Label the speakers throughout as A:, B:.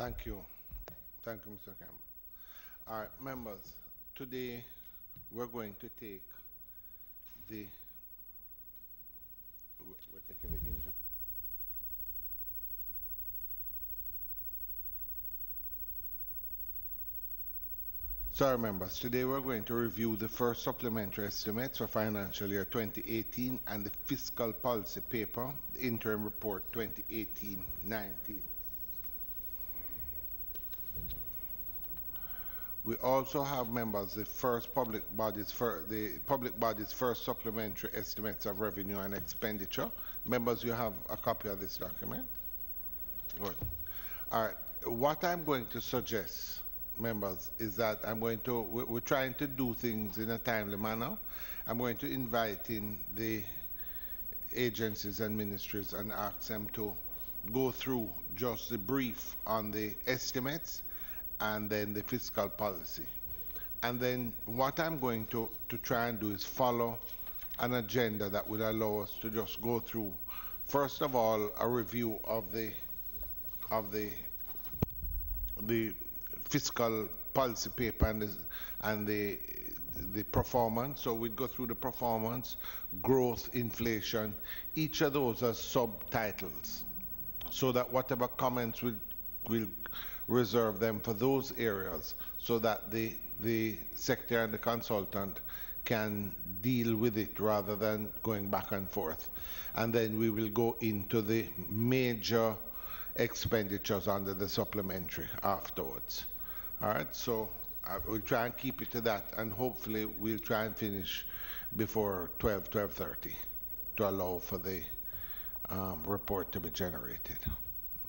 A: Thank you. Thank you, Mr. Campbell. All right, members, today we're going to take the, we're taking the interim. Sorry, members, today we're going to review the first supplementary estimates for financial year 2018 and the fiscal policy paper, the interim report 2018-19. We also have, members, the public body's first supplementary estimates of revenue and expenditure. Members, you have a copy of this document. Good. All right. What I'm going to suggest, members, is that we're trying to do things in a timely manner. I'm going to invite in the agencies and ministries and ask them to go through just the brief on the estimates and then the fiscal policy. And then what I'm going to try and do is follow an agenda that will allow us to just go through, first of all, a review of the fiscal policy paper and the performance. So we'd go through the performance, growth, inflation. Each of those are subtitles, so that whatever comments we'll reserve them for those areas, so that the secretary and the consultant can deal with it rather than going back and forth. And then we will go into the major expenditures under the supplementary afterwards. All right, so we'll try and keep it to that, and hopefully we'll try and finish before 12:30 to allow for the report to be generated.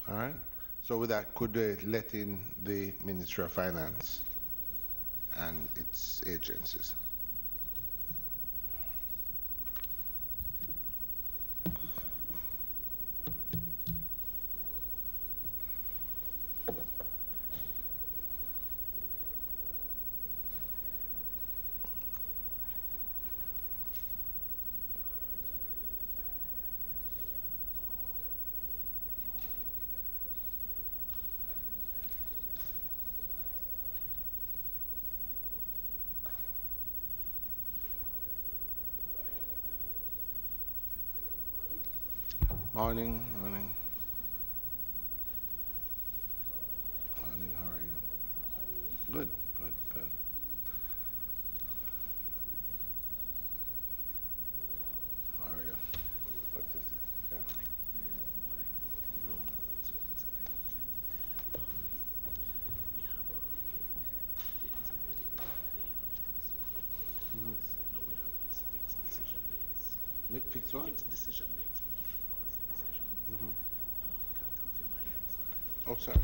A: All right, so with that, could they let in the Ministry of Finance and its agencies? Morning, morning. Morning, how are you? Good, good, good. How are you? What is it? Yeah. Mhm. Fix what? Mhm. Oh, sorry.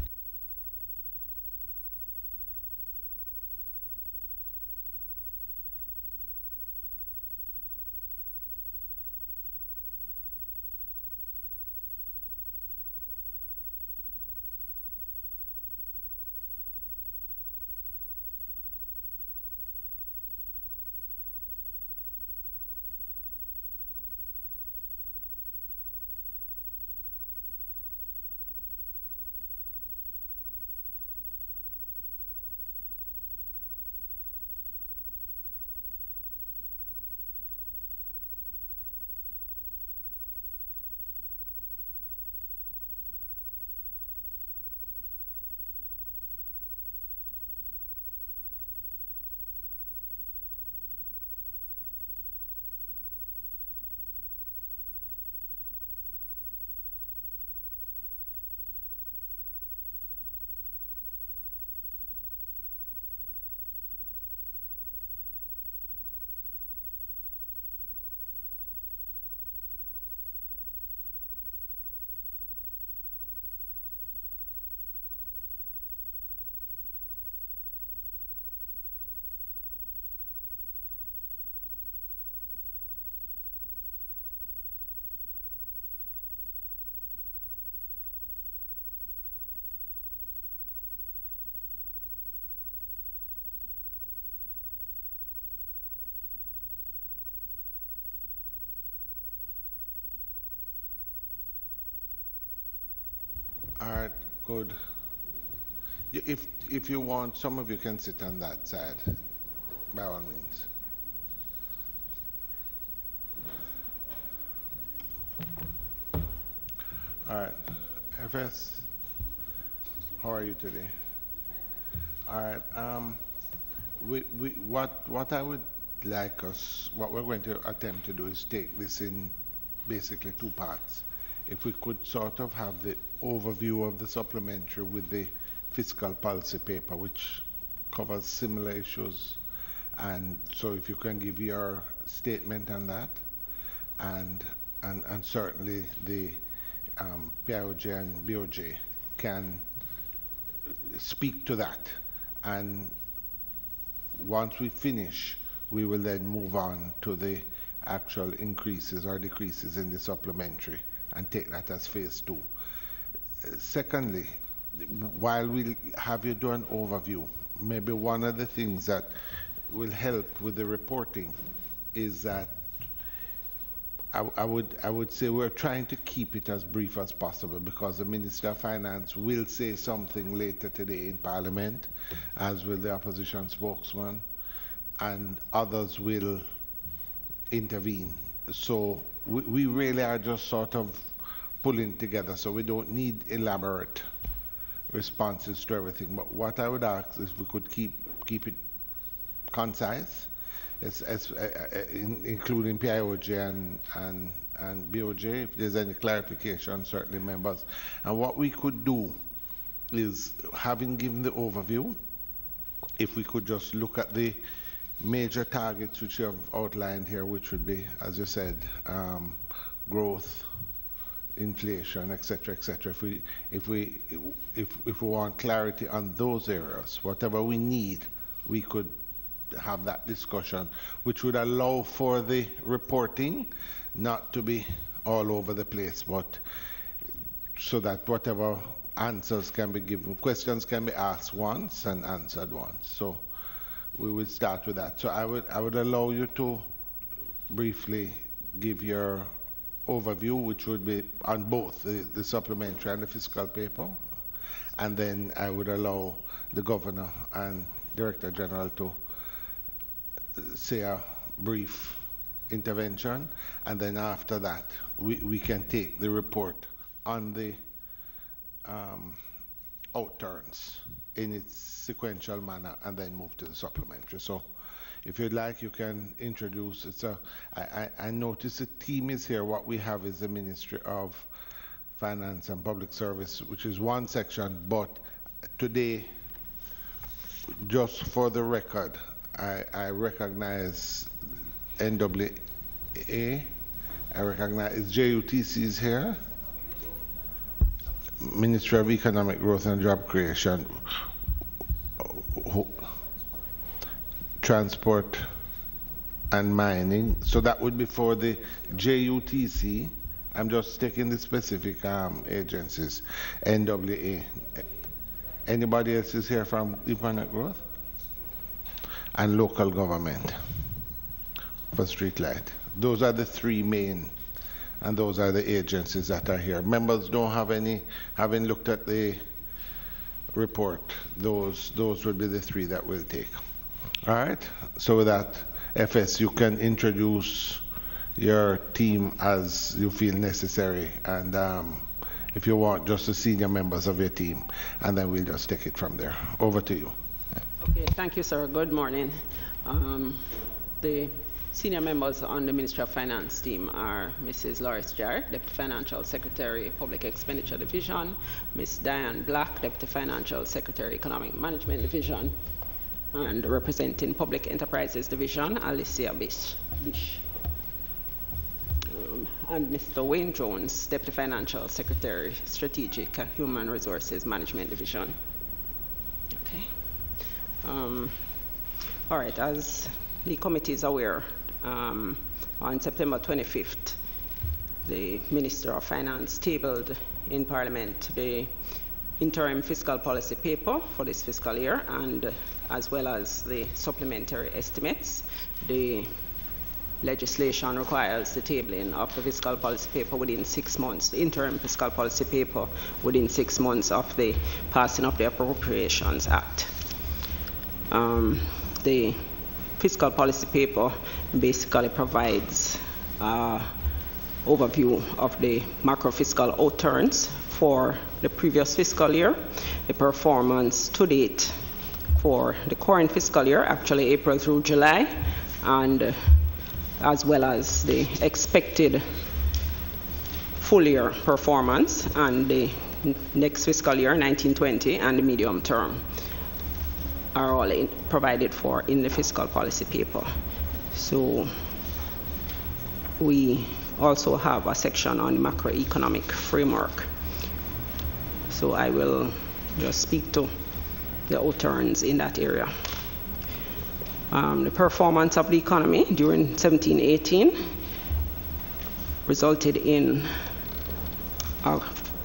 A: All right, good. If you want, some of you can sit on that side, by all means. All right, FS, how are you today? All right. What I would like us, what we're going to attempt to do is take this in basically two parts. If we could sort of have the overview of the supplementary with the fiscal policy paper, which covers similar issues, and so if you can give your statement on that, and certainly the PIOJ and BOJ can speak to that, and once we finish, we will then move on to the actual increases or decreases in the supplementary and take that as phase two. Secondly, while we have you do an overview, maybe one of the things that will help with the reporting is that I would say we're trying to keep it as brief as possible, because the Minister of Finance will say something later today in Parliament, as will the opposition spokesman, and others will intervene. So we really are just sort of pulling together, so we don't need elaborate responses to everything. But what I would ask is we could keep it concise, including PIOJ and BOJ. If there's any clarification, certainly members. And what we could do is, having given the overview, if we could just look at the major targets which you have outlined here, which would be, as you said, growth, inflation, etc., etc. If we want clarity on those areas, whatever we need, we could have that discussion, which would allow for the reporting not to be all over the place, but so that whatever answers can be given, questions can be asked once and answered once. So we will start with that. So I would allow you to briefly give your overview, which would be on both the supplementary and the fiscal paper, and then I would allow the Governor and Director General to say a brief intervention, and then after that we can take the report on the outturns in its sequential manner and then move to the supplementary. So if you'd like, you can introduce. I notice the team is here. What we have is the Ministry of Finance and Public Service, which is one section, but today, just for the record, I recognize NWA, I recognize JUTC is here, Ministry of Economic Growth and Job Creation, Transport and Mining. So that would be for the JUTC. I'm just taking the specific agencies. NWA. Anybody else is here from Economic Growth? And local government for streetlight. Those are the three main, and those are the agencies that are here. Members don't have any, having looked at the report, those would be the three that we'll take. All right, so with that, FS, you can introduce your team as you feel necessary, and if you want, just the senior members of your team, and then we'll just take it from there. Over to you.
B: Okay, thank you, sir. Good morning. The senior members on the Ministry of Finance team are Mrs. Loris Jarrett, Deputy Financial Secretary, Public Expenditure Division, Ms. Diane Black, Deputy Financial Secretary, Economic Management Division, and representing Public Enterprises Division, Alicia Bish. And Mr. Wayne Jones, Deputy Financial Secretary, Strategic and Human Resources Management Division. Okay. All right, as the committee is aware, on September 25th, the Minister of Finance tabled in Parliament the interim fiscal policy paper for this fiscal year, and as well as the supplementary estimates. The legislation requires the tabling of the fiscal policy paper within 6 months, the interim fiscal policy paper within 6 months of the passing of the Appropriations Act. The fiscal policy paper basically provides overview of the macro fiscal outturns for the previous fiscal year, the performance to date for the current fiscal year, actually April through July, and as well as the expected full year performance and the next fiscal year, 1920, and the medium term are all provided for in the fiscal policy paper. So we also have a section on macroeconomic framework. So I will just speak to the outturns in that area. The performance of the economy during 17-18 resulted in a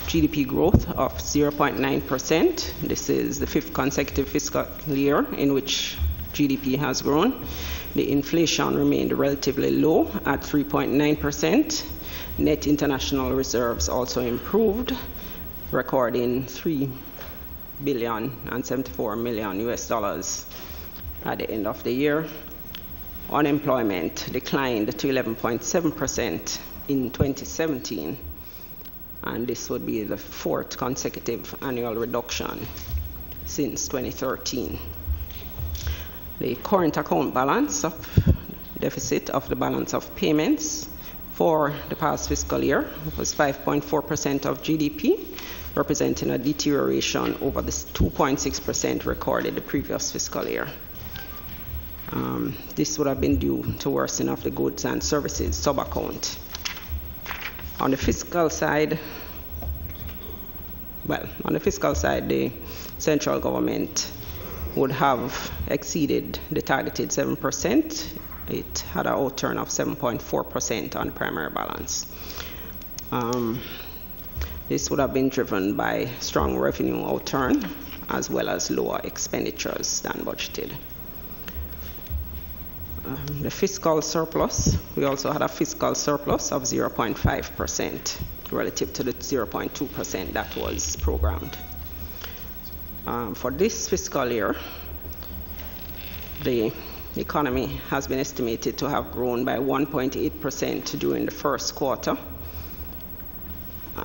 B: GDP growth of 0.9%. This is the 5th consecutive fiscal year in which GDP has grown. The inflation remained relatively low at 3.9%. Net international reserves also improved, recording $3 billion and $74 million US at the end of the year. Unemployment declined to 11.7% in 2017, and this would be the 4th consecutive annual reduction since 2013. The current account balance of deficit of the balance of payments for the past fiscal year was 5.4% of GDP, representing a deterioration over the 2.6% recorded the previous fiscal year. This would have been due to worsening of the goods and services sub-account. On the fiscal side, the central government would have exceeded the targeted 7%. It had an outturn of 7.4% on primary balance. This would have been driven by strong revenue outturn as well as lower expenditures than budgeted. The fiscal surplus, we also had a fiscal surplus of 0.5% relative to the 0.2% that was programmed. For this fiscal year, the economy has been estimated to have grown by 1.8% during the first quarter,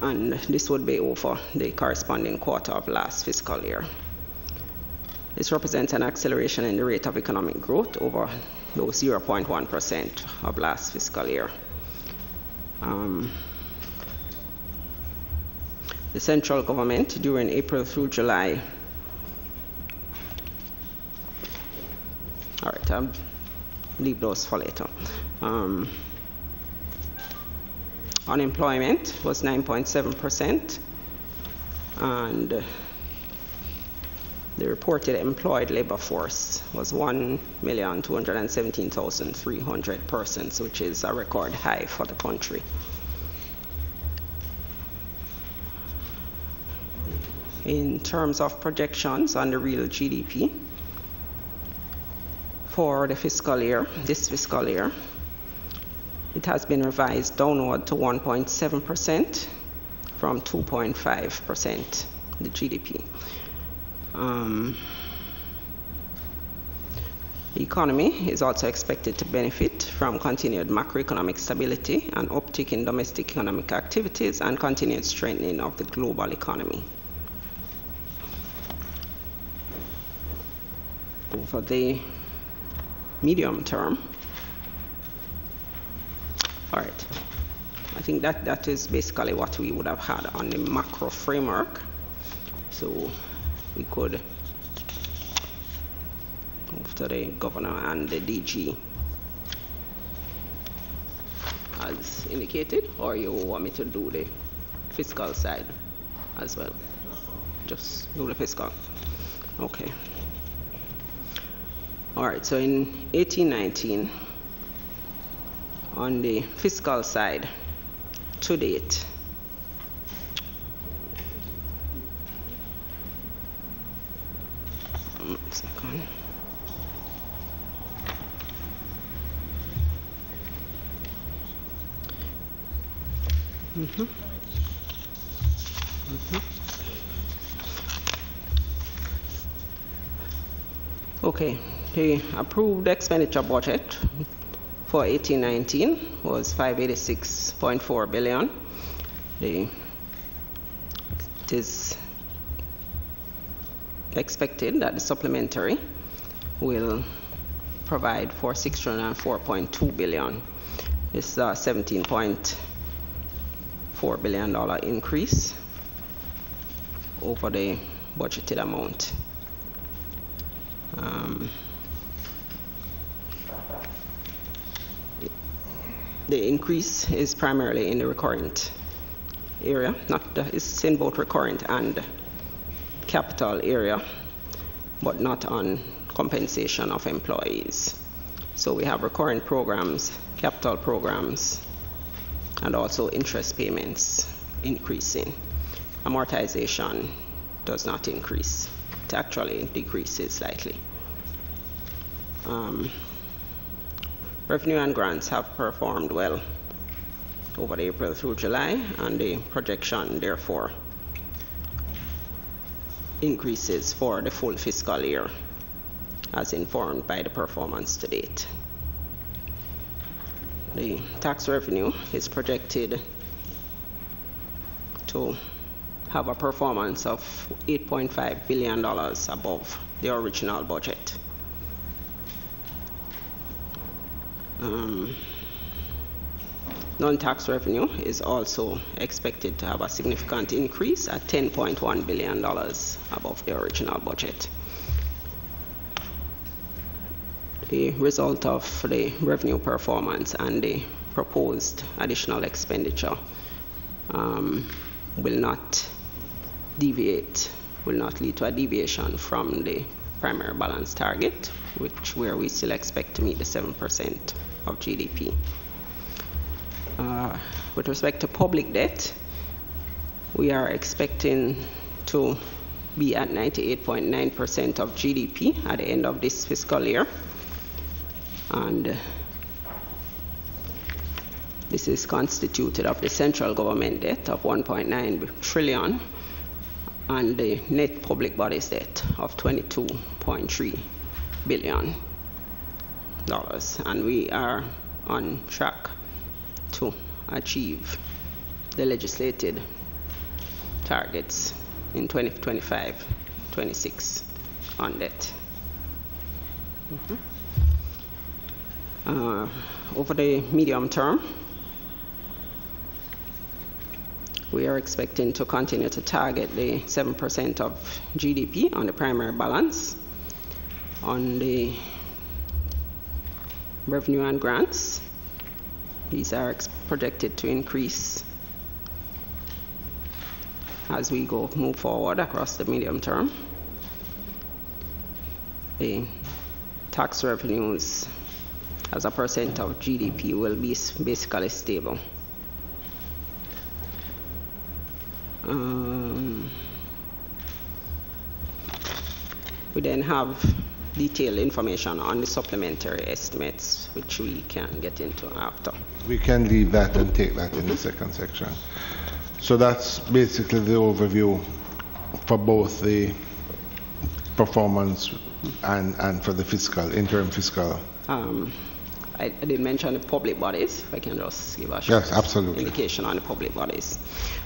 B: and this would be over the corresponding quarter of last fiscal year. This represents an acceleration in the rate of economic growth over those 0.1% of last fiscal year. The central government during April through July, all right, I'll leave those for later. Unemployment was 9.7%, and the reported employed labor force was 1,217,300 persons, which is a record high for the country. In terms of projections on the real GDP for the fiscal year, this fiscal year, it has been revised downward to 1.7% from 2.5%, the GDP. The economy is also expected to benefit from continued macroeconomic stability and uptick in domestic economic activities and continued strengthening of the global economy. For the medium term, all right, I think that is basically what we would have had on the macro framework. So we could move to the governor and the DG as indicated, or you want me to do the fiscal side as well? Just do the fiscal. Okay. All right, so in 18-19, on the fiscal side, to date, Okay, the approved expenditure budget for 18-19 was 586.4 billion. It is expected that the supplementary will provide for 604.2 billion. This is a $17.4 billion increase over the budgeted amount. The increase is primarily in the recurrent area, it's in both recurrent and capital area, but not on compensation of employees. So we have recurrent programs, capital programs, and also interest payments increasing. Amortization does not increase. It actually decreases slightly. Revenue and grants have performed well over April through July, and the projection therefore increases for the full fiscal year as informed by the performance to date. The tax revenue is projected to have a performance of $8.5 billion above the original budget. Non-tax revenue is also expected to have a significant increase at $10.1 billion above the original budget. The result of the revenue performance and the proposed additional expenditure will not lead to a deviation from the primary balance target, where we still expect to meet the 7% of GDP. With respect to public debt, we are expecting to be at 98.9% of GDP at the end of this fiscal year. And this is constituted of the central government debt of 1.9 trillion and the net public bodies debt of $22.3 billion. And we are on track to achieve the legislated targets in 2025-26 on debt. Over the medium term, we are expecting to continue to target the 7% of GDP on the primary balance. On the revenue and grants, these are projected to increase as we move forward across the medium term. The tax revenues as a percent of GDP will be basically stable. We then have detailed information on the supplementary estimates, which we can get into after.
A: We can leave that and take that in the second section. So that's basically the overview for both the performance and for the fiscal, interim fiscal.
B: I did mention the public bodies. If I can just give a short indication on the public bodies.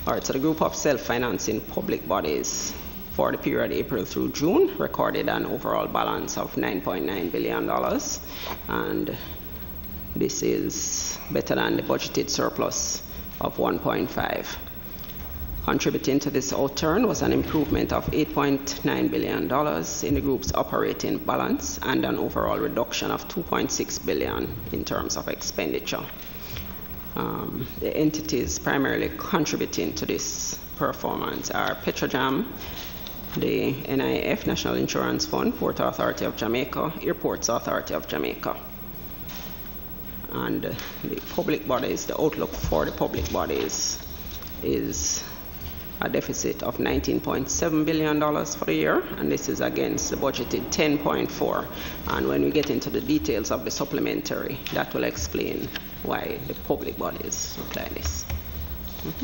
B: All right, so the group of self-financing public bodies for the period April through June recorded an overall balance of $9.9 billion. And this is better than the budgeted surplus of 1.5. Contributing to this outturn was an improvement of $8.9 billion in the group's operating balance and an overall reduction of $2.6 billion in terms of expenditure. The entities primarily contributing to this performance are Petrojam, the NIF, National Insurance Fund, Port Authority of Jamaica, Airports Authority of Jamaica. And the public bodies, the outlook for the public bodies is a deficit of $19.7 billion for the year, and this is against the budgeted 10.4. And when we get into the details of the supplementary, that will explain why the public bodies look like this. That's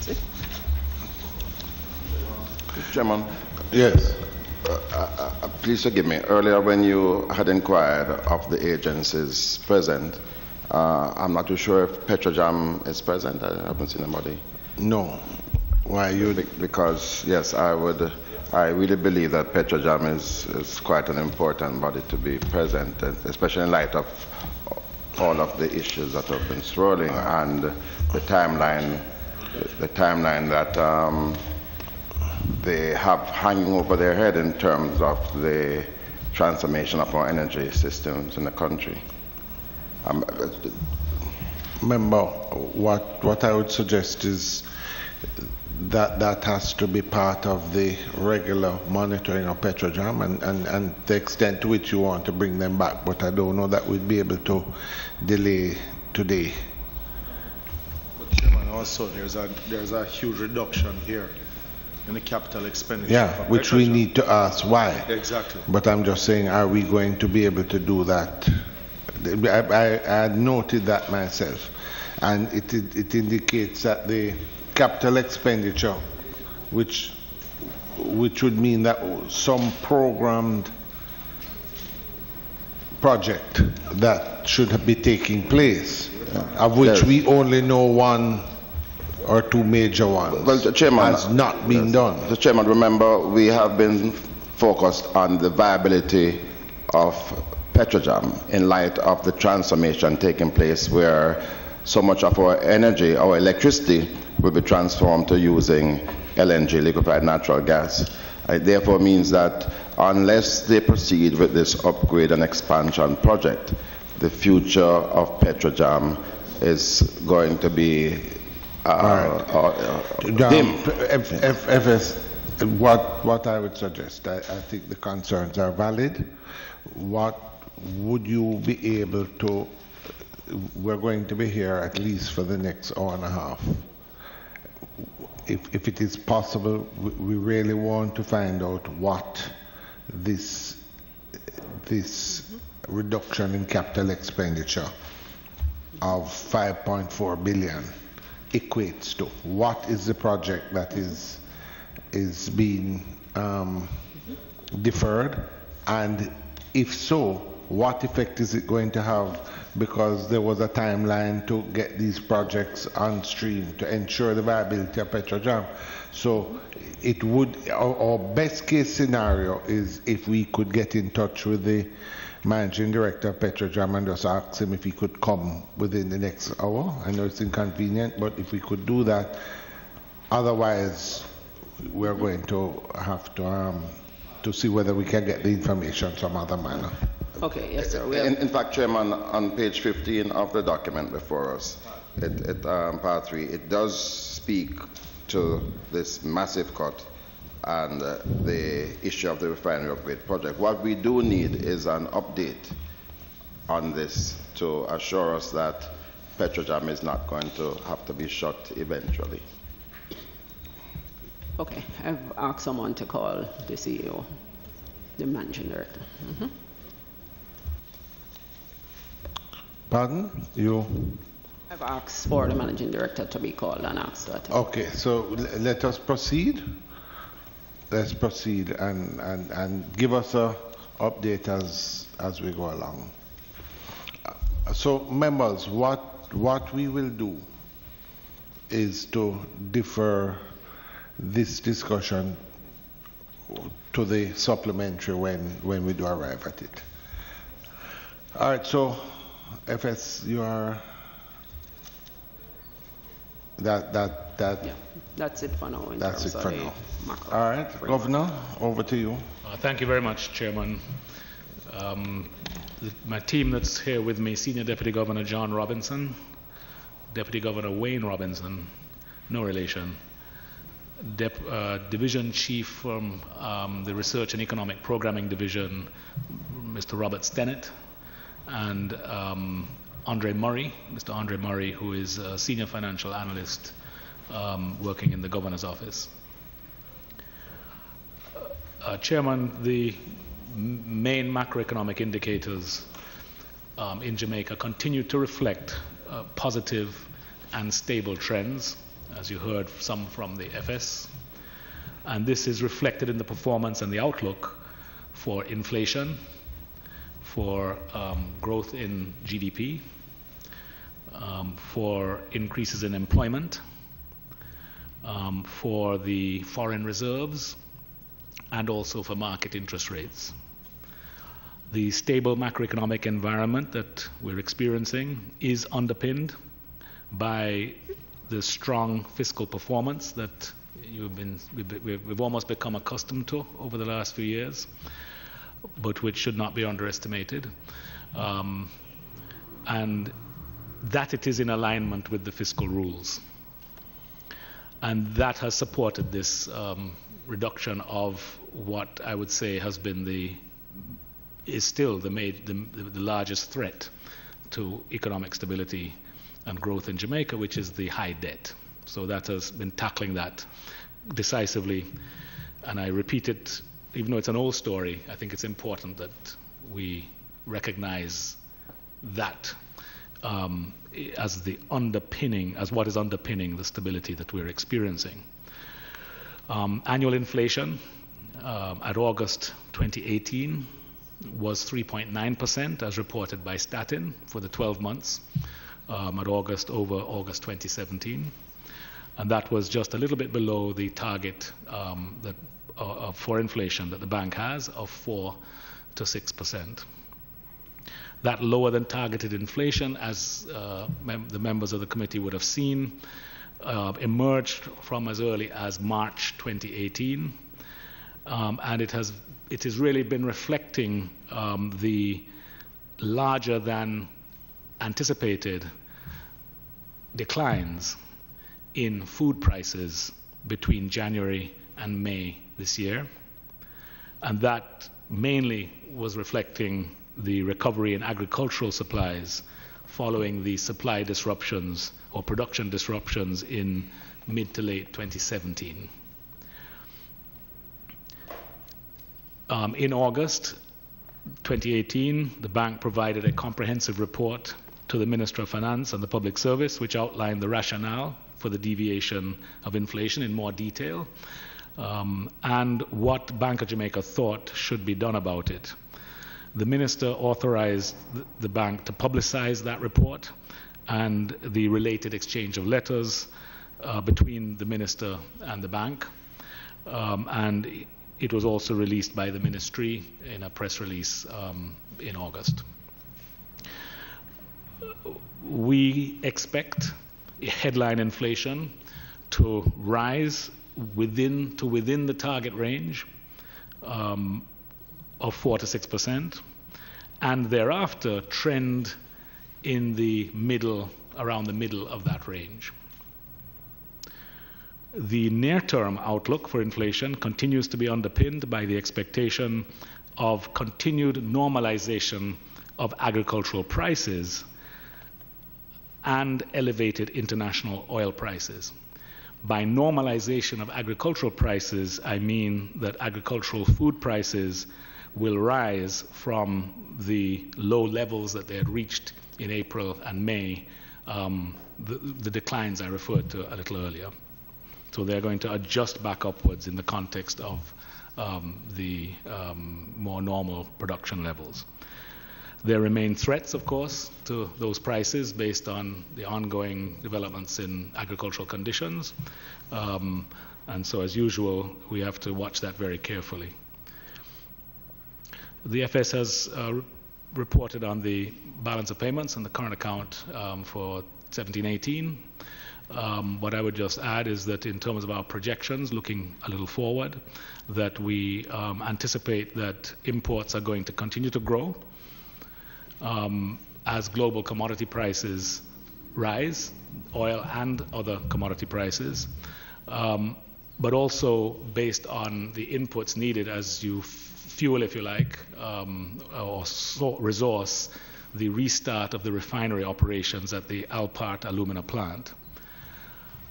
B: it.
C: Chairman,
A: Yes.
C: please forgive me. Earlier, when you had inquired of the agencies present, I'm not too sure if Petrojam is present. I haven't seen anybody.
A: No. Why you?
C: Because yes, I really believe that Petrojam is quite an important body to be present, especially in light of all of the issues that have been swirling and the timeline that they have hanging over their head in terms of the transformation of our energy systems in the country.
A: Remember, what I would suggest is that has to be part of the regular monitoring of Petrojam and the extent to which you want to bring them back. But I don't know that we'd be able to delay today.
D: But Chairman, also there's a huge reduction here in the capital expenditure.
A: Yeah, which we need to ask why.
D: Exactly.
A: But I'm just saying, are we going to be able to do that? I had noted that myself, and it indicates that the capital expenditure, which would mean that some programmed project that should be taking place, of which we only know one or two major ones,
C: well, the Chairman,
A: has not been done.
C: The Chairman, remember, we have been focused on the viability of Petrojam in light of the transformation taking place where so much of our energy, our electricity, will be transformed to using LNG, liquefied natural gas. It therefore means that unless they proceed with this upgrade and expansion project, the future of Petrojam is going to be dim.
A: What I would suggest, I think the concerns are valid. What would you be able to, we're going to be here at least for the next hour and a half. If it is possible, we really want to find out what this reduction in capital expenditure of 5.4 billion equates to. What is the project that is being deferred, and if so, what effect is it going to have? Because there was a timeline to get these projects on stream to ensure the viability of Petrojam. So it would, our best case scenario is if we could get in touch with the managing director of Petrojam and just ask him if he could come within the next hour. I know it's inconvenient, but if we could do that, otherwise we're going to have to see whether we can get the information some other manner.
B: Okay, yes, sir.
C: In fact, Chairman, on page 15 of the document before us, part 3, it does speak to this massive cut and the issue of the refinery upgrade project. What we do need is an update on this to assure us that Petrojam is not going to have to be shut eventually.
B: Okay, I've asked someone to call the CEO, the managing director.
A: Pardon? You?
B: I've asked for the managing director to be called and asked that.
A: Okay, so let us proceed. Let's proceed and give us a update as we go along. So members, what we will do is to defer this discussion to the supplementary when we do arrive at it. All right, so FS, you are that
B: Yeah, that's it for now.
A: That's it for now.
B: Macro.
A: All right, Governor, over to you.
E: Thank you very much, Chairman. My team that's here with me, Senior Deputy Governor John Robinson, Deputy Governor Wayne Robinson, no relation, Division Chief from the Research and Economic Programming Division, Mr. Robert Stennett, and Andre Murray, Mr. Andre Murray, who is a Senior Financial Analyst working in the Governor's Office. Chairman, the main macroeconomic indicators in Jamaica continue to reflect positive and stable trends, as you heard some from the FS. And this is reflected in the performance and the outlook for inflation, for growth in GDP, for increases in employment, for the foreign reserves, and also for market interest rates. The stable macroeconomic environment that we're experiencing is underpinned by the strong fiscal performance that we've almost become accustomed to over the last few years, but which should not be underestimated. And that it is in alignment with the fiscal rules. And that has supported this reduction of what I would say has been is still the largest threat to economic stability and growth in Jamaica, which is the high debt. So that has been tackling that decisively. And I repeat it, even though it's an old story, I think it's important that we recognize that as what is underpinning the stability that we're experiencing. Annual inflation at August 2018 was 3.9% as reported by Statin for the 12 months at August over August 2017. And that was just a little bit below the target for inflation that the bank has of 4 to 6%. That lower than targeted inflation, as the members of the committee would have seen, emerged from as early as March 2018, and it has really been reflecting the larger than anticipated declines in food prices between January and May this year, and that mainly was reflecting the recovery in agricultural supplies following the supply disruptions or production disruptions in mid to late 2017. In August 2018, the bank provided a comprehensive report to the Minister of Finance and the Public Service, which outlined the rationale for the deviation of inflation in more detail, and what Bank of Jamaica thought should be done about it. The Minister authorized the bank to publicize that report and the related exchange of letters between the Minister and the bank, and it was also released by the Ministry in a press release in August. We expect headline inflation to rise within the target range of 4 to 6%, and thereafter trend in around the middle of that range. The near-term outlook for inflation continues to be underpinned by the expectation of continued normalization of agricultural prices and elevated international oil prices. By normalization of agricultural prices, I mean that agricultural food prices will rise from the low levels that they had reached in April and May, the declines I referred to a little earlier. So they're going to adjust back upwards in the context of the more normal production levels. There remain threats, of course, to those prices based on the ongoing developments in agricultural conditions. And so, as usual, we have to watch that very carefully. The FS has reported on the balance of payments and the current account for 17-18. What I would just add is that in terms of our projections, looking a little forward, that we anticipate that imports are going to continue to grow as global commodity prices rise, oil and other commodity prices, but also based on the inputs needed as you fuel, if you like, or resource the restart of the refinery operations at the Alpart alumina plant.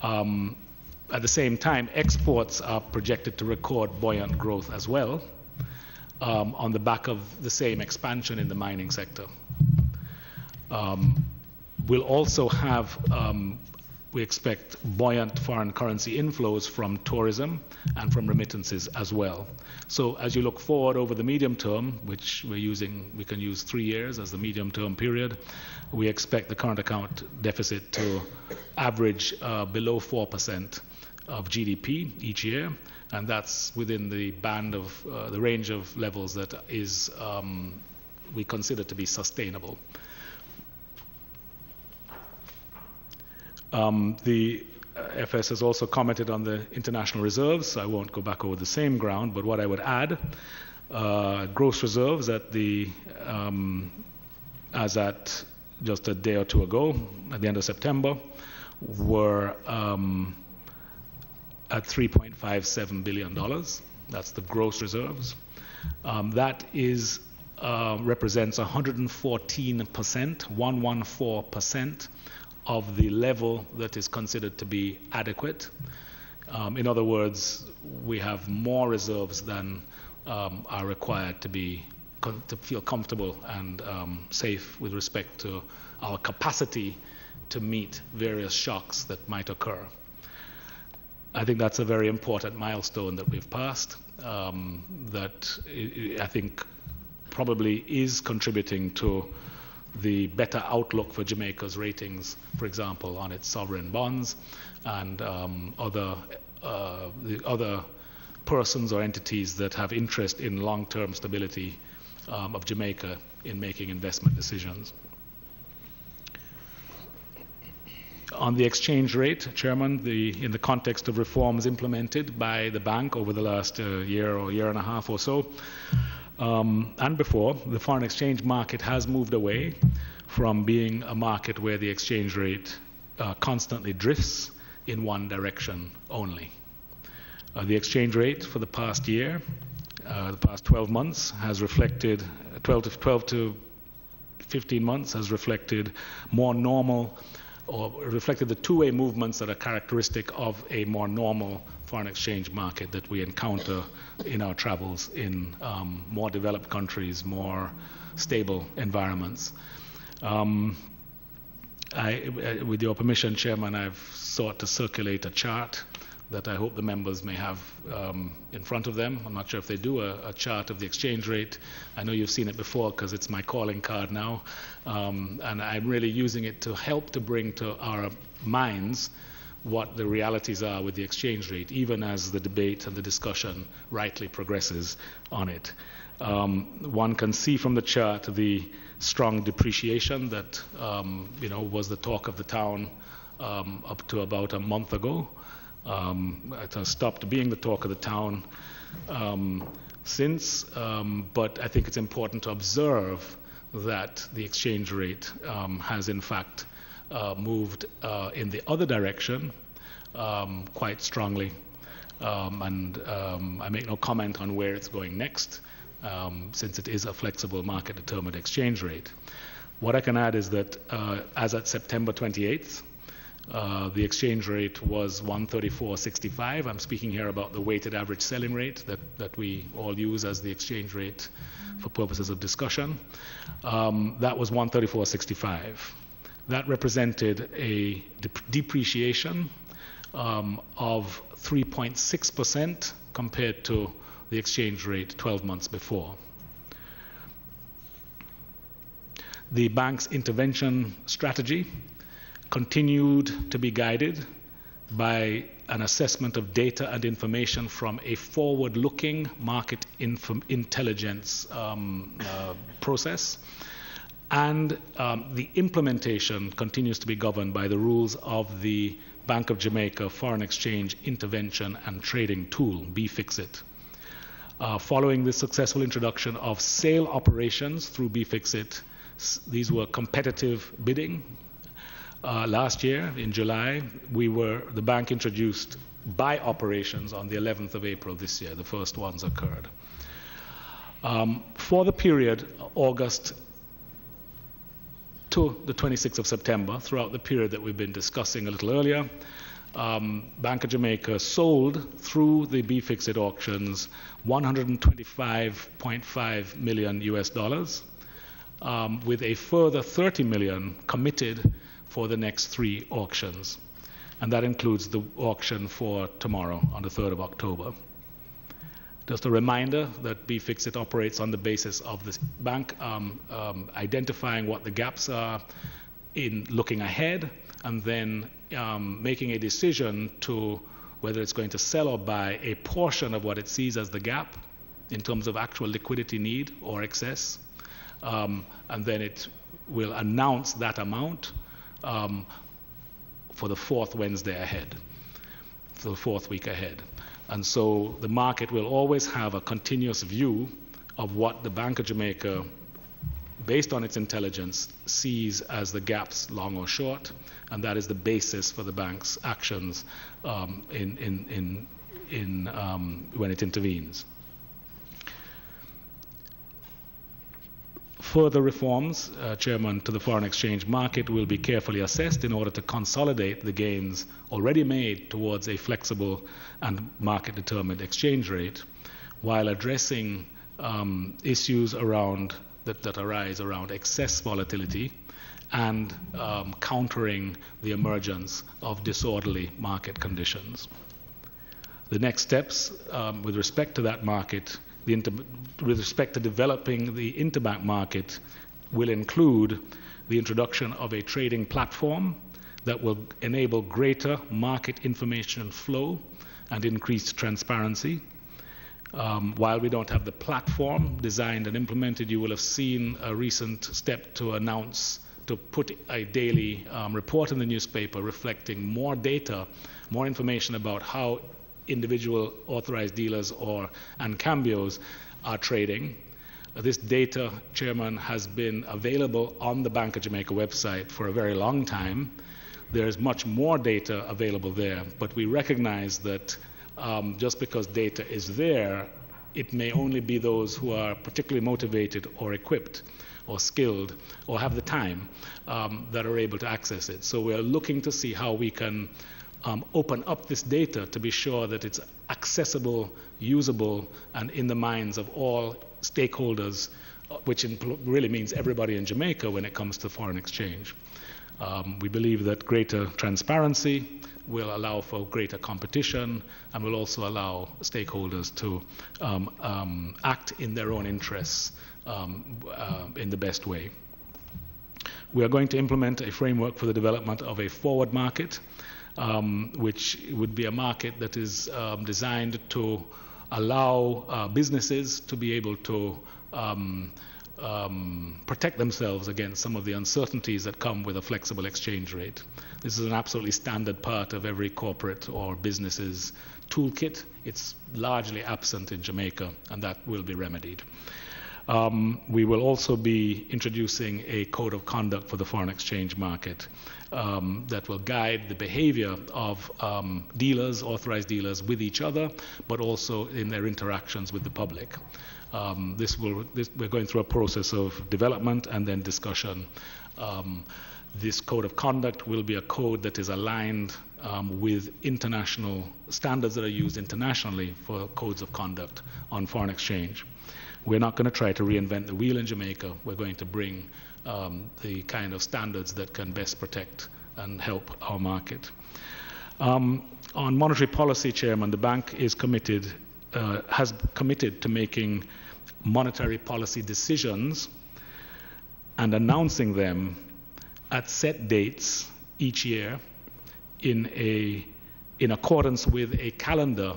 E: At the same time, exports are projected to record buoyant growth as well, on the back of the same expansion in the mining sector. We'll also have, we expect buoyant foreign currency inflows from tourism and from remittances as well. So as you look forward over the medium term, which we can use 3 years as the medium term period, we expect the current account deficit to average below 4% of GDP each year, and that's within the band of the range of levels that is we consider to be sustainable. The FS has also commented on the international reserves. I won't go back over the same ground, but what I would add, gross reserves at the as at just a day or two ago, at the end of September, were at $3.57 billion. That's the gross reserves. That is represents 114% of the level that is considered to be adequate. In other words, we have more reserves than are required to feel comfortable and safe with respect to our capacity to meet various shocks that might occur. I think that's a very important milestone that we've passed, that I think probably is contributing to the better outlook for Jamaica's ratings, for example, on its sovereign bonds and the other persons or entities that have interest in long-term stability of Jamaica in making investment decisions. On the exchange rate, Chairman, in the context of reforms implemented by the bank over the last year or year and a half or so, and before, the foreign exchange market has moved away from being a market where the exchange rate constantly drifts in one direction only. The exchange rate for the past year, the past 12 months, has reflected, 12 to 15 months has reflected more normal, or reflected the two-way movements that are characteristic of a more normal foreign exchange market that we encounter in our travels in more developed countries, more stable environments. With your permission, Chairman, I've sought to circulate a chart that I hope the members may have in front of them. I'm not sure if they do a chart of the exchange rate. I know you've seen it before because it's my calling card now. And I'm really using it to help to bring to our minds what the realities are with the exchange rate, even as the debate and the discussion rightly progresses on it. One can see from the chart the strong depreciation that was the talk of the town up to about a month ago. It has stopped being the talk of the town since, but I think it's important to observe that the exchange rate has in fact moved in the other direction quite strongly, and I make no comment on where it's going next, since it is a flexible market determined exchange rate. What I can add is that as at September 28th, the exchange rate was 134.65. I'm speaking here about the weighted average selling rate that we all use as the exchange rate for purposes of discussion. That was 134.65. That represented a depreciation of 3.6% compared to the exchange rate 12 months before. The bank's intervention strategy continued to be guided by an assessment of data and information from a forward-looking market intelligence process, and the implementation continues to be governed by the rules of the Bank of Jamaica Foreign Exchange Intervention and Trading Tool, BFIXIT. Following the successful introduction of sale operations through BFIXIT, these were competitive bidding. Last year, in July, the bank introduced buy operations on the 11th of April this year. The first ones occurred. For the period August to the 26th of September, throughout the period that we've been discussing a little earlier, Bank of Jamaica sold through the BFIXIT auctions $125.5 million US, with a further $30 million committed for the next 3 auctions. And that includes the auction for tomorrow on the 3rd of October. Just a reminder that BFIXIT operates on the basis of the bank identifying what the gaps are in looking ahead, and then making a decision to whether it's going to sell or buy a portion of what it sees as the gap in terms of actual liquidity need or excess. And then it will announce that amount for the 4th Wednesday ahead, so the 4th week ahead. And so the market will always have a continuous view of what the Bank of Jamaica, based on its intelligence, sees as the gaps, long or short, and that is the basis for the bank's actions when it intervenes. Further reforms, Chairman, to the foreign exchange market will be carefully assessed in order to consolidate the gains already made towards a flexible and market-determined exchange rate, while addressing issues that arise around excess volatility and countering the emergence of disorderly market conditions. The next steps with respect to that market, with respect to developing the interbank market, will include the introduction of a trading platform that will enable greater market information flow and increased transparency. While we don't have the platform designed and implemented, you will have seen a recent step to announce, to put a daily report in the newspaper reflecting more data, more information about how individual authorized dealers and cambios are trading. This data, Chairman, has been available on the Bank of Jamaica website for a very long time. There's much more data available there, but we recognize that just because data is there, it may only be those who are particularly motivated or equipped or skilled or have the time that are able to access it. So we're looking to see how we can open up this data to be sure that it's accessible, usable, and in the minds of all stakeholders, which really means everybody in Jamaica when it comes to foreign exchange. We believe that greater transparency will allow for greater competition and will also allow stakeholders to act in their own interests in the best way. We are going to implement a framework for the development of a forward market, which would be a market that is designed to allow businesses to be able to protect themselves against some of the uncertainties that come with a flexible exchange rate. This is an absolutely standard part of every corporate or business's toolkit. It's largely absent in Jamaica, and that will be remedied. We will also be introducing a code of conduct for the foreign exchange market that will guide the behavior of dealers, authorized dealers, with each other, but also in their interactions with the public. We're going through a process of development and then discussion. This code of conduct will be a code that is aligned with international standards that are used internationally for codes of conduct on foreign exchange. We're not going to try to reinvent the wheel in Jamaica. We're going to bring the kind of standards that can best protect and help our market. On monetary policy, Chairman, the bank is has committed to making monetary policy decisions and announcing them at set dates each year in accordance with a calendar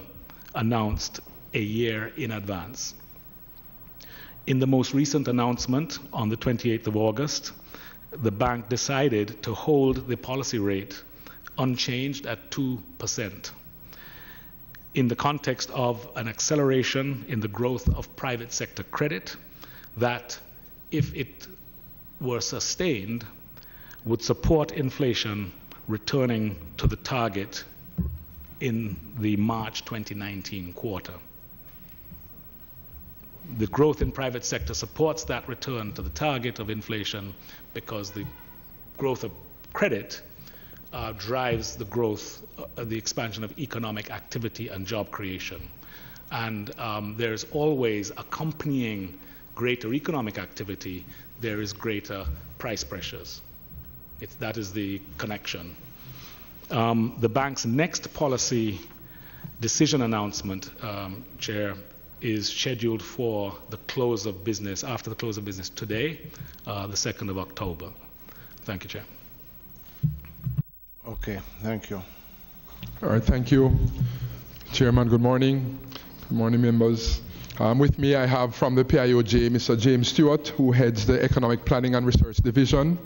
E: announced a year in advance. In the most recent announcement on the 28th of August, the bank decided to hold the policy rate unchanged at 2%. In the context of an acceleration in the growth of private sector credit that, if it were sustained, would support inflation returning to the target in the March 2019 quarter. The growth in private sector supports that return to the target of inflation because the growth of credit drives the growth, the expansion of economic activity and job creation. And there's always accompanying greater economic activity, there is greater price pressures. That is the connection. The bank's next policy decision announcement, Chair, is scheduled for the close of business, after the close of business today, the 2nd of October. Thank you, Chair.
A: Okay, thank you.
F: All right, thank you, Chairman. Good morning. Good morning, members. With me, I have from the PIOJ, Mr. James Stewart, who heads the Economic Planning and Research Division.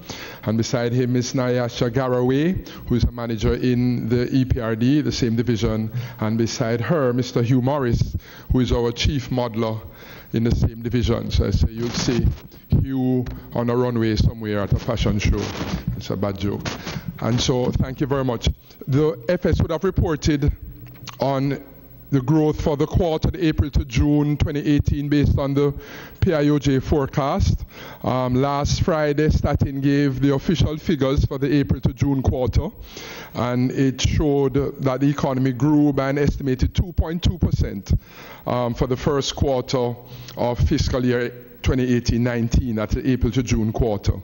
F: And beside him, Ms. Nyasha Garaway, who is a manager in the EPRD, the same division. And beside her, Mr. Hugh Morris, who is our chief modeler in the same division. So I say you'll see Hugh on a runway somewhere at a fashion show. It's a bad joke. And so thank you very much. The FS would have reported on the growth for the quarter, April to June 2018, based on the PIOJ forecast. Last Friday, Statin gave the official figures for the April to June quarter, and it showed that the economy grew by an estimated 2.2% for the first quarter of fiscal year 2018-19, that's the April to June quarter.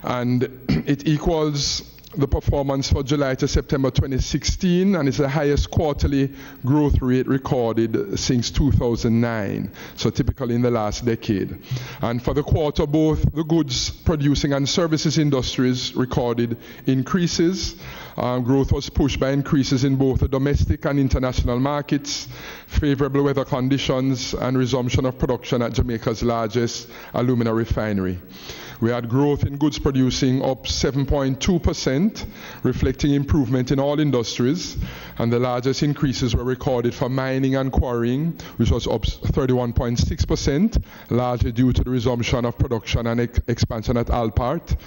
F: And it equals the performance for July to September 2016, and it's the highest quarterly growth rate recorded since 2009, so typically in the last decade. And for the quarter, both the goods producing and services industries recorded increases. Growth was pushed by increases in both the domestic and international markets, favorable weather conditions, and resumption of production at Jamaica's largest alumina refinery. We had growth in goods producing up 7.2%, reflecting improvement in all industries, and the largest increases were recorded for mining and quarrying, which was up 31.6%, largely due to the resumption of production and expansion at Alpart.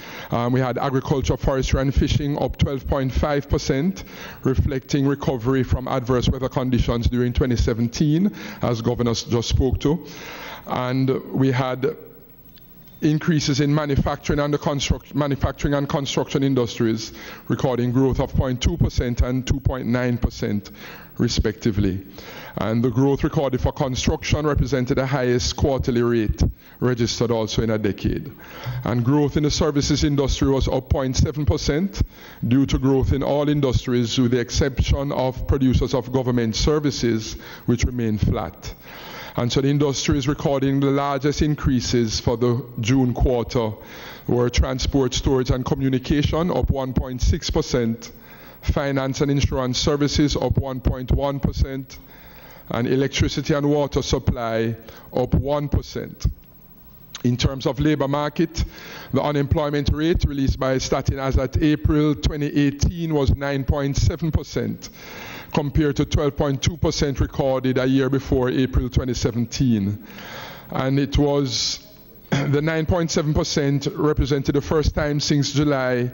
F: We had agriculture, forestry, and fishing up 12.5%, reflecting recovery from adverse weather conditions during 2017, as Governor just spoke to. And we had increases in manufacturing and construction industries, recording growth of 0.2% and 2.9% respectively. And the growth recorded for construction represented the highest quarterly rate registered also in a decade. And growth in the services industry was up 0.7% due to growth in all industries, with the exception of producers of government services, which remained flat. And so the industries recording the largest increases for the June quarter were transport, storage, and communication, up 1.6%, finance and insurance services, up 1.1%, and electricity and water supply, up 1%. In terms of labor market, the unemployment rate released by Statin as at April 2018 was 9.7%. compared to 12.2% recorded a year before, April 2017. And it was, the 9.7% represented the first time since July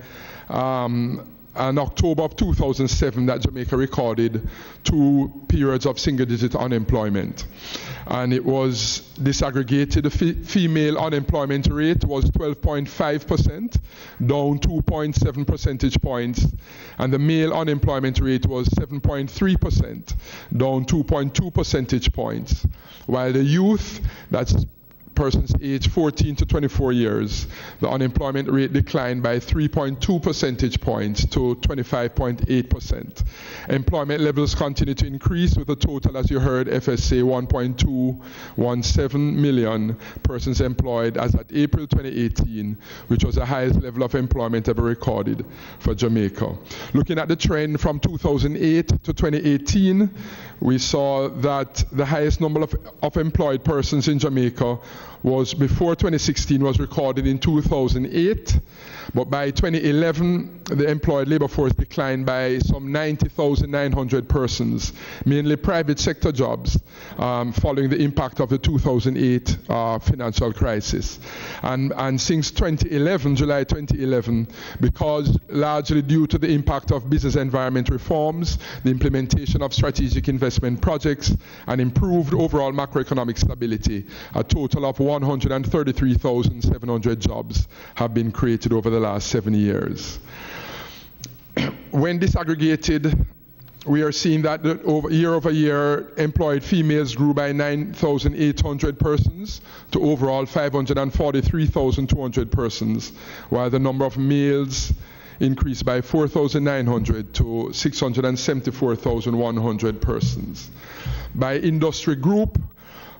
F: and October of 2007 that Jamaica recorded 2 periods of single-digit unemployment. And it was disaggregated. The female unemployment rate was 12.5%, down 2.7 percentage points. And the male unemployment rate was 7.3%, down 2.2 percentage points. While the youth, that's persons aged 14 to 24 years, the unemployment rate declined by 3.2 percentage points to 25.8%. Employment levels continue to increase, with a total, as you heard, FSA 1.217 million persons employed as at April 2018, which was the highest level of employment ever recorded for Jamaica. Looking at the trend from 2008 to 2018, we saw that the highest number of employed persons in Jamaica was before 2016 was recorded in 2008, but by 2011 the employed labor force declined by some 90,900 persons, mainly private sector jobs, following the impact of the 2008 financial crisis. And since 2011, July 2011, because largely due to the impact of business environment reforms, the implementation of strategic investment projects, and improved overall macroeconomic stability, a total of 133,700 jobs have been created over the last 7 years. When disaggregated, we are seeing that year over year, employed females grew by 9,800 persons to overall 543,200 persons, while the number of males increased by 4,900 to 674,100 persons. By industry group,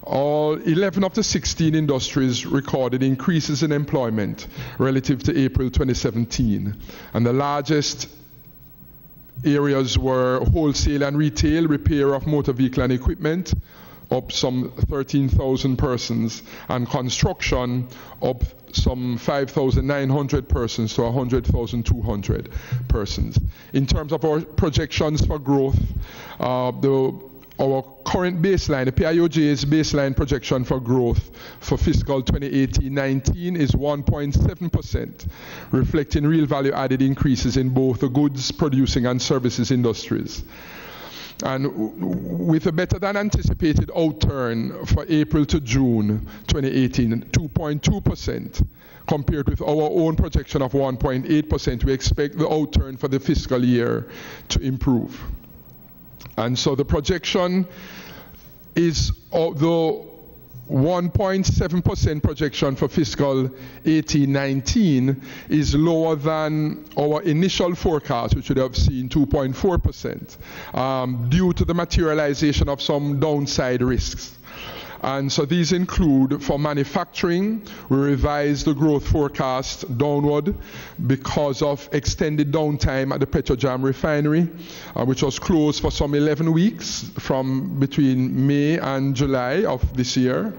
F: all 11 of the 16 industries recorded increases in employment relative to April 2017. And the largest areas were wholesale and retail, repair of motor vehicle and equipment, up some 13,000 persons, and construction up some 5,900 persons to 100,200 persons. In terms of our projections for growth, our current baseline, the PIOJ's baseline projection for growth for fiscal 2018-19 is 1.7%, reflecting real value added increases in both the goods producing and services industries. And with a better than anticipated outturn for April to June 2018, 2.2%, compared with our own projection of 1.8%, we expect the outturn for the fiscal year to improve. And so the projection is the 1.7% projection for fiscal 18-19 is lower than our initial forecast, which would have seen 2.4%, due to the materialization of some downside risks. And so these include, for manufacturing, we revised the growth forecast downward because of extended downtime at the Petrojam refinery, which was closed for some 11 weeks from between May and July of this year.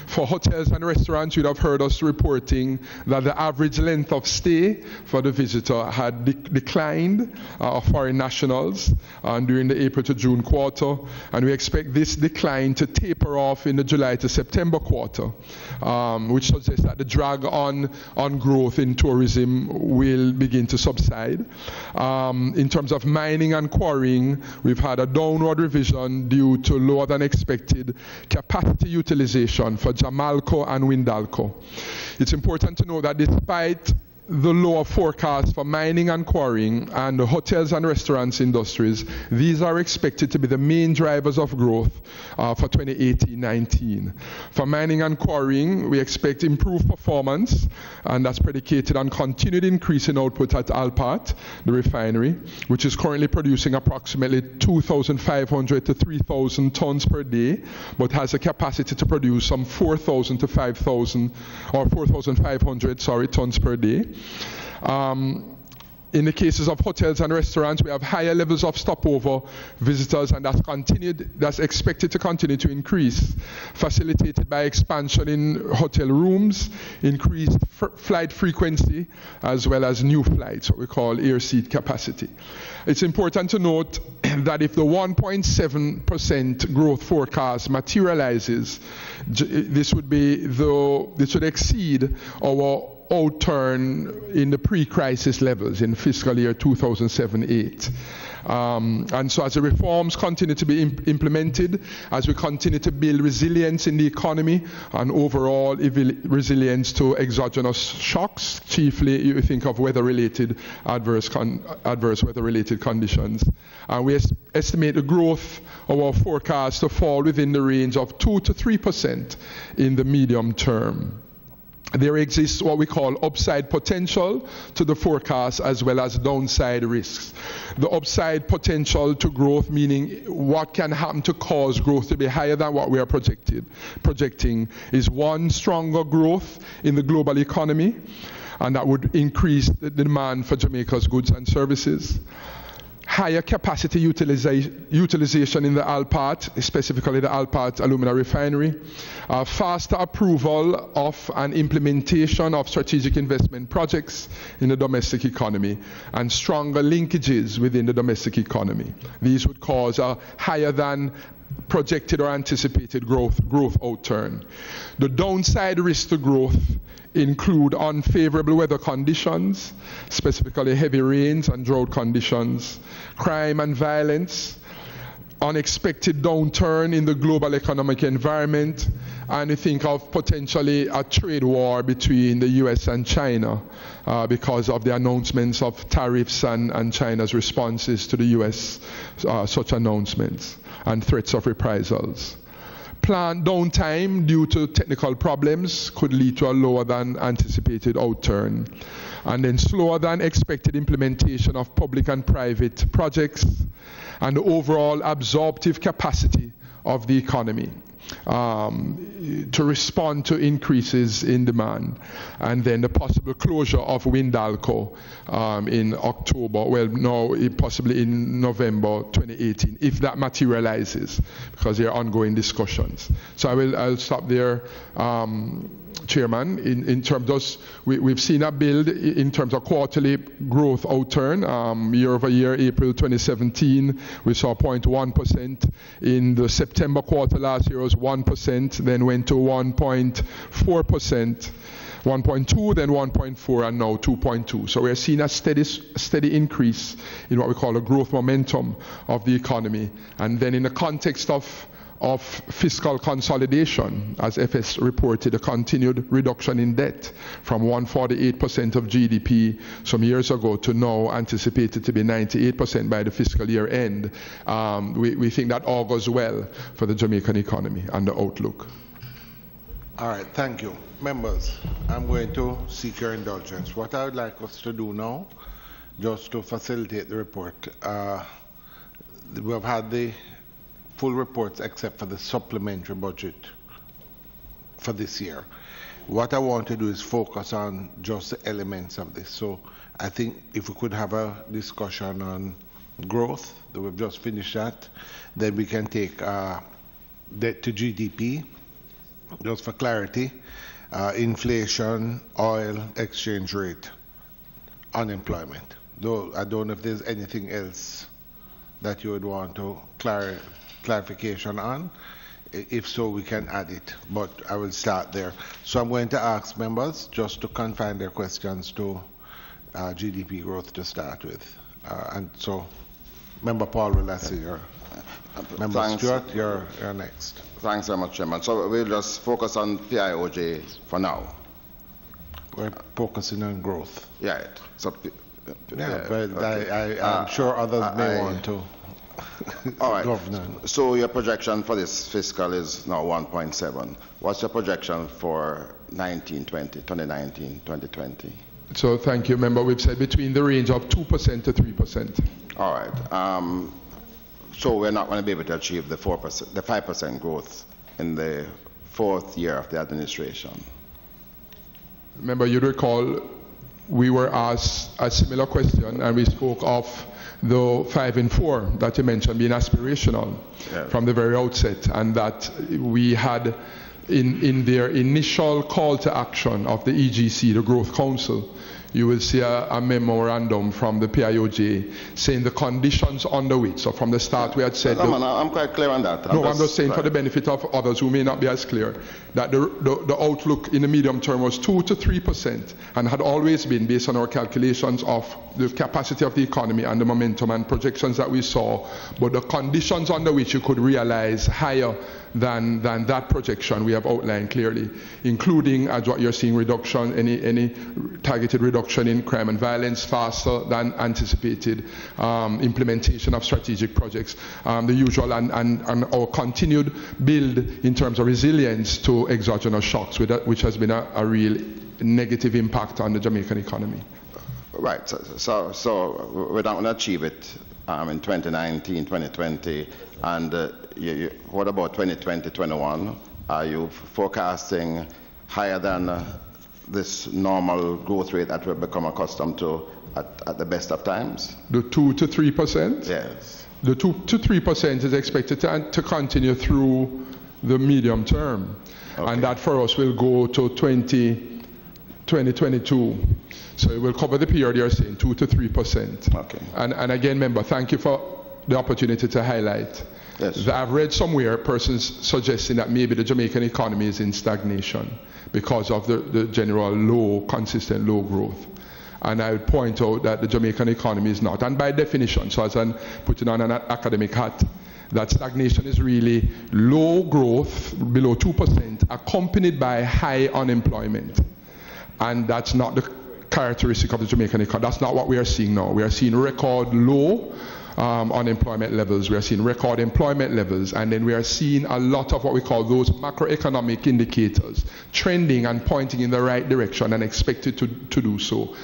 F: For hotels and restaurants, you'd have heard us reporting that the average length of stay for the visitor had declined of foreign nationals during the April to June quarter, and we expect this decline to taper off in the July to September quarter, which suggests that the drag on growth in tourism will begin to subside. In terms of mining and quarrying, we've had a downward revision due to lower than expected capacity utilization for Jamalco and Windalco. It's important to know that despite the lower forecast for mining and quarrying and the hotels and restaurants industries, these are expected to be the main drivers of growth for 2018-19. For mining and quarrying, we expect improved performance, and that's predicated on continued increase in output at Alpat, the refinery, which is currently producing approximately 2,500 to 3,000 tons per day, but has a capacity to produce some 4,000 to 5,000 or 4,500, tons per day. In the cases of hotels and restaurants, we have higher levels of stopover visitors, and that's expected to continue to increase, facilitated by expansion in hotel rooms, increased flight frequency, as well as new flights, what we call air seat capacity. It's important to note that if the 1.7% growth forecast materializes, this would exceed our outturn in the pre-crisis levels in fiscal year 2007-8. And so as the reforms continue to be implemented, as we continue to build resilience in the economy and overall resilience to exogenous shocks, chiefly you think of weather-related adverse weather-related conditions. And we estimate the growth of our forecast to fall within the range of 2 to 3% in the medium term. There exists what we call upside potential to the forecast as well as downside risks. The upside potential to growth, meaning what can happen to cause growth to be higher than what we are projecting, is one, stronger growth in the global economy, and that would increase the demand for Jamaica's goods and services. Higher capacity utilization in the Alpat, specifically the Alpat Alumina Refinery, faster approval of and implementation of strategic investment projects in the domestic economy, and stronger linkages within the domestic economy. These would cause a higher than projected or anticipated growth outturn. The downside risks to growth include unfavorable weather conditions, specifically heavy rains and drought conditions, crime and violence, unexpected downturn in the global economic environment, and we think of potentially a trade war between the US and China because of the announcements of tariffs and China's responses to the US such announcements and threats of reprisals. Plant downtime due to technical problems could lead to a lower than anticipated outturn. and then slower than expected implementation of public and private projects, and the overall absorptive capacity of the economy to respond to increases in demand, and then the possible closure of Windalco in October, well, no, possibly in November 2018, if that materializes, because there are ongoing discussions. So I'll stop there, Chairman. In terms of, we've seen a build in terms of quarterly growth outturn. Year over year, April 2017, we saw 0.1%. In the September quarter last year was 1%, then went to 1.4%, 1.2, then 1.4, and now 2.2. So we're seeing a steady increase in what we call a growth momentum of the economy. And then in the context of fiscal consolidation, as FS reported, a continued reduction in debt from 148% of GDP some years ago to now anticipated to be 98% by the fiscal year end. We think that augurs well for the Jamaican economy and the outlook.
A: All right, thank you. Members, I'm going to seek your indulgence. What I would like us to do now, just to facilitate the report, we have had the full reports except for the supplementary budget for this year. What I want to do is focus on just the elements of this. So I think if we could have a discussion on growth, that we've just finished that, then we can take debt to GDP, just for clarity, inflation, oil, exchange rate, unemployment. Though I don't know if there's anything else that you would want to clarification on. If so, we can add it, but I will start there. So I'm going to ask members just to confine their questions to GDP growth to start with. And so, Member Paul will answer your. Member
C: Thanks.
A: Stewart, you're next.
C: Thanks very much, Chairman. So we'll just focus on PIOJ for now.
A: We're focusing on growth.
C: Yeah. So,
A: But
C: okay.
A: I'm sure others may want to.
C: All right.
A: Governor.
C: So your projection for this fiscal is now 1.7. What's your projection for 2019-2020?
F: So thank you, Member. We've said between the range of 2% to 3%.
C: All right. So we're not going to be able to achieve the 4%, the 5% growth in the fourth year of the administration.
F: Remember, you'd recall we were asked a similar question, and we spoke of the 5 and 4 that you mentioned being aspirational from the very outset, and that we had in their initial call to action of the EGC, the Growth Council, you will see a memorandum from the PIOJ saying the conditions under which, so from the start we had said...
C: I'm quite clear on that.
F: I'm just saying for the benefit of others who may not be as clear, that the outlook in the medium term was 2 to 3% and had always been based on our calculations of the capacity of the economy and the momentum and projections that we saw, but the conditions under which you could realize higher than that projection we have outlined clearly, including, as what you're seeing, reduction, any targeted reduction in crime and violence faster than anticipated, implementation of strategic projects, the usual, and our continued build in terms of resilience to exogenous shocks, which has been a real negative impact on the Jamaican economy.
C: Right, so we're not going to achieve it in 2019, 2020, and what about 2020, 21? Are you forecasting higher than this normal growth rate that we've become accustomed to at the best of times?
F: The 2 to 3%?
C: Yes.
F: The 2 to 3% is expected to continue through the medium term, okay. And that for us will go to 2022. So it will cover the period you're saying, 2 to 3%.
C: Okay.
F: And again, member, thank you for the opportunity to highlight.
C: Yes.
F: I've read somewhere persons suggesting that maybe the Jamaican economy is in stagnation because of the general consistent low growth. And I would point out that the Jamaican economy is not. And by definition, so as I'm putting on an academic hat, that stagnation is really low growth, below 2%, accompanied by high unemployment. And that's not the characteristic of the Jamaican economy. That's not what we are seeing now. We are seeing record low unemployment levels. We are seeing record employment levels. And then we are seeing a lot of what we call those macroeconomic indicators trending and pointing in the right direction and expected to do so.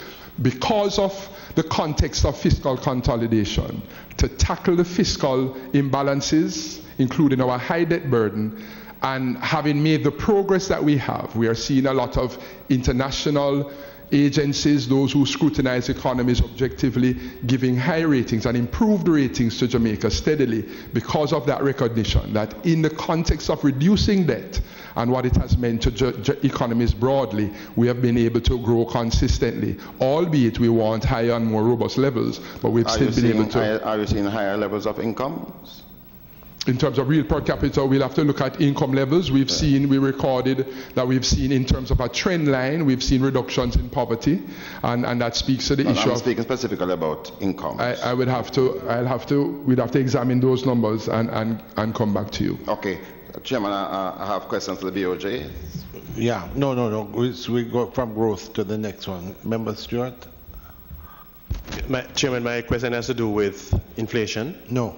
F: because of the context of fiscal consolidation, to tackle the fiscal imbalances, including our high debt burden. And having made the progress that we have, we are seeing a lot of international agencies, those who scrutinize economies objectively, giving high ratings and improved ratings to Jamaica steadily because of that recognition that in the context of reducing debt and what it has meant to economies broadly, we have been able to grow consistently, albeit we want higher and more robust levels, but we've still been able to...
C: Are you seeing higher levels of incomes?
F: In terms of real per capita, we'll have to look at income levels. We recorded that we've seen in terms of a trend line, we've seen reductions in poverty, and that speaks to the issue.
C: I'm speaking specifically about income.
F: We'd have to examine those numbers and come back to you.
C: Okay. Chairman, I have questions to the BOJ.
A: Yeah, no. We go from growth to the next one. Member Stewart?
G: Chairman, my question has to do with inflation.
A: No.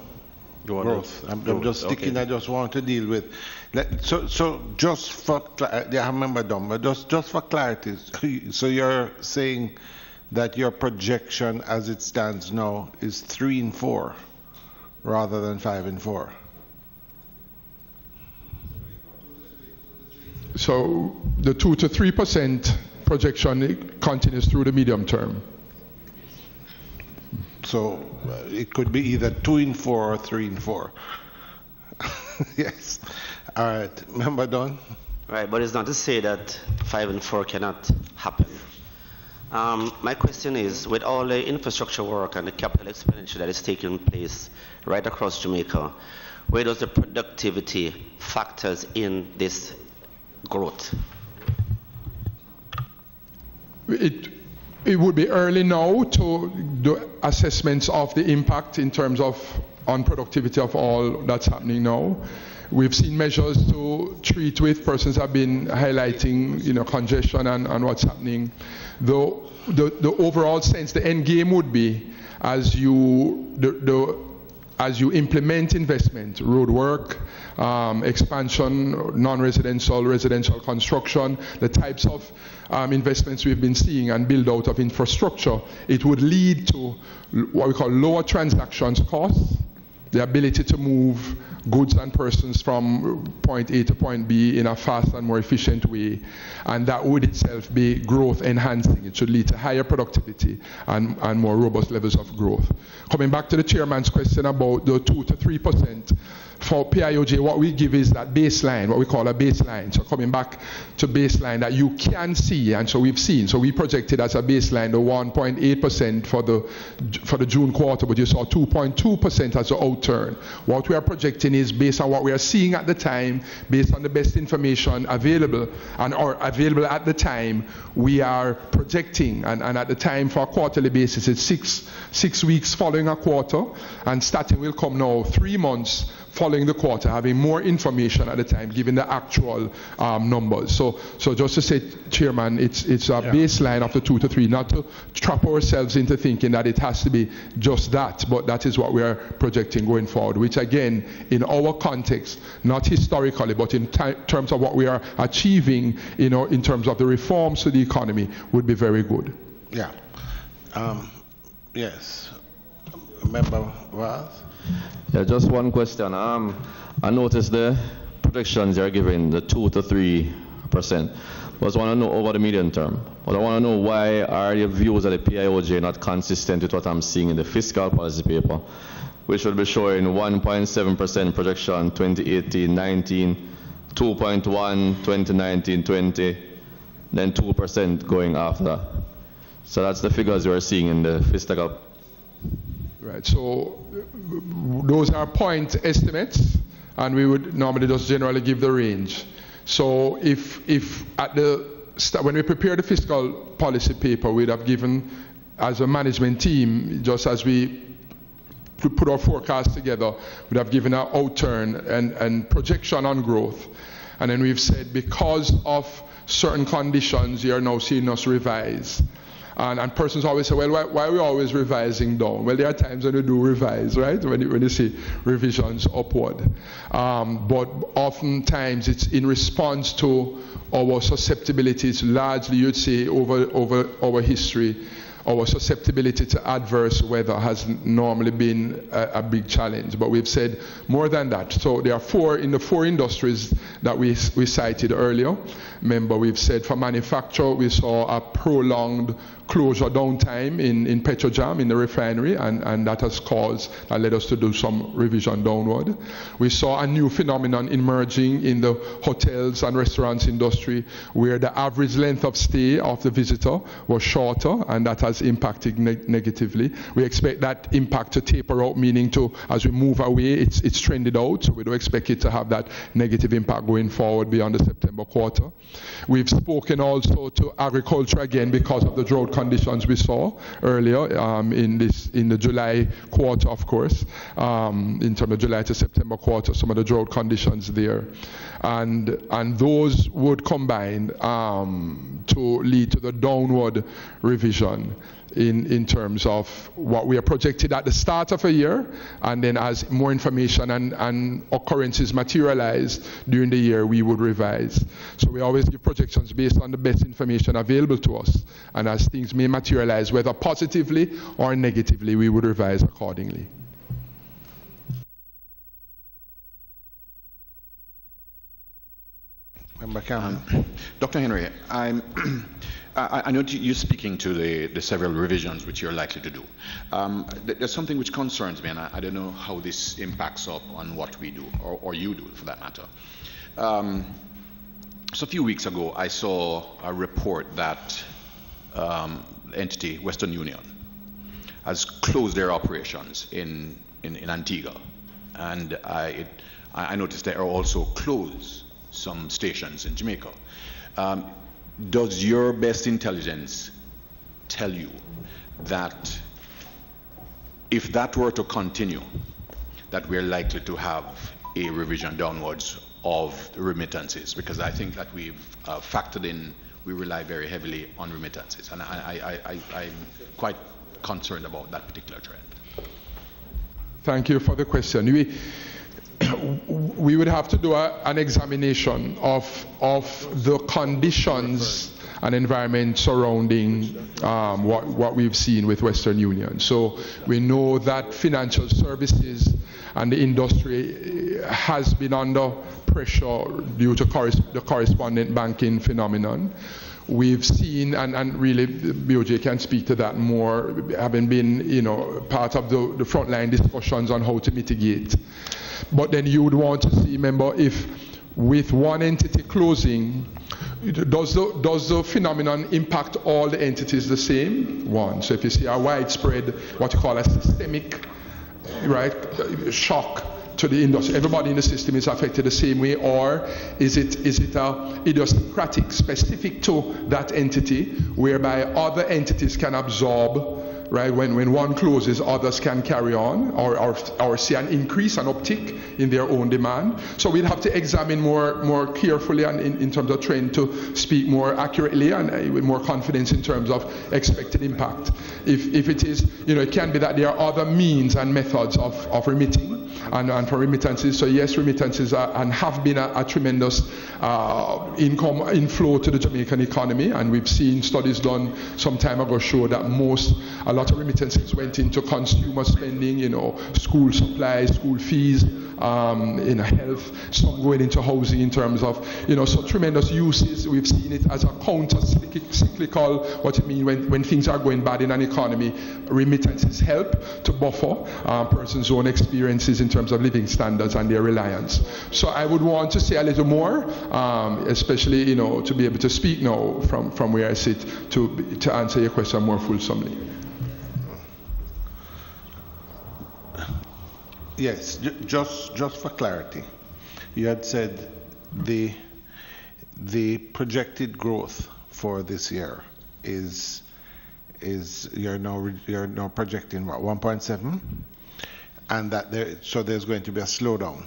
A: Growth. I'm just sticking. Okay. I just want to deal with. So just for yeah, I remember done, but just for clarity. So you're saying that your projection, as it stands now, is 3 and 4, rather than 5 and 4.
F: So the 2 to 3% projection continues through the medium term.
A: So it could be either 2 and 4 or 3 and 4. Yes. All right. Member Don?
H: Right, but it's not to say that 5 and 4 cannot happen. My question is, with all the infrastructure work and the capital expenditure that is taking place right across Jamaica, where does the productivity factors in this growth?
F: It would be early now to do assessments of the impact in terms of on productivity of all that's happening now. We've seen measures to treat with. Persons have been highlighting, congestion and what's happening. The overall sense, the end game would be as you implement investment, road work, expansion, non-residential, residential construction, the types of investments we've been seeing and build out of infrastructure, it would lead to what we call lower transactions costs, the ability to move goods and persons from point A to point B in a fast and more efficient way, and that would itself be growth enhancing. It should lead to higher productivity and more robust levels of growth. Coming back to the chairman's question about the 2 to 3%, for PIOJ, what we give is that baseline, what we call a baseline. So coming back to baseline that you can see, and so we've seen. So we projected as a baseline the 1.8% for the June quarter, but you saw 2.2% as an outturn. What we are projecting is based on what we are seeing at the time, based on the best information available or available at the time, we are projecting, and at the time for a quarterly basis, it's six weeks following a quarter, and starting will come now 3 months following the quarter, having more information at the time, given the actual numbers. So just to say, Chairman, it's a baseline of the 2 to 3, not to trap ourselves into thinking that it has to be just that, but that is what we are projecting going forward, which again, in our context, not historically, but in terms of what we are achieving, in terms of the reforms to the economy, would be very good.
A: Yeah. Yes. Member Roth?
I: Yeah, just one question. I noticed the projections you're giving, the 2 to 3%. But I want to know over the medium term. But I want to know why are your views of the PIOJ not consistent with what I'm seeing in the fiscal policy paper, which will be showing 1.7% projection 2018-19, 2.1 2019-20, then 2% going after that. So that's the figures you're seeing in the fiscal.
F: Right, so those are point estimates, and we would normally just generally give the range. So if at the when we prepare the fiscal policy paper, we'd have given, as a management team, just as we put our forecast together, we'd have given an outturn and projection on growth. And then we've said because of certain conditions, you are now seeing us revise. And persons always say, well, why are we always revising down? Well, there are times when we do revise, right? When you see revisions upward. But oftentimes it's in response to our susceptibilities, largely you'd say over history, our susceptibility to adverse weather has normally been a big challenge. But we've said more than that. So there are in the four industries that we cited earlier. Remember, we've said for manufacture, we saw a prolonged closure downtime in Petrojam, in the refinery, and that led us to do some revision downward. We saw a new phenomenon emerging in the hotels and restaurants industry, where the average length of stay of the visitor was shorter, and that has impacted negatively. We expect that impact to taper out, meaning as we move away, it's trended out, so we don't expect it to have that negative impact going forward beyond the September quarter. We've spoken also to agriculture again because of the drought conditions we saw earlier in the July quarter, of course, in terms of July to September quarter, some of the drought conditions there, and those would combine to lead to the downward revision in terms of what we are projected at the start of a year, and then as more information and occurrences materialize during the year, we would revise. So we always give projections based on the best information available to us, and as things may materialize, whether positively or negatively, we would revise accordingly.
J: Dr. Henry, I know you're speaking to the several revisions which you're likely to do. There's something which concerns me, and I don't know how this impacts up on what we do, or you do for that matter. So a few weeks ago, I saw a report that the entity, Western Union, has closed their operations in Antigua. And I noticed they are also closed some stations in Jamaica. Does your best intelligence tell you that if that were to continue, that we're likely to have a revision downwards of remittances? Because I think that we've factored in, we rely very heavily on remittances, and I'm quite concerned about that particular trend.
F: Thank you for the question. We would have to do an examination of the conditions and environment surrounding what we've seen with Western Union. So we know that financial services and the industry has been under pressure due to the correspondent banking phenomenon. We've seen, and really BOJ can speak to that more, having been part of the frontline discussions on how to mitigate. But then you would want to see, remember, if with one entity closing, does the phenomenon impact all the entities the same? One. So if you see a widespread, what you call a systemic, shock to the industry, everybody in the system is affected the same way, or is it idiosyncratic, specific to that entity, whereby other entities can absorb? Right, when one closes, others can carry on or see an increase, an uptick in their own demand. So we'll have to examine more carefully and in terms of trend to speak more accurately and with more confidence in terms of expected impact. If it is, it can be that there are other means and methods of remitting and for remittances. So yes, remittances are and have been a tremendous income inflow to the Jamaican economy, and we've seen studies done some time ago show that a lot of remittances went into consumer spending, school supplies, school fees, health, some going into housing in terms of, so tremendous uses. We've seen it as a counter-cyclical, what it means when things are going bad in an economy, remittances help to buffer persons' own experiences in terms of living standards and their reliance. So I would want to say a little more, especially, to be able to speak now from where I sit to answer your question more fulsomely.
A: Yes, just for clarity, you had said the projected growth for this year is you're now projecting what, 1.7, and that there's going to be a slowdown.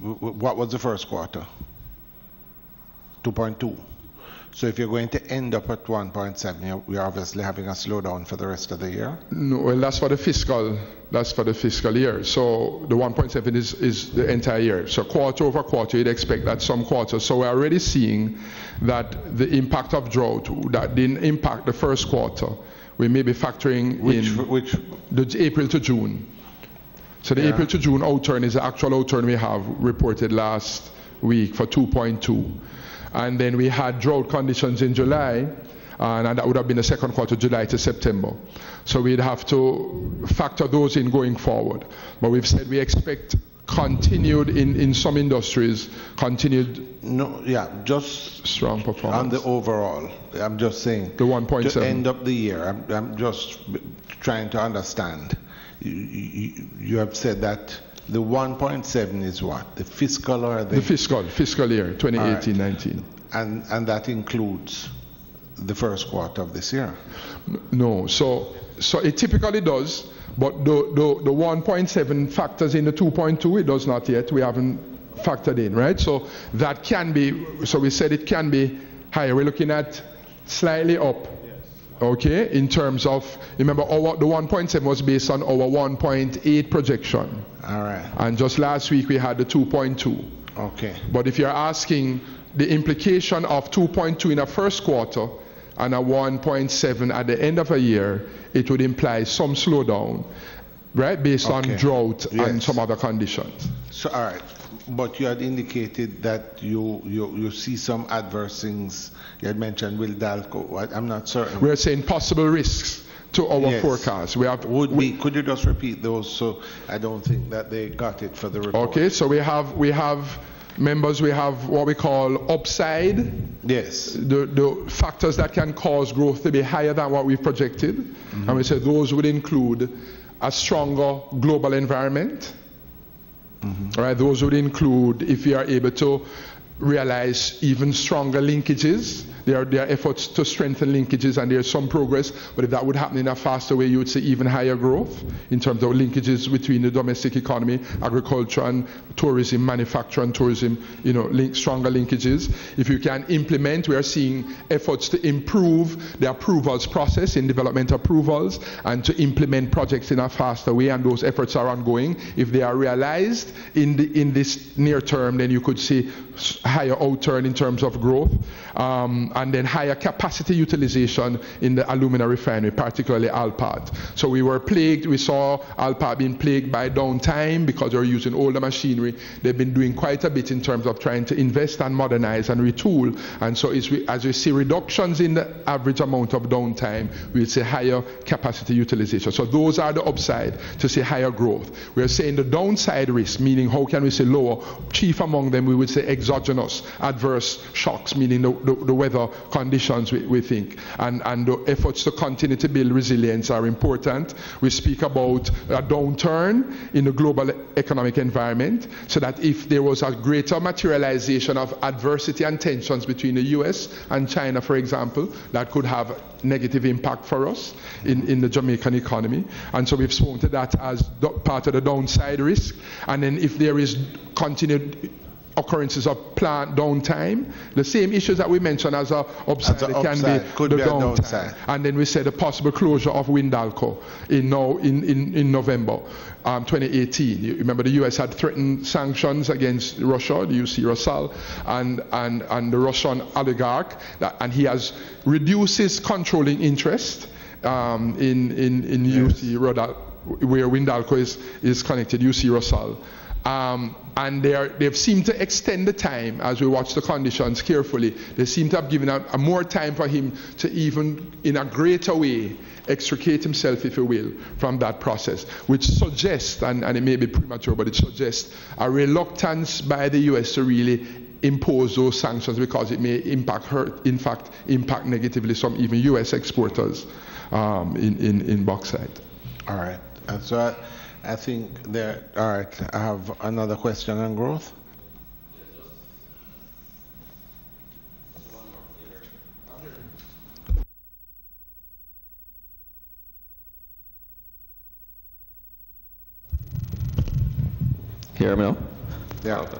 A: What was the first quarter? 2.2. So if you're going to end up at 1.7, we're obviously having a slowdown for the rest of the year?
F: No, well, that's for the fiscal year. So the 1.7 is the entire year. So quarter over quarter, you'd expect that some quarters. So we're already seeing that the impact of drought that didn't impact the first quarter, we may be factoring the April to June. So the April to June outturn is the actual outturn we have reported last week for 2.2. And then we had drought conditions in July, and that would have been the second quarter, July to September. So we'd have to factor those in going forward. But we've said we expect continued, in some industries,
A: just
F: strong performance.
A: On the overall, I'm just saying,
F: the 1.7.
A: To end up the year, I'm just trying to understand. You have said that the 1.7 is what? The fiscal or the
F: fiscal year 2018-19.
A: And that includes the first quarter of this year?
F: No. So it typically does, but the 1.7 factors in the 2.2. It does not yet. We haven't factored in, right? So that can be. So we said it can be higher. We're looking at slightly up. Okay, in terms of, remember, the 1.7 was based on our 1.8 projection.
A: All right.
F: And just last week we had the 2.2.
A: Okay.
F: But if you're asking the implication of 2.2 in the first quarter and a 1.7 at the end of a year, it would imply some slowdown, right, based on drought and some other conditions.
A: So, all right. But you had indicated that you see some adverse things. You had mentioned Windalco. I'm not certain.
F: We're saying possible risks to our forecast.
A: Could you just repeat those? So I don't think that they got it for the report.
F: Okay, so we have members, we have what we call upside.
A: Yes.
F: The factors that can cause growth to be higher than what we've projected. Mm-hmm. And we said those would include a stronger global environment. Mm-hmm. Right, those would include if we are able to realize even stronger linkages. There are efforts to strengthen linkages, and there's some progress, but if that would happen in a faster way, you would see even higher growth in terms of linkages between the domestic economy, agriculture and tourism, manufacture and tourism, stronger linkages. If you can implement, we are seeing efforts to improve the approvals process in development approvals and to implement projects in a faster way, and those efforts are ongoing. If they are realized in this near term, then you could see higher outturn in terms of growth, and then higher capacity utilization in the alumina refinery, particularly Alpart. So we saw Alpart being plagued by downtime because they're using older machinery. They've been doing quite a bit in terms of trying to invest and modernize and retool. And so as we see reductions in the average amount of downtime, we'll see higher capacity utilization. So those are the upside to see higher growth. We're saying the downside risk, meaning how can we say lower? Chief among them, we would say exogenous adverse shocks, meaning the weather conditions, we think, and the efforts to continue to build resilience are important. We speak about a downturn in the global economic environment, so that if there was a greater materialization of adversity and tensions between the US and China, for example, that could have negative impact for us in the Jamaican economy. And so we've spoken to that as part of the downside risk. And then if there is continued occurrences of plant downtime, the same issues that we mentioned as a upside, could be the downside. And then we said a possible closure of Windalco in November 2018. You remember the US had threatened sanctions against Russia, the UC Russell, and the Russian oligarch, and he has reduced his controlling interest in UC Russell, where Windalco is connected, UC Russell. And they've seemed to extend the time as we watch the conditions carefully. They seem to have given a more time for him to even, in a greater way, extricate himself, if you will, from that process, which suggests, and it may be premature, but it suggests a reluctance by the US to really impose those sanctions because it may impact negatively some even US exporters in bauxite.
A: All right. And so I think all right, I have another question on growth.
I: Hear me now?
A: Yeah.
I: Okay.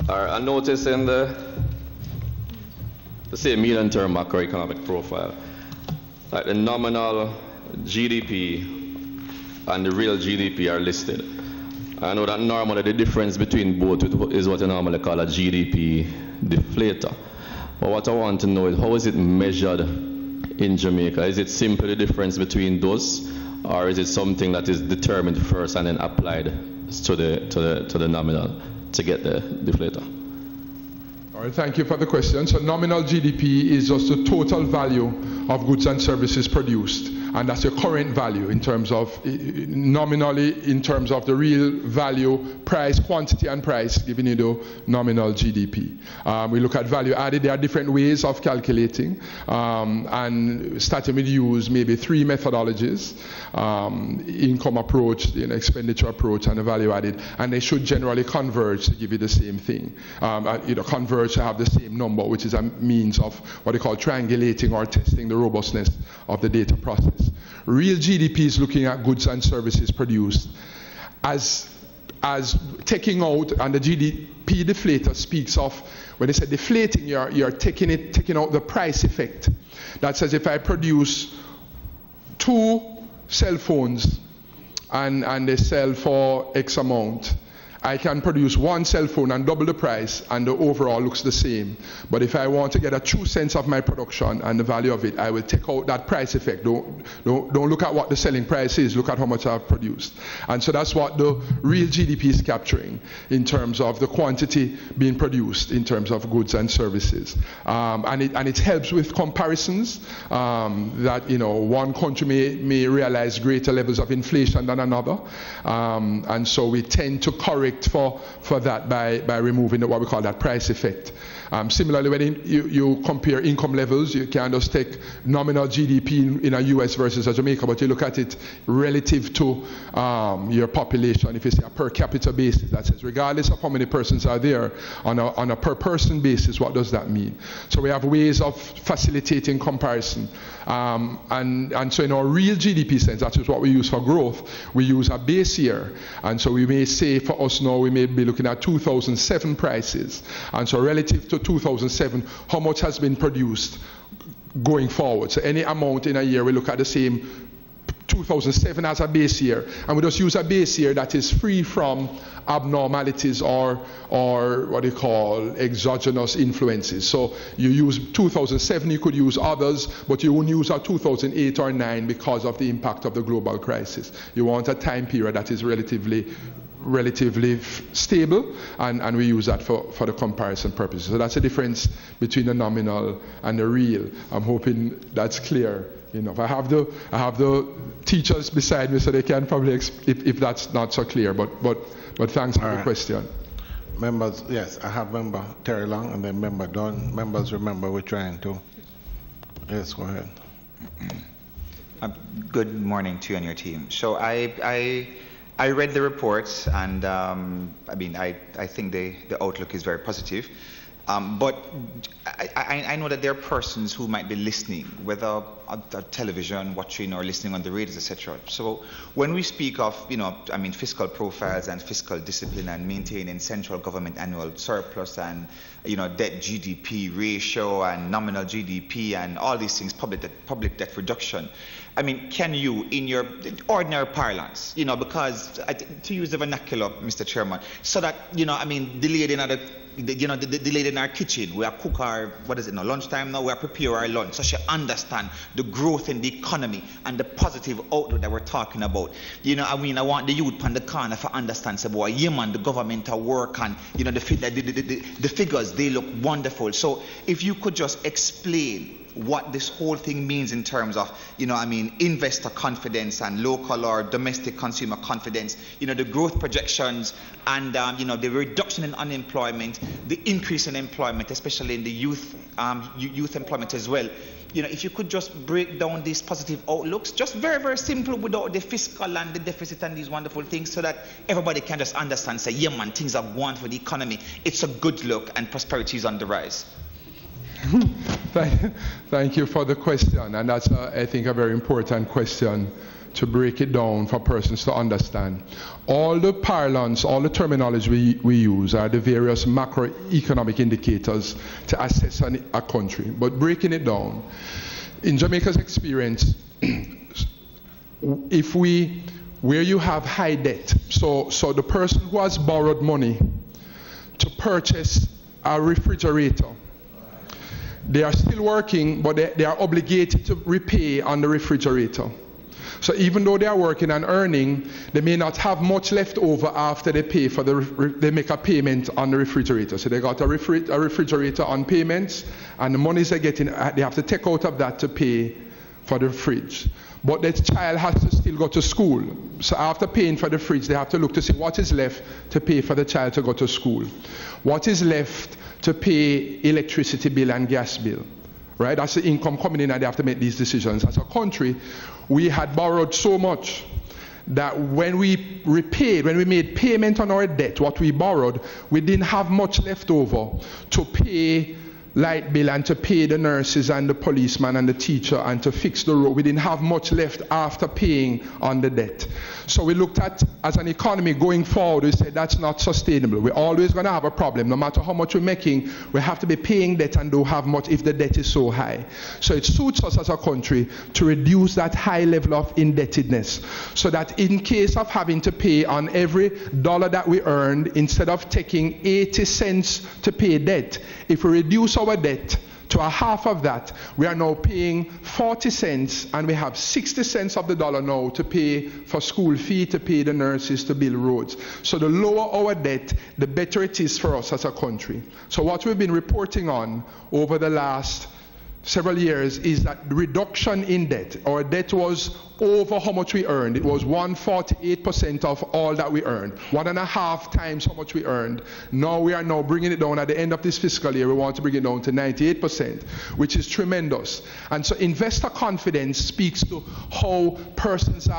I: All right, I noticed in the the same medium-term macroeconomic profile. Like the nominal GDP and the real GDP are listed. I know that normally the difference between both is what you normally call a GDP deflator. But what I want to know is how is it measured in Jamaica? Is it simply the difference between those, or is it something that is determined first and then applied to the nominal to get the deflator?
F: All right, thank you for the question. So nominal GDP is just the total value of goods and services produced, and that's your current value in terms of, nominally in terms of the real value, price, quantity and price, giving you the nominal GDP. We look at value added. There are different ways of calculating, and starting with use maybe 3 methodologies: income approach, expenditure approach, and the value added, and they should generally converge to give you the same thing. Converge to have the same number, which is a means of what they call triangulating or testing the robustness of the data process. Real GDP is looking at goods and services produced as taking out, and the GDP deflator speaks of, when they say deflating, you're taking out the price effect. That says if I produce 2 cell phones and they sell for X amount, I can produce 1 cell phone and double the price, and the overall looks the same. But if I want to get a true sense of my production and the value of it, I will take out that price effect. Don't look at what the selling price is, look at how much I've produced. And so that's what the real GDP is capturing in terms of the quantity being produced in terms of goods and services. And it helps with comparisons that, one country may realize greater levels of inflation than another. And so we tend to correct for that by removing what we call that price effect. Similarly, when you compare income levels, you can just take nominal GDP in a US versus a Jamaica, but you look at it relative to your population. If you say a per capita basis, that says regardless of how many persons are there, on a per person basis, what does that mean? So we have ways of facilitating comparison. And so in our real GDP sense, that is what we use for growth. We use a base year. And so we may say for us now, we may be looking at 2007 prices. And so relative to 2007, how much has been produced going forward? So any amount in a year, we look at the same 2007 as a base year, and we just use a base year that is free from abnormalities or what they call exogenous influences. So you use 2007, you could use others, but you won't use a 2008 or 9 because of the impact of the global crisis. You want a time period that is relatively stable, and we use that for the comparison purposes. So that's the difference between the nominal and the real. I'm hoping that's clear enough. I have the teachers beside me, so they can probably if that's not so clear. But thanks for the question.
A: Members, yes, I have member Terry Long and then member Don. Members, remember we're trying to. Yes, go ahead.
K: Good morning to you and your team. So I read the reports, and I think the outlook is very positive. But I know that there are persons who might be listening, whether on television, watching, or listening on the radios, etc. So when we speak of, fiscal profiles and fiscal discipline and maintaining central government annual surplus and, debt GDP ratio and nominal GDP and all these things, public debt reduction, can you, in your ordinary parlance, because to use the vernacular, Mr. Chairman, so that, the lady in our kitchen, we are cook our, lunchtime now, we are prepare our lunch, so she understand the growth in the economy and the positive outlook that we're talking about. I want the youth on the corner to understand, say, boy, man, the government are work, and, the figures, they look wonderful. So if you could just explain what this whole thing means in terms of, investor confidence and local or domestic consumer confidence, the growth projections and, the reduction in unemployment, the increase in employment, especially in the youth employment as well. If you could just break down these positive outlooks, just very, very simple, without the fiscal and the deficit and these wonderful things, so that everybody can just understand, say, yeah, man, things are going for the economy. It's a good look and prosperity is on the rise.
F: Thank you for the question, and that's, I think, a very important question to break it down for persons to understand. All the parlance, all the terminology we use are the various macroeconomic indicators to assess a country. But breaking it down, in Jamaica's experience, where you have high debt, so the person who has borrowed money to purchase a refrigerator, they are still working, but they are obligated to repay on the refrigerator. So even though they are working and earning, they may not have much left over after they pay for they make a payment on the refrigerator. So they got a refrigerator on payments, and the monies they're getting, they have to take out of that to pay for the fridge. But the child has to still go to school. So after paying for the fridge, they have to look to see what is left to pay for the child to go to school. What is left to pay electricity bill and gas bill. Right? That's the income coming in, and they have to make these decisions. As a country, we had borrowed so much that when we made payment on our debt, what we borrowed, we didn't have much left over to pay light bill and to pay the nurses and the policeman and the teacher and to fix the road. We didn't have much left after paying on the debt. So we looked at, as an economy going forward, we said that's not sustainable. We're always going to have a problem. No matter how much we're making, we have to be paying debt and don't have much if the debt is so high. So it suits us as a country to reduce that high level of indebtedness, so that in case of having to pay on every dollar that we earned, instead of taking 80 cents to pay debt, if we reduce our debt to a half of that, we are now paying 40 cents, and we have 60 cents of the dollar now to pay for school fee, to pay the nurses, to build roads. So the lower our debt, the better it is for us as a country. So what we've been reporting on over the last several years is that the reduction in debt. Our debt was over how much we earned. It was 148% of all that we earned, 1.5 times how much we earned. Now we are now bringing it down. At the end of this fiscal year, we want to bring it down to 98%, which is tremendous. And so investor confidence speaks to how persons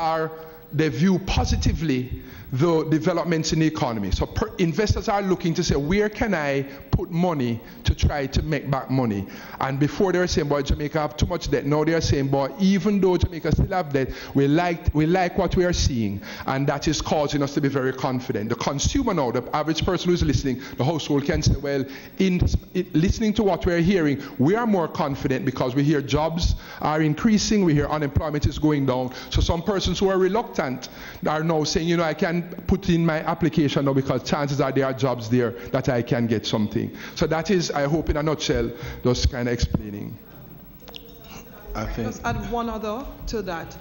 F: they view positively the developments in the economy. So investors are looking to say, where can I put money to try to make back money? And before they were saying, boy, Jamaica have too much debt. Now they are saying, boy, even though Jamaica still have debt, we like what we are seeing, and that is causing us to be very confident. The consumer now, the average person who's listening, the household can say, well, in listening to what we are hearing, we are more confident because we hear jobs are increasing, we hear unemployment is going down. So some persons who are reluctant are now saying, I can put in my application now because chances are there are jobs there that I can get something. So that is, I hope in a nutshell, just kind of explaining.
L: I think. Just add one other to that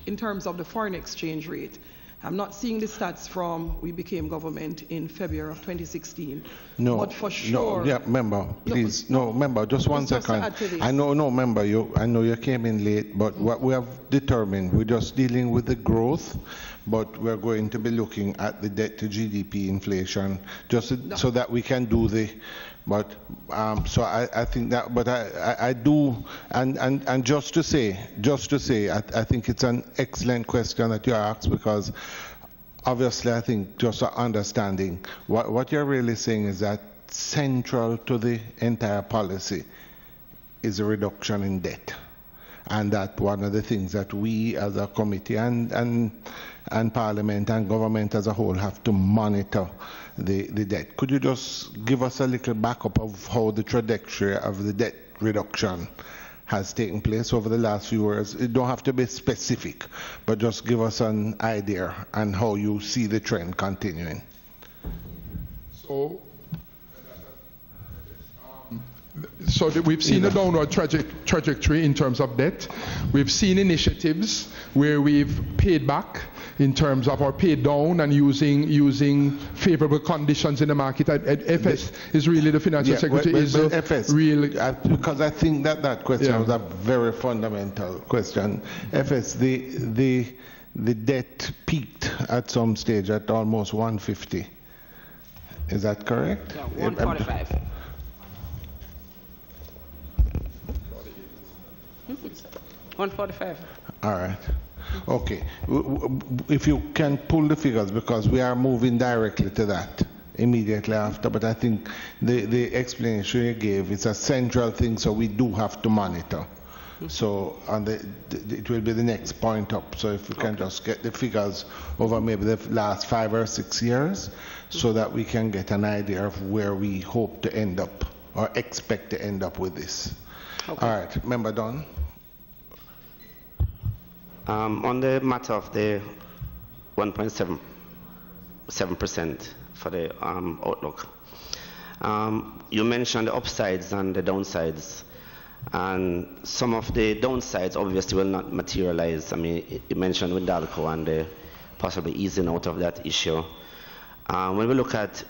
L: in terms of the foreign exchange rate. I'm not seeing the stats from we became government in February of 2016.
A: No,
L: but for sure.
A: No, yeah, member, please. No, member, just one second. I know, member, I know you came in late, but what we have determined, we're just dealing with the growth, but we're going to be looking at the debt to GDP inflation, just so that we can do but so I think that, but I do, and just to say, I think it's an excellent question that you asked, because obviously I think just understanding what you're really saying is that central to the entire policy is a reduction in debt, and that one of the things that we as a committee and Parliament and government as a whole have to monitor the debt. Could you just give us a little backup of how the trajectory of the debt reduction has taken place over the last few years? It don't have to be specific, but just give us an idea on how you see the trend continuing.
F: So we've seen a downward trajectory in terms of debt. We've seen initiatives where we've paid back in terms of our paid down and using favorable conditions in the market. FS is really the financial secretary.
A: But FS, really, because I think that question was a very fundamental question. FS, the debt peaked at some stage at almost 150. Is that correct?
B: Yeah, 145. 145.
A: All right. Okay. If you can pull the figures, because we are moving directly to that immediately after, but I think the explanation you gave is a central thing, so we do have to monitor So it will be the next point up. So if we can just get the figures over maybe the last 5 or 6 years, so that we can get an idea of where we hope to end up or expect to end up with this.
B: Okay.
A: All right, Member Dunn.
H: On the matter of the 1.7% for the outlook, you mentioned the upsides and the downsides, and some of the downsides obviously will not materialize. I mean, you mentioned Windalco and the possibly easing out of that issue. When we look at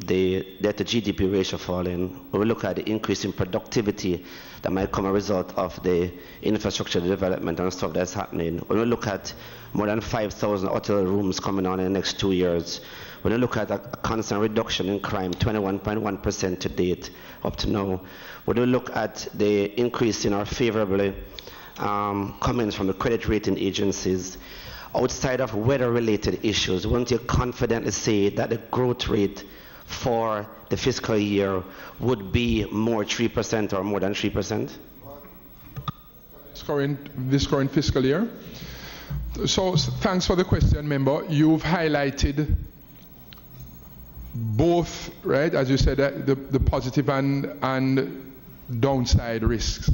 H: the debt-to-GDP ratio falling, when we look at the increase in productivity that might come as a result of the infrastructure development and stuff that's happening, when we look at more than 5,000 hotel rooms coming on in the next 2 years, when we look at a constant reduction in crime, 21.1% to date up to now, when we look at the increase in our favorable comments from the credit rating agencies, outside of weather-related issues, won't you confidently say that the growth rate for the fiscal year would be more 3% or more than 3%?
F: This current fiscal year? So thanks for the question, member. You've highlighted both, right, as you said, the positive and downside risks.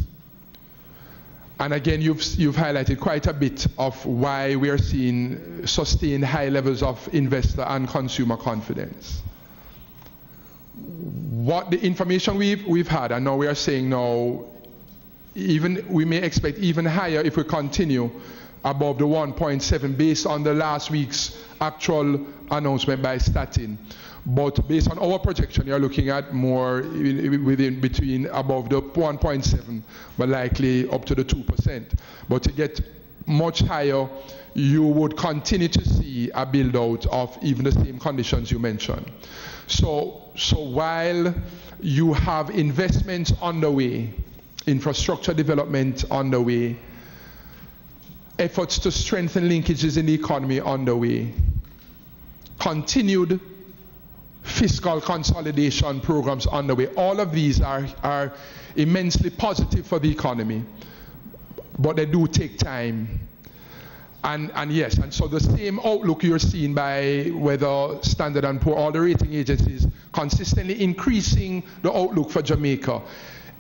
F: And again, you've highlighted quite a bit of why we are seeing sustained high levels of investor and consumer confidence. What the information we've had, and now we are saying now, even we may expect even higher if we continue above the 1.7 based on the last week's actual announcement by Statin. But based on our projection, you're looking at more between above the 1.7, but likely up to the 2%. But to get much higher, you would continue to see a build out of even the same conditions you mentioned. So while you have investments underway, infrastructure development underway, efforts to strengthen linkages in the economy underway, continued fiscal consolidation programs underway, all of these are immensely positive for the economy, but they do take time. And yes, and so the same outlook you're seeing by whether Standard & Poor, all the rating agencies consistently increasing the outlook for Jamaica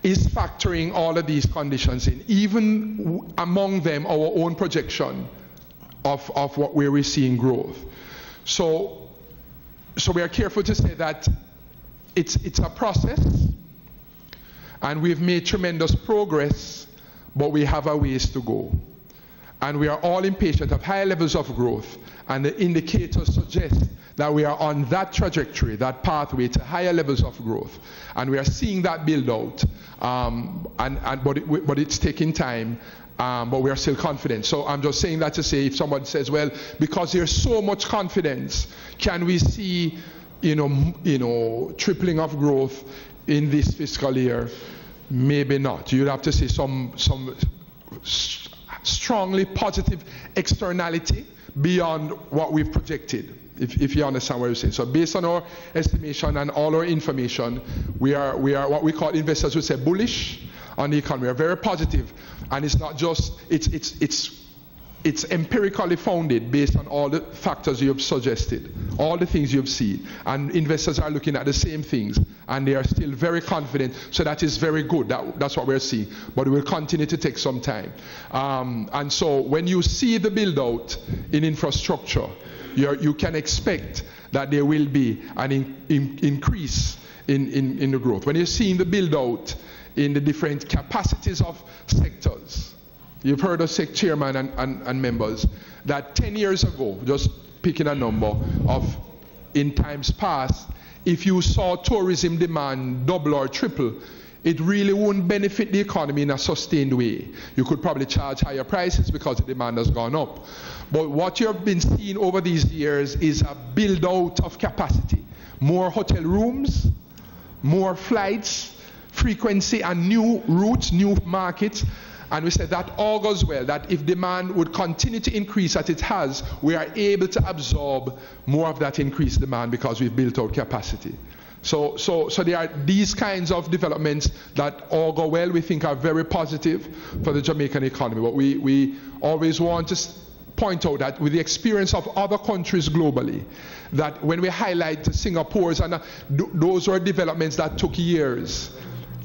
F: is factoring all of these conditions in, even among them our own projection of what we're seeing growth. So we are careful to say that it's a process, and we've made tremendous progress, but we have a ways to go. And we are all impatient of high levels of growth, and the indicators suggest that we are on that trajectory, that pathway to higher levels of growth. And we are seeing that build out, but it's taking time, but we are still confident. So I'm just saying that to say, if someone says, well, because there's so much confidence, can we see, tripling of growth in this fiscal year? Maybe not. You'd have to see some strongly positive externality beyond what we've projected, if you understand what I'm saying. So based on our estimation and all our information, we are what we call, investors would say, bullish on the economy. We are very positive, and it's not just, it's empirically founded based on all the factors you have suggested, all the things you've seen, and investors are looking at the same things, and they are still very confident. So that is very good. That's what we're seeing, but it will continue to take some time. And so when you see the build out in infrastructure, you can expect that there will be an increase in the growth. When you're seeing the build out in the different capacities of sectors, you've heard us say, Chairman and members, that 10 years ago, just picking a number, of in times past, if you saw tourism demand double or triple, it really wouldn't benefit the economy in a sustained way. You could probably charge higher prices because the demand has gone up. But what you've been seeing over these years is a build out of capacity. More hotel rooms, more flights, frequency, and new routes, new markets. And we said that augurs well, that if demand would continue to increase as it has, we are able to absorb more of that increased demand because we've built out capacity. So there are these kinds of developments that all go well, we think are very positive for the Jamaican economy. But we always want to point out that with the experience of other countries globally, that when we highlight Singapore's, and those were developments that took years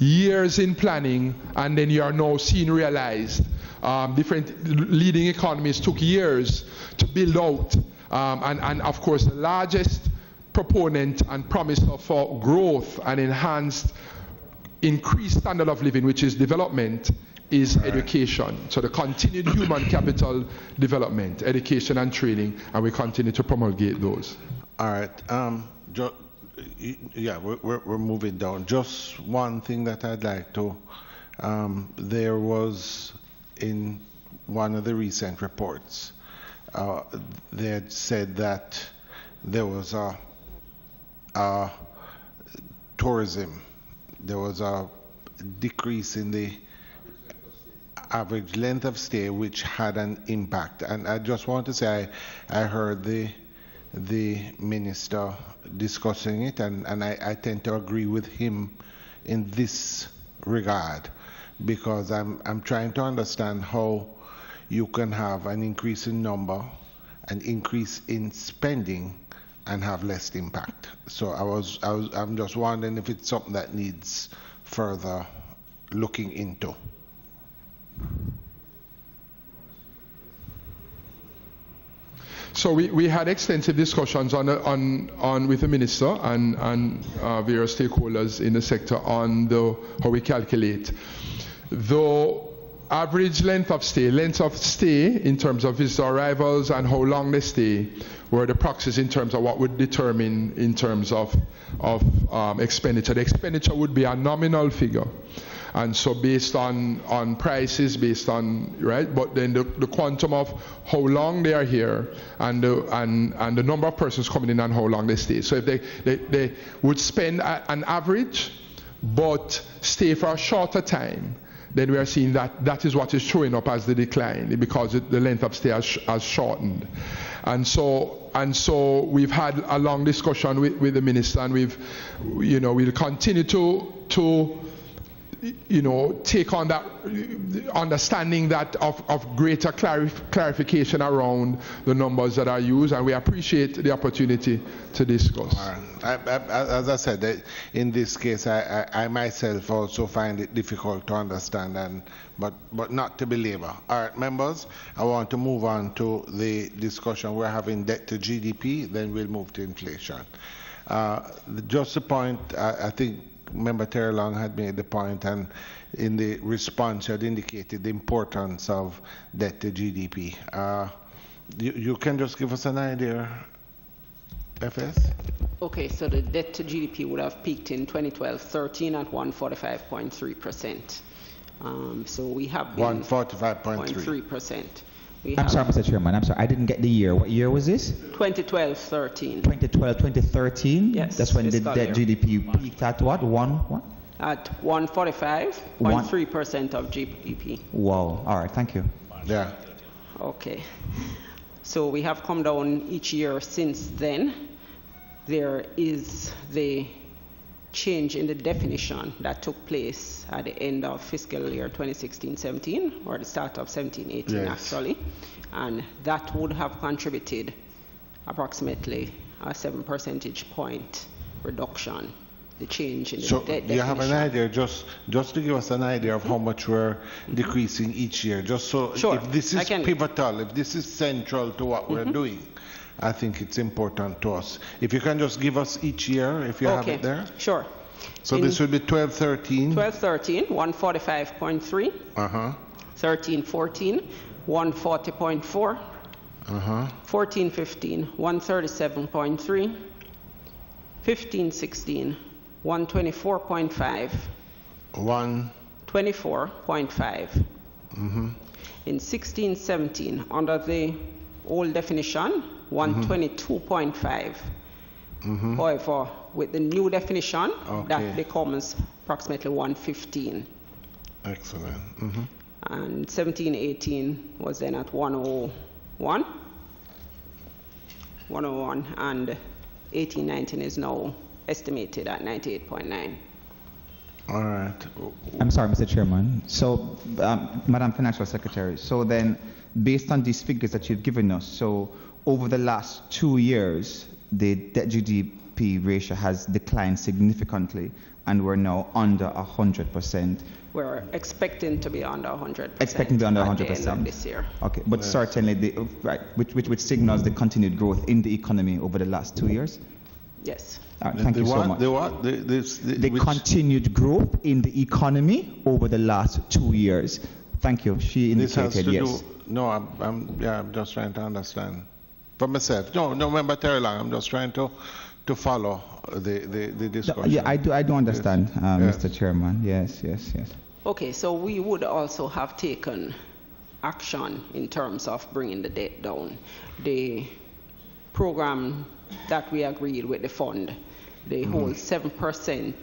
F: in planning, and then you are now seeing realized. Different leading economies took years to build out, and of course the largest proponent and promise for growth and increased standard of living, which is development, is education. So the continued human capital development, education and training, and we continue to promulgate those.
A: All right. Yeah, we're moving down. Just one thing that I'd like to, there was in one of the recent reports, they had said that there was a tourism, there was a decrease in the average length of stay, which had an impact. And I just want to say I heard the minister discussing it, and I tend to agree with him in this regard, because I'm trying to understand how you can have an increase in number, an increase in spending, and have less impact. So I'm just wondering if it's something that needs further looking into.
F: So we had extensive discussions with the minister and various stakeholders in the sector on how we calculate the average length of stay in terms of visitor arrivals and how long they stay were the proxies in terms of what would determine in terms of expenditure. The expenditure would be a nominal figure. And so based on prices, based on, right, but then the quantum of how long they are here and the number of persons coming in and how long they stay. So if they would spend an average but stay for a shorter time, then we are seeing that is what is showing up as the decline, because the length of stay has shortened. And so we've had a long discussion with the minister, and we'll continue to take on that understanding that of greater clarification around the numbers that are used, and we appreciate the opportunity to discuss.
A: As I said, in this case, I myself also find it difficult to understand, but not to belabor. All right, members, I want to move on to the discussion. We're having debt to GDP, then we'll move to inflation. Just a point, I think Member Terry Long had made the point, and in the response had indicated the importance of debt to GDP. You can just give us an idea, FS? Okay, so the debt to GDP would have peaked in 2012-13 at 145.3%. So we have been 145.3%.
M: I'm sorry, Mr. Chairman. I'm sorry. I didn't get the year. What year was this?
B: 2012-13.
M: 2013?
B: Yes.
M: That's when the debt GDP peaked at what? What?
B: At 145.3% of GDP.
M: Wow. All right. Thank you.
A: Yeah.
B: Okay. So we have come down each year since then. There is the change in the definition that took place at the end of fiscal year 2016-17, or the start of 17-18, yes, actually, and that would have contributed approximately a 7 percentage point reduction, the change in the definition. So you have an idea, just to give us an idea of how much we're decreasing each year, just so if this is pivotal, if this is central to what we're doing, I think it's important to us. If you can just give us each year, if you have it there. Sure.
A: So this would be 12-13.
B: 12-13, 145.3. 13-14, 140.4. 14-15, 137.3. 15-16, 124.5. 124.5. In 16-17, under the old definition, 122.5. However, with the new definition, that becomes approximately 115.
A: Excellent.
B: And 17-18 was then at 101, and 18-19 is now estimated at 98.9.
A: All right.
M: I'm sorry, Mr. Chairman. So, Madam Financial Secretary, so then, based on these figures that you've given us, so over the last 2 years, the debt GDP ratio has declined significantly, and we're now under 100%.
B: We're expecting to be under 100%.
M: Expecting to be under 100%
B: at the end of this year.
M: Okay, but yes, certainly, which signals the continued growth in the economy over the last 2 years.
B: Yes.
M: Thank you so much. The continued groth in the economy over the last 2 years. Thank you. She indicated yes.
A: No, I'm just trying to understand for myself. No, remember Terry Long. I'm just trying to follow the discussion.
M: Yeah, I do understand, yes. Mr. Chairman. Yes.
B: Okay, so we would also have taken action in terms of bringing the debt down. The program that we agreed with the fund, the whole 7%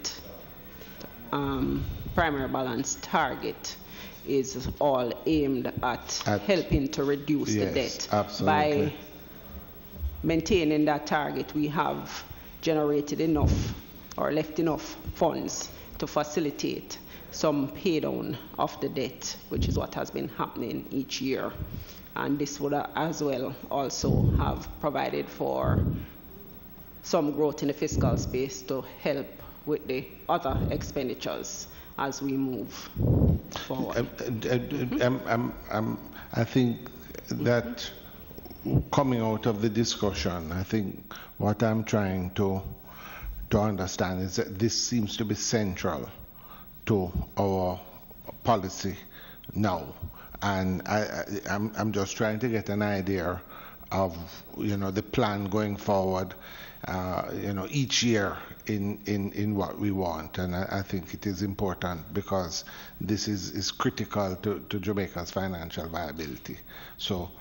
B: primary balance target is all aimed at helping to reduce the debt.
A: Absolutely.
B: By maintaining that target, we have generated enough or left enough funds to facilitate some pay down of the debt, which is what has been happening each year. And this would as well also have provided for some growth in the fiscal space to help with the other expenditures as we move forward.
A: I think that coming out of the discussion, I think what I'm trying to understand is that this seems to be central to our policy now, and I'm just trying to get an idea of the plan going forward. Each year in what we want, and I think it is important because this is critical to Jamaica's financial viability. So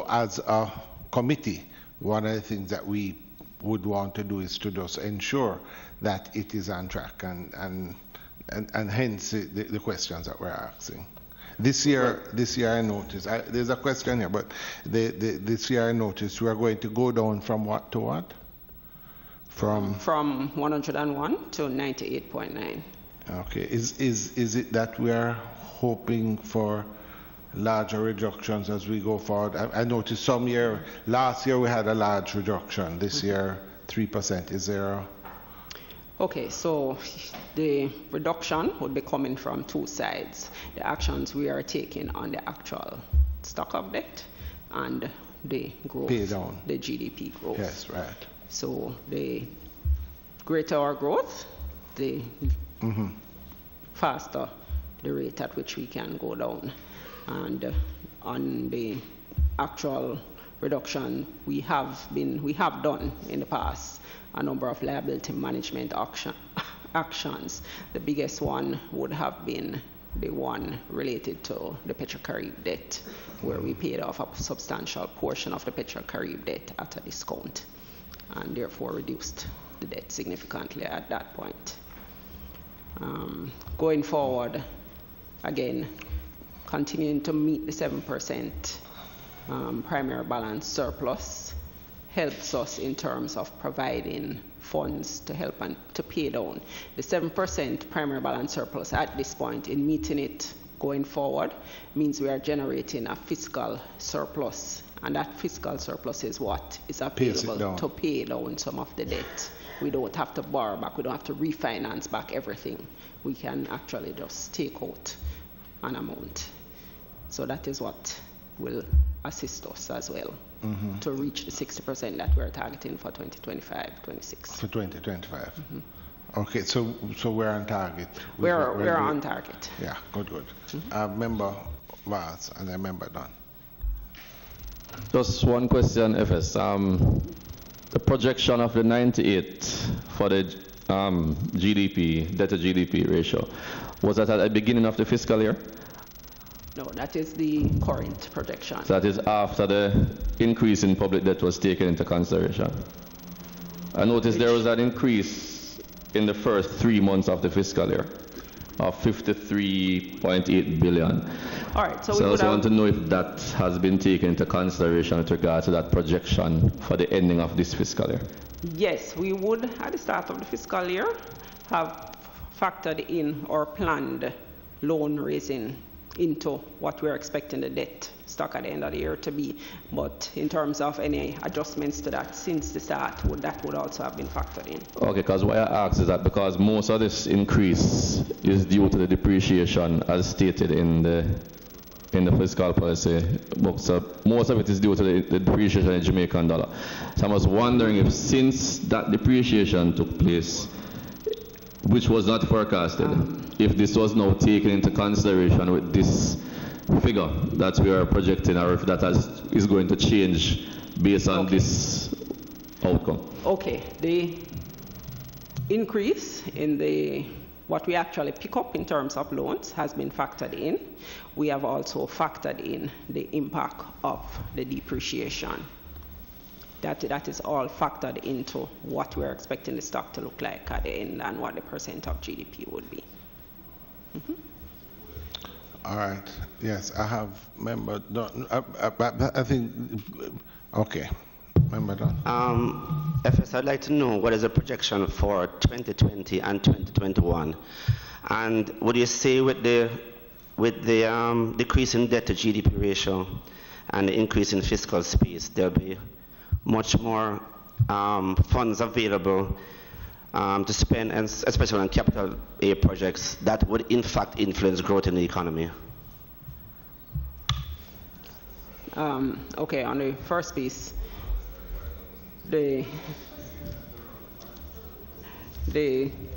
A: as a committee, one of the things that we would want to do is to just ensure that it is on track, and hence the questions that we're asking. This year I noticed, there's a question here, but this year I noticed we are going to go down from what to what? From
B: 101 to 98.9.
A: Okay, is it that we are hoping for larger reductions as we go forward? I noticed last year we had a large reduction. This year 3%. Is there?
B: Okay, so the reduction would be coming from two sides. The actions we are taking on the actual stock of debt and the growth,
A: pay down.
B: The GDP growth.
A: Yes, right.
B: So the greater our growth, the faster the rate at which we can go down. And on the actual reduction, we have done in the past a number of liability management actions. The biggest one would have been the one related to the Petro-Carib debt, where we paid off a substantial portion of the Petro-Carib debt at a discount, and therefore reduced the debt significantly at that point. Going forward, again, continuing to meet the 7% primary balance surplus helps us in terms of providing funds to help and to pay down. The 7% primary balance surplus at this point, in meeting it going forward, means we are generating a fiscal surplus, and that fiscal surplus is what is available to pay down some of the debt. We don't have to borrow back, we don't have to refinance back everything. We can actually just take out an amount. So that is what will assist us as well to reach the 60% that we're targeting for 2025-26. For
A: 2025. Okay, so we're on target.
B: We're on target.
A: Yeah, good. Member Vaz and then Member Dunn.
I: Just one question, FS. The projection of the 98 for the GDP, debt to GDP ratio, was that at the beginning of the fiscal year?
B: No, that is the current projection.
I: So that is after the increase in public debt was taken into consideration. I noticed there was an increase in the first 3 months of the fiscal year of 53.8 billion.
B: All right, so
I: I just want to know if that has been taken into consideration with regard to that projection for the ending of this fiscal year.
B: Yes, we would, at the start of the fiscal year, have factored in or planned loan raising into what we're expecting the debt stock at the end of the year to be. But in terms of any adjustments to that since the start, that would also have been factored in.
I: Okay, because why I ask is that because most of this increase is due to the depreciation as stated in the fiscal policy book. So most of it is due to the depreciation in Jamaican dollar. So I was wondering if since that depreciation took place, which was not forecasted, if this was now taken into consideration with this figure that we are projecting, or if that is going to change based on this outcome.
B: Okay, the increase in what we actually pick up in terms of loans has been factored in. We have also factored in the impact of the depreciation. That is all factored into what we're expecting the stock to look like at the end and what the percent of GDP would be. Mm-hmm.
A: All right. Yes, I have member done. I think. Okay, member done.
H: FS, I'd like to know what is the projection for 2020 and 2021, and would you say with the decrease in debt to GDP ratio and the increase in fiscal space, there'll be much more funds available to spend, and especially on capital A projects that would in fact influence growth in the economy?
B: Okay, on the first piece, the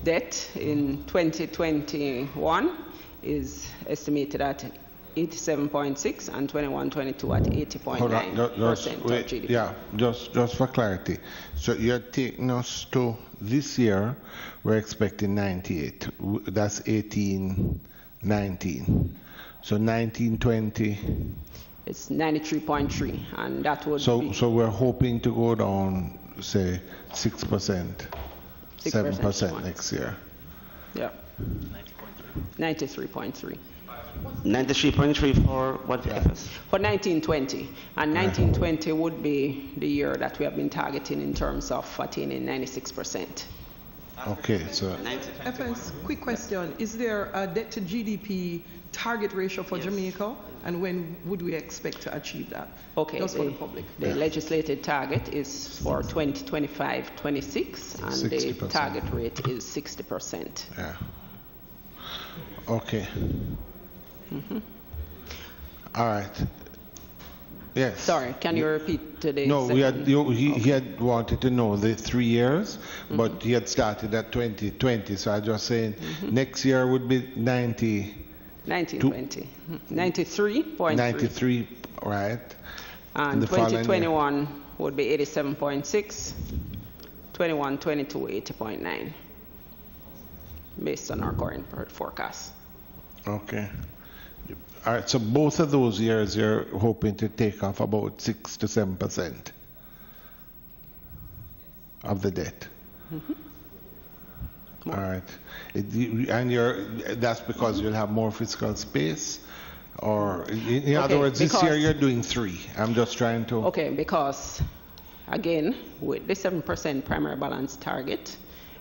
B: debt in 2021 is estimated at 87.6 and 21-22 at 80.9% of GDP.
A: Yeah, just for clarity. So you're taking us to this year, we're expecting 98. That's 18-19. So 19-20.
B: It's 93.3, and that would be.
A: So we're hoping to go down, say, 6%, 7% next year.
B: Yeah. 93.3.
H: 93.3 for what? Yeah.
B: For 1920, and 1920 would be the year that we have been targeting in terms of attaining 96%.
A: Okay, so.
L: FS, quick question. Is there a debt to GDP target ratio for Jamaica, and when would we expect to achieve that?
B: Okay,
L: just for the public.
B: The legislated target is for 2025-26, and 60%. The target rate is 60%.
A: Yeah. Okay.
B: Mm-hmm.
A: All right. Yes.
B: Sorry, can you repeat today's?
A: No, he had wanted to know the 3 years, but he had started at 2020. So I was just saying next year would be
B: 1920. 93.3.
A: 93, right.
B: And 2021 would be 87.6. 21-22, 80.9. Based on our current forecast.
A: Okay. All right, so both of those years you're hoping to take off about 6 to 7% of the debt. All right, that's because you'll have more fiscal space, or in other words, this year you're doing 3. I'm just trying to.
B: Okay, because again, with the 7% primary balance target,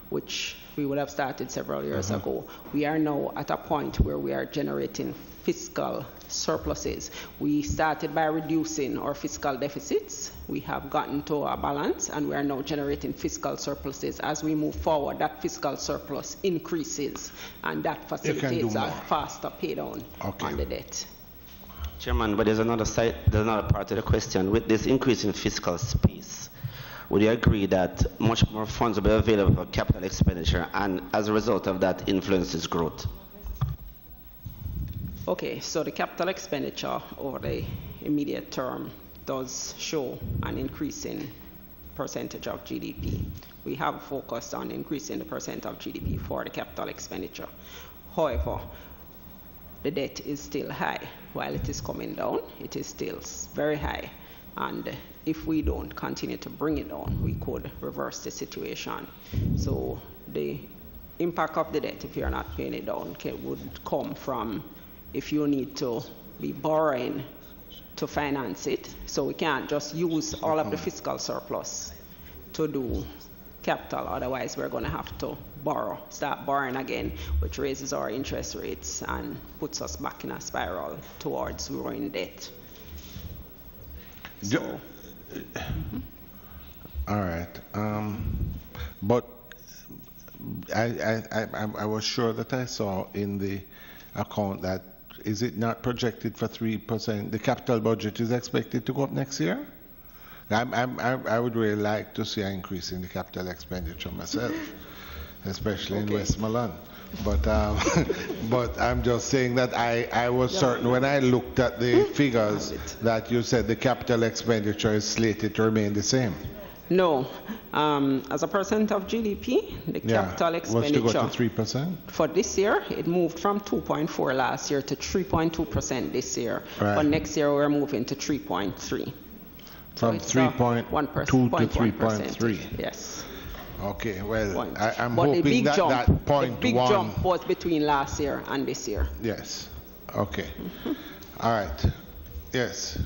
B: which we would have started several years ago, we are now at a point where we are generating fiscal surpluses. We started by reducing our fiscal deficits. We have gotten to a balance, and we are now generating fiscal surpluses. As we move forward, that fiscal surplus increases, and that facilitates a faster pay down on the debt.
H: Chairman, but there's another part of the question. With this increase in fiscal space, would you agree that much more funds will be available for capital expenditure, and as a result of that influences growth?
B: Okay, so the capital expenditure over the immediate term does show an increasing percentage of GDP. We have focused on increasing the percent of GDP for the capital expenditure. However, the debt is still high. While it is coming down, it is still very high. And if we don't continue to bring it down, we could reverse the situation. So the impact of the debt, if you're not paying it down, would come from if you need to be borrowing to finance it. So we can't just use all of the fiscal surplus to do capital. Otherwise, we're going to have to start borrowing again, which raises our interest rates and puts us back in a spiral towards growing debt. So,
A: all right. But I was sure that I saw in the account that is it not projected for 3%? The capital budget is expected to go up next year? I would really like to see an increase in the capital expenditure myself, especially in Westmoreland. But but I'm just saying that I was certain when I looked at the figures that you said the capital expenditure is slated to remain the same.
B: No, as a percent of GDP, the capital expenditure
A: was to go to 3%?
B: For this year, it moved from 2.4 last year to 3.2% this year.
A: Right.
B: But next year, we're moving to 3.3.
A: From 3.2 to 3.3.
B: Yes.
A: Okay, well, I'm
B: but
A: hoping that that point
B: the big jump was between last year and this year.
A: Yes. Okay. All right. Yes.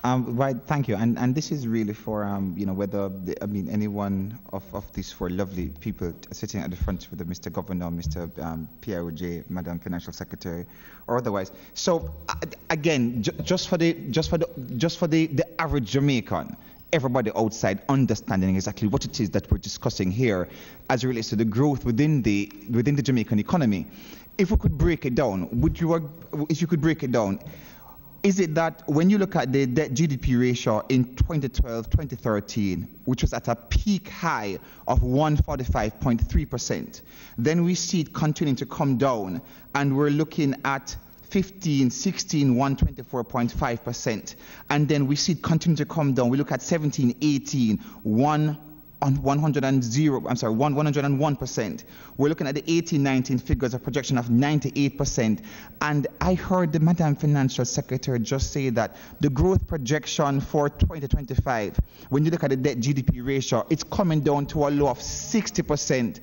M: Right, thank you. And this is really for, whether, anyone of these four lovely people sitting at the front, whether Mr. Governor, Mr. PIOJ, Madam Financial Secretary, or otherwise. So, again, just for the average Jamaican, everybody outside understanding exactly what it is that we're discussing here as it relates to the growth within the Jamaican economy. If we could break it down, if you could break it down, is it that when you look at the debt GDP ratio in 2012-2013, which was at a peak high of 145.3%, then we see it continuing to come down, and we're looking at 15, 16, 124.5%, and then we see it continue to come down. We look at 17, 18, 101%. We're looking at the 18-19 figures, a projection of 98%. And I heard the Madam Financial Secretary just say that the growth projection for 2025, when you look at the debt GDP ratio, it's coming down to a low of 60%.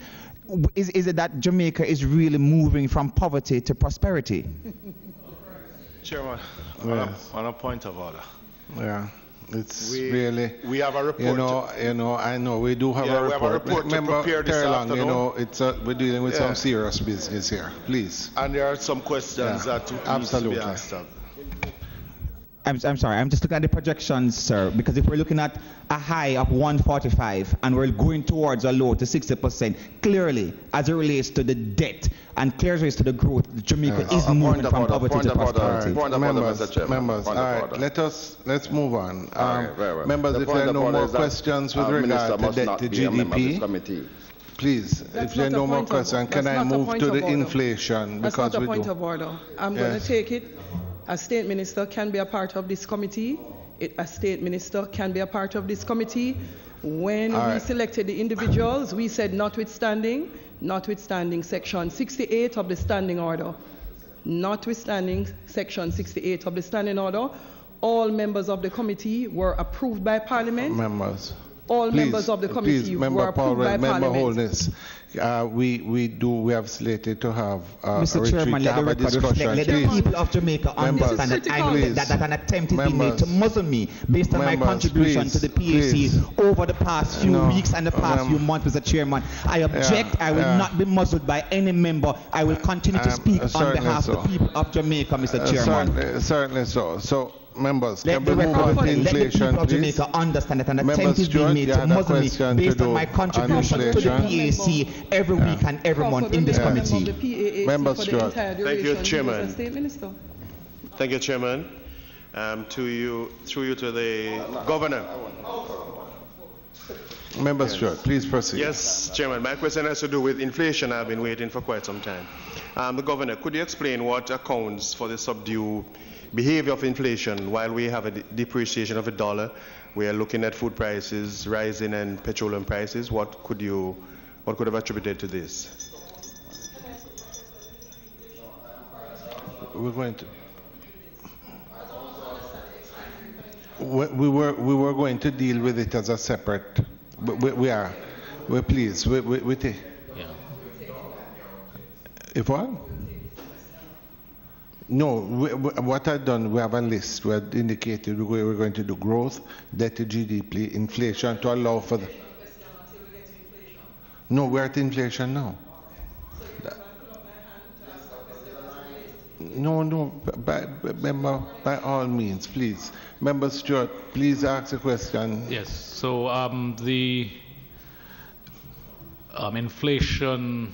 M: Is it that Jamaica is really moving from poverty to prosperity?
D: Chairman, on a point of order.
A: Yeah. It's really.
D: We have a report.
A: I know we do have a report.
D: We have a report
A: Remember,
D: to prepare this afternoon.
A: We're dealing with some serious business here. Please.
D: And there are some questions that need to be asked of.
M: I'm sorry, I'm just looking at the projections, sir, because if we're looking at a high of 145 and we're going towards a low to 60%, clearly, as it relates to the debt and clearly relates to the growth, Jamaica is moving from poverty to prosperity.
A: Members, all right, let's move on. Members, if there are no more questions with regard to debt to GDP, please, if there are no more questions, can I move to the inflation?
L: That's not a point of order. I'm going to take it. A state minister can be a part of this committee. A state minister can be a part of this committee. When we selected the individuals, we said notwithstanding Section 68 of the Standing Order, notwithstanding Section 68 of the Standing Order, all members of the committee were approved by Parliament. All members of the committee were approved by Parliament.
A: We have slated to have
M: Mr. Chairman, let the record reflect. Let the people of Jamaica understand that an attempt is being made to muzzle me based on my contribution to the PAC over the past few weeks and the past few months, Mr. Chairman. I object. I will not be muzzled by any member. I will continue to speak on behalf of the people of Jamaica, Mr. Chairman.
A: Certainly so. So, members, can we move on to inflation,
M: let the people of Jamaica understand that an attempt is being made to muzzle me based on my contribution to the PAC every week and every month in this committee.
A: Members, Stuart.
G: Thank you, Chairman. Thank you, Chairman. Through you to the Governor.
A: Member Stuart, please proceed.
G: Yes, Chairman. My question has to do with inflation. I've been waiting for quite some time. The Governor, could you explain what accounts for the subdued behavior of inflation while we have a depreciation of the dollar? We are looking at food prices rising and petroleum prices. What could have attributed to this?
A: We're going to. We were going to deal with it as a separate. We are. We're pleased. We take.
E: Yeah.
A: If what? No, what I've done, we have a list. We have indicated we're going to do growth, debt to GDP, inflation to allow for the... No, we're at inflation now. No, by all means, please. Member Stewart, please ask a question.
E: Yes, so the inflation,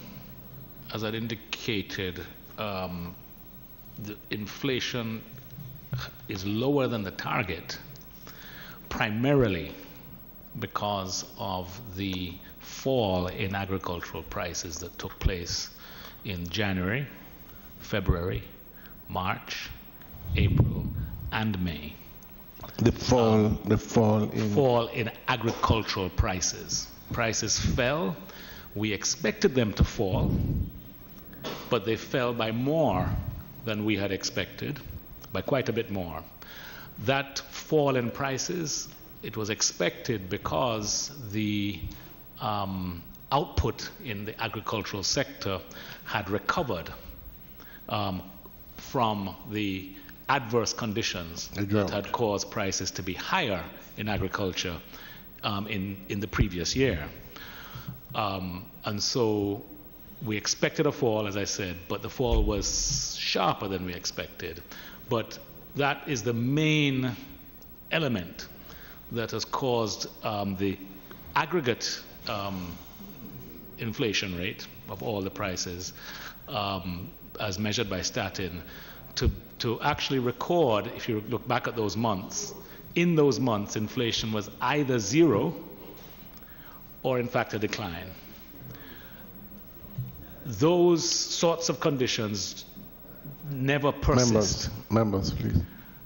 E: as I'd indicated, the inflation is lower than the target, primarily because of the fall in agricultural prices that took place in January, February, March, April, and May.
A: The fall
E: in agricultural prices. Prices fell. We expected them to fall, but they fell by more than we had expected, by quite a bit more. That fall in prices, it was expected because the output in the agricultural sector had recovered from the adverse conditions that had caused prices to be higher in agriculture in the previous year. And so we expected a fall, as I said, but the fall was sharper than we expected. But that is the main element that has caused the aggregate inflation rate of all the prices, as measured by Statin, to actually record, if you look back at those months, in those months inflation was either zero or in fact a decline. Those sorts of conditions never persist.
A: Members, please.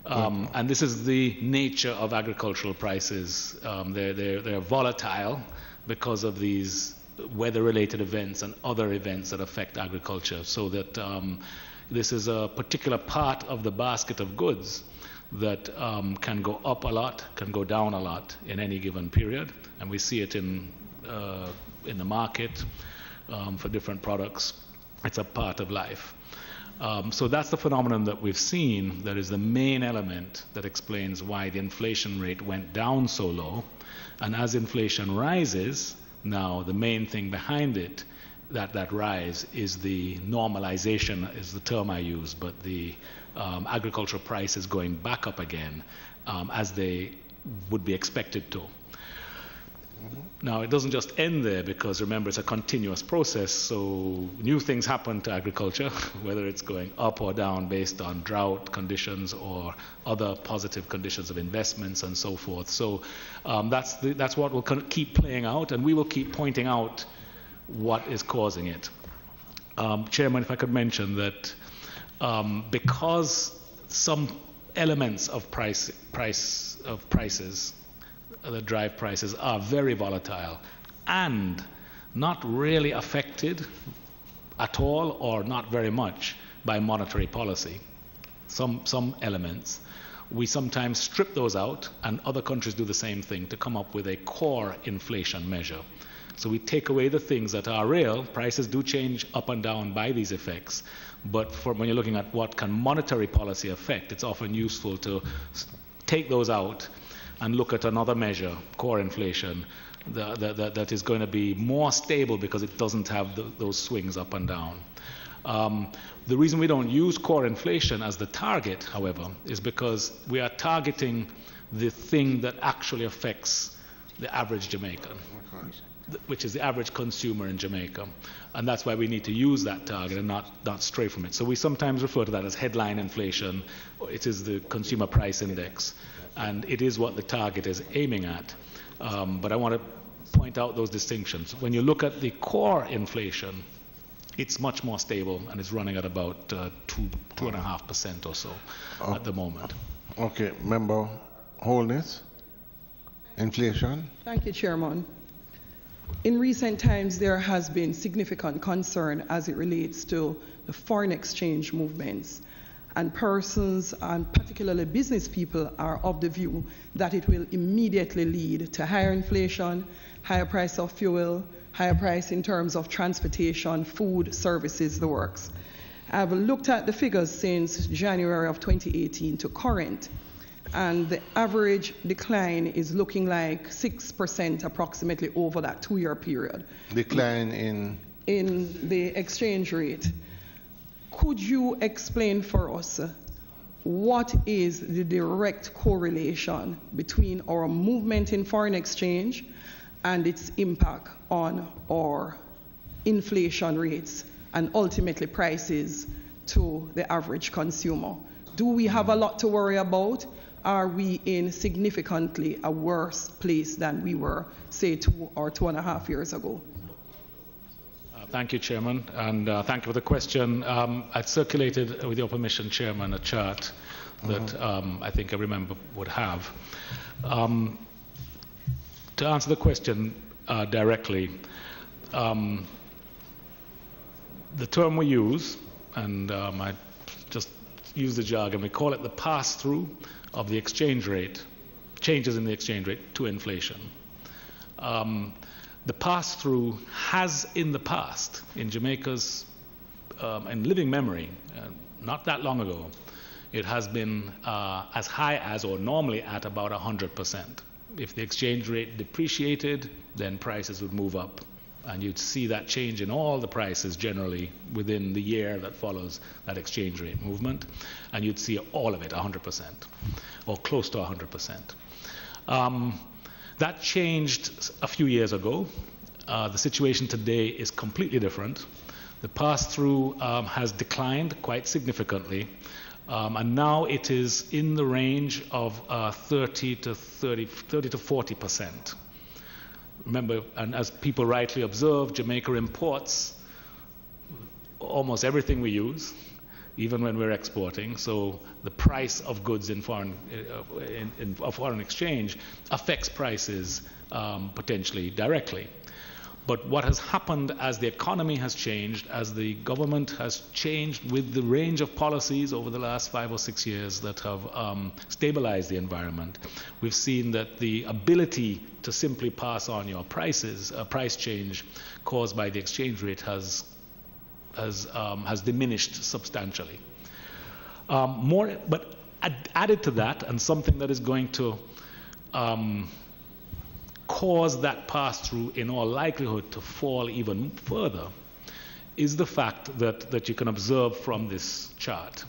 E: And this is the nature of agricultural prices. They're volatile because of these weather-related events and other events that affect agriculture. So that this is a particular part of the basket of goods that can go up a lot, can go down a lot in any given period, and we see it in the market for different products. It's a part of life. So that's the phenomenon that we've seen. That is the main element that explains why the inflation rate went down so low. And as inflation rises, now the main thing behind it, that rise, is the normalization, is the term I use, but the agricultural prices going back up again as they would be expected to. Now, it doesn't just end there, because remember, it's a continuous process, so new things happen to agriculture, whether it's going up or down based on drought conditions or other positive conditions of investments and so forth. So that's what will keep playing out, and we will keep pointing out what is causing it. Chairman, if I could mention that because some elements of prices that drive prices are very volatile and not really affected at all or not very much by monetary policy. Some elements, we sometimes strip those out, and other countries do the same thing to come up with a core inflation measure. So we take away the things that are real. Prices do change up and down by these effects, but when you're looking at what can monetary policy affect, it's often useful to take those out and look at another measure, core inflation, that is going to be more stable because it doesn't have those swings up and down. The reason we don't use core inflation as the target, however, is because we are targeting the thing that actually affects the average Jamaican, which is the average consumer in Jamaica. And that's why we need to use that target and not stray from it. So we sometimes refer to that as headline inflation. It is the consumer price index, and it is what the target is aiming at. But I want to point out those distinctions. When you look at the core inflation, it's much more stable, and it's running at about 2.5% or so at the moment.
A: Okay, Member Holness, inflation.
L: Thank you, Chairman. In recent times, there has been significant concern as it relates to the foreign exchange movements. And persons, and particularly business people, are of the view that it will immediately lead to higher inflation, higher price of fuel, higher price in terms of transportation, food, services, the works. I've looked at the figures since January of 2018 to current, and the average decline is looking like 6% approximately over that 2-year period.
A: Decline in?
L: In the exchange rate. Could you explain for us what is the direct correlation between our movement in foreign exchange and its impact on our inflation rates and ultimately prices to the average consumer? Do we have a lot to worry about? Are we in significantly a worse place than we were, say, 2 or 2.5 years ago?
E: Thank you, Chairman, and thank you for the question. I circulated, with your permission, Chairman, a chart that I think every member would have. To answer the question directly, the term we use, and I just use the jargon, we call it the pass-through of the exchange rate, changes in the exchange rate to inflation. The pass-through has in the past, in Jamaica's in living memory, not that long ago, it has been as high as, or normally at, about 100%. If the exchange rate depreciated, then prices would move up. And you'd see that change in all the prices generally within the year that follows that exchange rate movement. And you'd see all of it 100%, or close to 100%. That changed a few years ago. The situation today is completely different. The pass-through has declined quite significantly, and now it is in the range of 30 to 40%. Remember, and as people rightly observe, Jamaica imports almost everything we use, even when we're exporting. So the price of goods in foreign exchange affects prices potentially directly. But what has happened as the economy has changed, as the government has changed with the range of policies over the last 5 or 6 years that have stabilized the environment, we've seen that the ability to simply pass on your prices, a price change caused by the exchange rate has diminished substantially. But added to that, and something that is going to cause that pass-through in all likelihood to fall even further, is the fact that you can observe from this chart.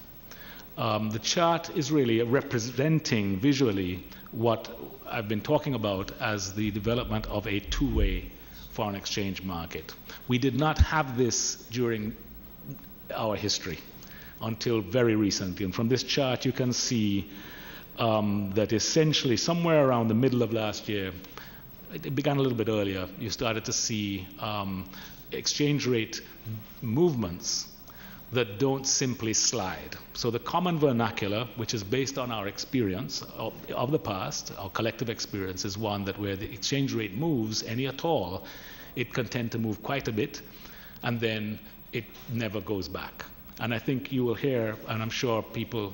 E: The chart is really representing visually what I've been talking about as the development of a two-way foreign exchange market. We did not have this during our history until very recently. And from this chart you can see that essentially somewhere around the middle of last year, it began a little bit earlier, you started to see exchange rate movements that don't simply slide. So the common vernacular, which is based on our experience of the past, our collective experience, is one that where the exchange rate moves any at all, it can tend to move quite a bit, and then it never goes back. And I think you will hear, and I'm sure people,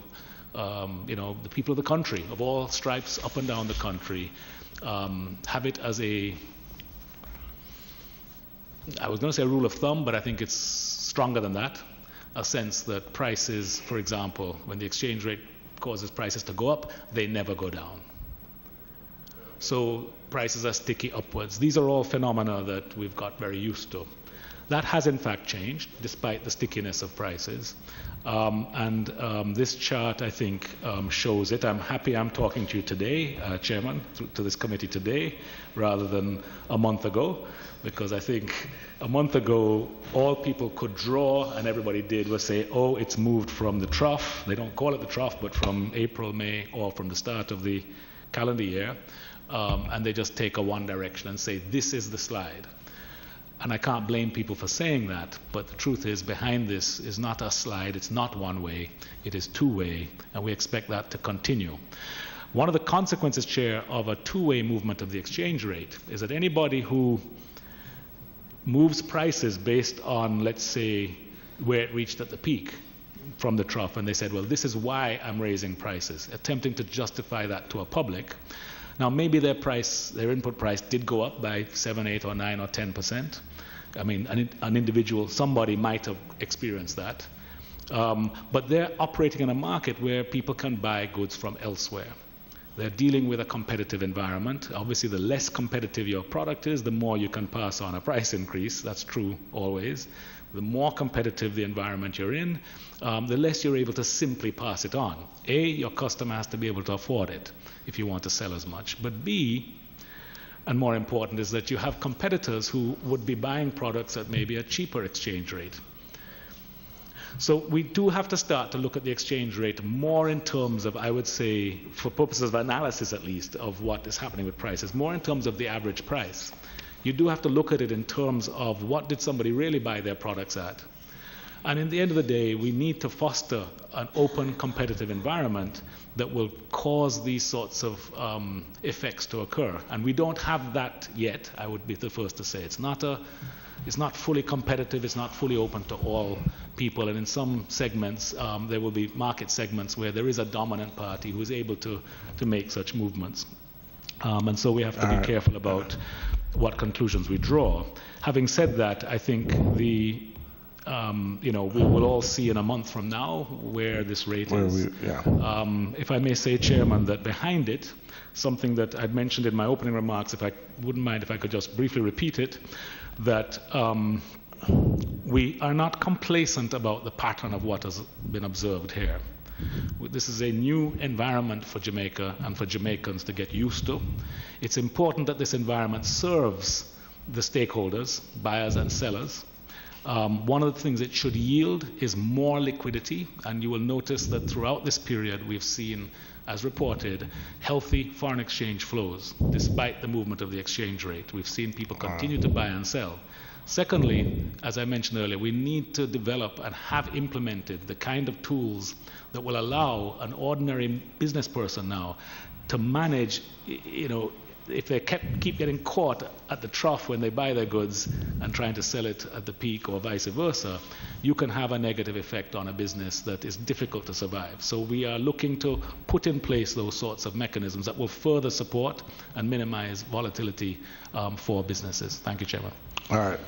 E: the people of the country, of all stripes up and down the country, have it as I was going to say a rule of thumb, but I think it's stronger than that. A sense that prices, for example, when the exchange rate causes prices to go up, they never go down. So prices are sticky upwards. These are all phenomena that we've got very used to. That has in fact changed, despite the stickiness of prices. This chart, I think, shows it. I'm happy I'm talking to you today, Chairman, to this committee today, rather than a month ago, because I think a month ago, all people could draw, and everybody did, was say, oh, it's moved from the trough. They don't call it the trough, but from April, May, or from the start of the calendar year, and they just take a one direction and say, this is the slide. And I can't blame people for saying that, but the truth is behind this is not a slide, it's not one way, it is two-way, and we expect that to continue. One of the consequences, Chair, of a two-way movement of the exchange rate is that anybody who moves prices based on, let's say, where it reached at the peak from the trough, and they said, well, this is why I'm raising prices, attempting to justify that to a public. Now, maybe their input price did go up by 7, 8, or 9, or 10%. I mean, an individual, somebody might have experienced that. But they're operating in a market where people can buy goods from elsewhere. They're dealing with a competitive environment. Obviously, the less competitive your product is, the more you can pass on a price increase. That's true always. The more competitive the environment you're in, the less you're able to simply pass it on. A, your customer has to be able to afford it if you want to sell as much. But B, and more important, is that you have competitors who would be buying products at maybe a cheaper exchange rate. So we do have to start to look at the exchange rate more in terms of, I would say, for purposes of analysis at least, of what is happening with prices, more in terms of the average price. You do have to look at it in terms of what did somebody really buy their products at. And in the end of the day, we need to foster an open, competitive environment that will cause these sorts of effects to occur. And we don't have that yet, I would be the first to say. It's not fully competitive, it's not fully open to all people, and in some segments there will be market segments where there is a dominant party who is able to make such movements. And so we have to be careful about what conclusions we draw. Having said that, I think we will all see in a month from now where this rate is. If I may say, Chairman, that behind it, something that I'd mentioned in my opening remarks, if I wouldn't mind if I could just briefly repeat it, that we are not complacent about the pattern of what has been observed here. This is a new environment for Jamaica and for Jamaicans to get used to. It's important that this environment serves the stakeholders, buyers and sellers. One of the things it should yield is more liquidity, and you will notice that throughout this period we've seen, as reported, healthy foreign exchange flows despite the movement of the exchange rate. We've seen people continue to buy and sell. Secondly, as I mentioned earlier, we need to develop and have implemented the kind of tools that will allow an ordinary business person now to manage, if they keep getting caught at the trough when they buy their goods and trying to sell it at the peak or vice versa, you can have a negative effect on a business that is difficult to survive. So we are looking to put in place those sorts of mechanisms that will further support and minimize volatility for businesses. Thank you, Chairman.
A: All right.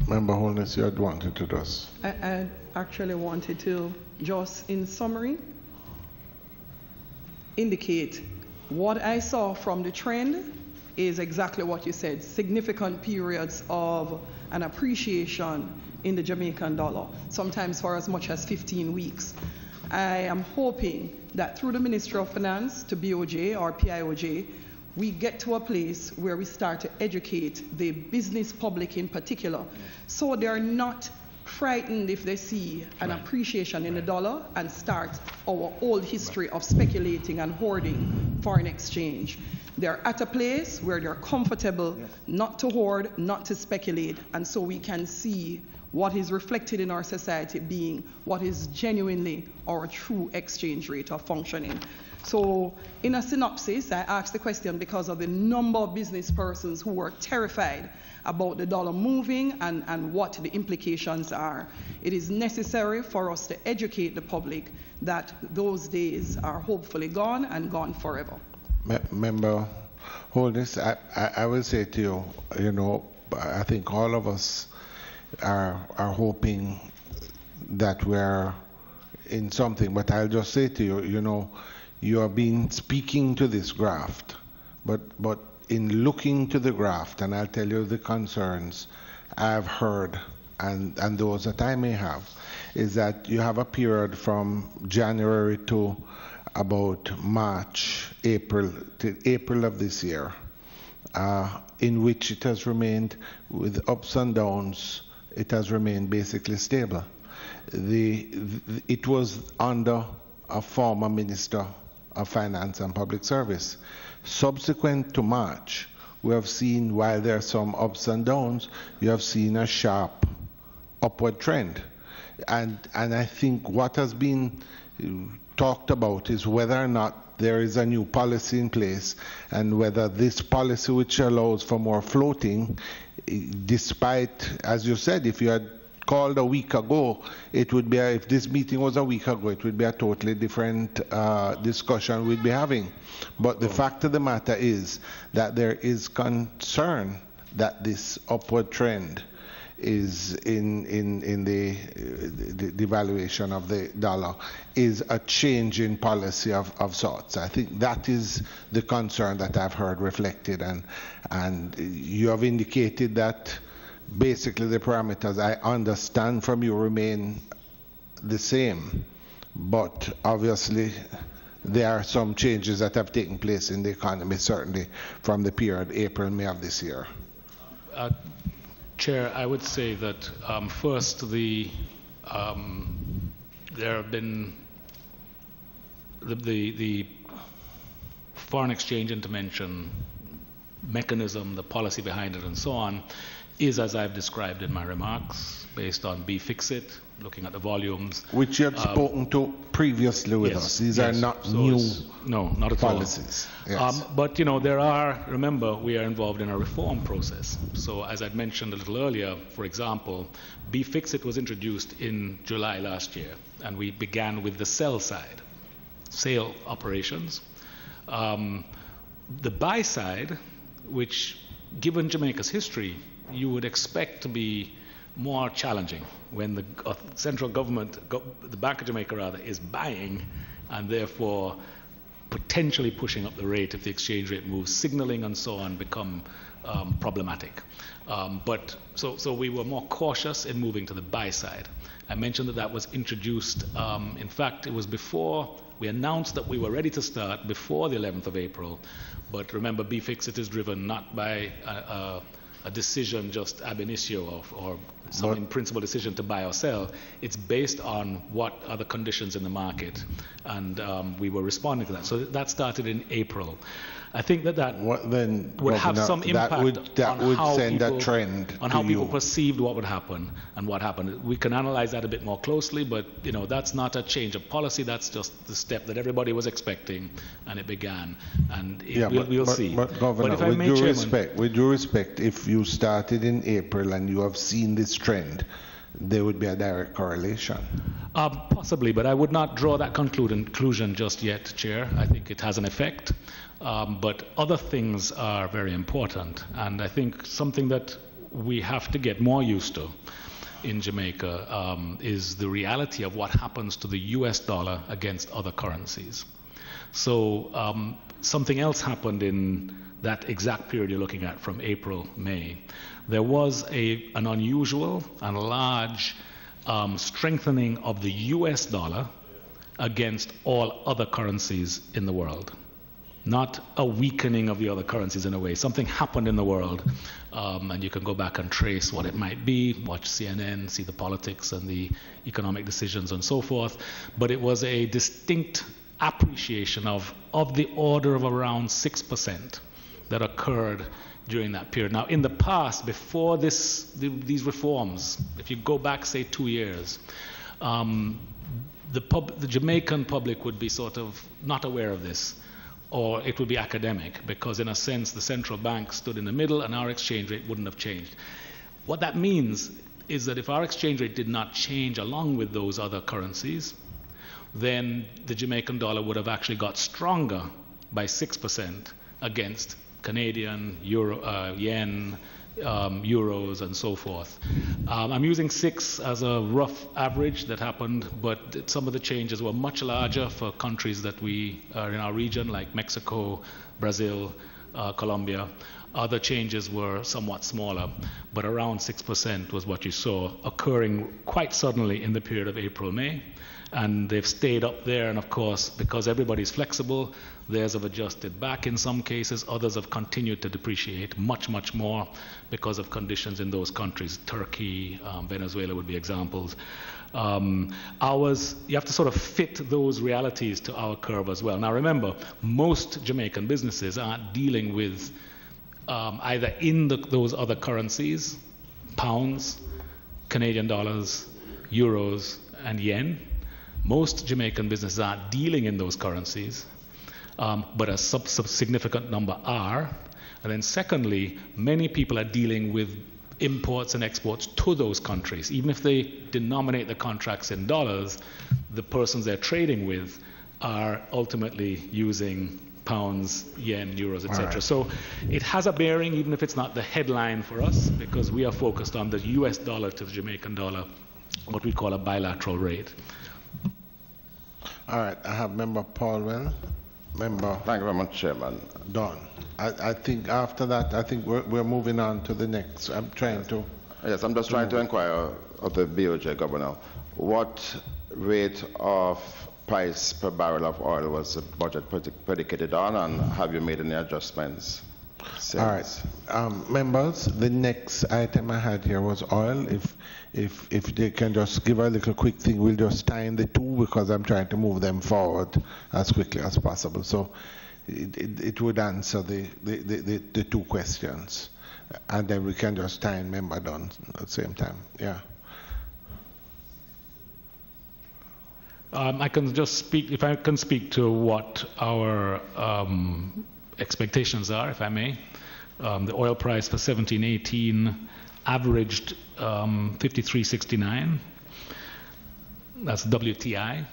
A: Member Holness, you had wanted to just...
L: I actually wanted to just, in summary, indicate what I saw from the trend is exactly what you said, significant periods of an appreciation in the Jamaican dollar, sometimes for as much as 15 weeks. I am hoping that through the Ministry of Finance to BOJ or PIOJ, we get to a place where we start to educate the business public in particular, so they're not frightened if they see an appreciation in the dollar and start our old history of speculating and hoarding foreign exchange. They're at a place where they're comfortable not to hoard, not to speculate, and so we can see what is reflected in our society being what is genuinely our true exchange rate of functioning. So in a synopsis, I asked the question because of the number of business persons who were terrified about the dollar moving and what the implications are. It is necessary for us to educate the public that those days are hopefully gone and gone forever.
A: Member Holness, I will say to you, I think all of us are hoping that we're in something, but I'll just say to you, you have been speaking to this graft, but in looking to the graft, and I'll tell you the concerns I've heard, and those that I may have, is that you have a period from January to about March, April of this year, in which it has remained, with ups and downs, it has remained basically stable. It was under a former Minister of Finance and Public Service. Subsequent to March, we have seen, while there are some ups and downs, you have seen a sharp upward trend. And I think what has been talked about is whether or not there is a new policy in place, and whether this policy, which allows for more floating, despite, as you said, if you had called a week ago, it would be, if this meeting was a week ago, it would be a totally different discussion we'd be having. But the fact of the matter is that there is concern that this upward trend is in the devaluation of the dollar is a change in policy of sorts. I think that is the concern that I've heard reflected, and you have indicated that basically the parameters I understand from you remain the same, but obviously there are some changes that have taken place in the economy, certainly from the period April, May of this year.
E: Chair, I would say that first, there have been the foreign exchange intervention mechanism, the policy behind it, and so on, is as I've described in my remarks, based on B-Fix-It, looking at the volumes.
A: Which you had spoken to previously with us. These are not new
E: not at
A: policies. Yes.
E: But, you know, remember, we are involved in a reform process. So as I'd mentioned a little earlier, for example, B-Fix-It was introduced in July last year, and we began with the sell side, sale operations. The buy side, which, given Jamaica's history, you would expect to be more challenging when the central government, the Bank of Jamaica rather, is buying and therefore potentially pushing up the rate if the exchange rate moves, signaling and so on become problematic. So we were more cautious in moving to the buy side. I mentioned that was introduced, in fact, it was before we announced that we were ready to start before the 11th of April. But remember, B-Fix-It is driven not by a decision just ab initio or some in principle decision to buy or sell. It's based on what are the conditions in the market, and we were responding to that. So that started in April. I think that would have some impact on how people perceived what would happen and what happened. We can analyze that a bit more closely, but you know, that's not a change of policy. That's just the step that everybody was expecting, and it began. And we'll see.
A: But Governor,
E: but
A: with due respect, if you started in April and you have seen this trend, there would be a direct correlation.
E: Possibly, but I would not draw that conclusion just yet, Chair. I think it has an effect. But other things are very important, and I think something that we have to get more used to in Jamaica is the reality of what happens to the US dollar against other currencies. So something else happened in that exact period you're looking at from April, May. There was an unusual and large strengthening of the US dollar against all other currencies in the world. Not a weakening of the other currencies in a way. Something happened in the world, and you can go back and trace what it might be, watch CNN, see the politics and the economic decisions and so forth. But it was a distinct appreciation of the order of around 6% that occurred during that period. Now, in the past, before these reforms, if you go back, say, 2 years, the Jamaican public would be sort of not aware of this, or it would be academic, because in a sense the central bank stood in the middle and our exchange rate wouldn't have changed. What that means is that if our exchange rate did not change along with those other currencies, then the Jamaican dollar would have actually got stronger by 6% against Canadian, yen, euros, and so forth. I'm using 6 as a rough average that happened, but some of the changes were much larger for countries that we are in our region, like Mexico, Brazil, Colombia. Other changes were somewhat smaller, but around 6% was what you saw occurring quite suddenly in the period of April, May. And they've stayed up there, and of course, because everybody's flexible, theirs have adjusted back in some cases, others have continued to depreciate much, much more because of conditions in those countries. Turkey, Venezuela would be examples. Ours, you have to sort of fit those realities to our curve as well. Now remember, most Jamaican businesses aren't dealing with either in those other currencies, pounds, Canadian dollars, euros, and yen. Most Jamaican businesses aren't dealing in those currencies, but a significant number are. And then secondly, many people are dealing with imports and exports to those countries. Even if they denominate the contracts in dollars, the persons they're trading with are ultimately using pounds, yen, euros, etc.
A: Right.
E: So it has a bearing, even if it's not the headline for us, because we are focused on the US dollar to the Jamaican dollar, what we call a bilateral rate.
A: All right, I have Member Paulwell. Member.
C: Thank you very much, Chairman.
A: Done. I think after that, I think we're moving on to the next. I'm trying to.
C: Yes, I'm just trying to inquire of the BOJ Governor, what rate of price per barrel of oil was the budget predicated on, and have you made any adjustments since?
A: All right, members, the next item I had here was oil. If they can just give a little quick thing, we'll just tie in the two because I'm trying to move them forward as quickly as possible. So it would answer the two questions, and then we can just tie in member done at the same time. Yeah.
E: I can just speak, if I can speak to what our expectations are, if I may. The oil price for 17-18 averaged 53.69. That's WTI,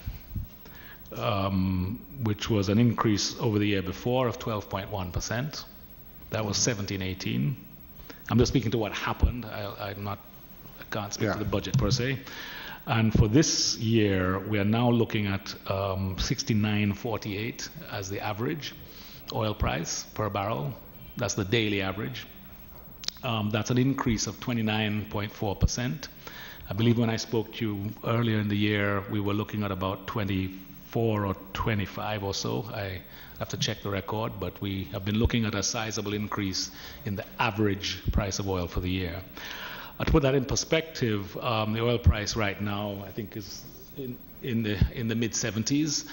E: which was an increase over the year before of 12.1%. That was 17-18. I'm just speaking to what happened. I can't speak to the budget per se. And for this year, we are now looking at 69.48 as the average oil price per barrel. That's the daily average. That's an increase of 29.4%. I believe when I spoke to you earlier in the year, we were looking at about 24 or 25 or so. I have to check the record, but we have been looking at a sizable increase in the average price of oil for the year. To put that in perspective, the oil price right now, I think, is in the mid-70s,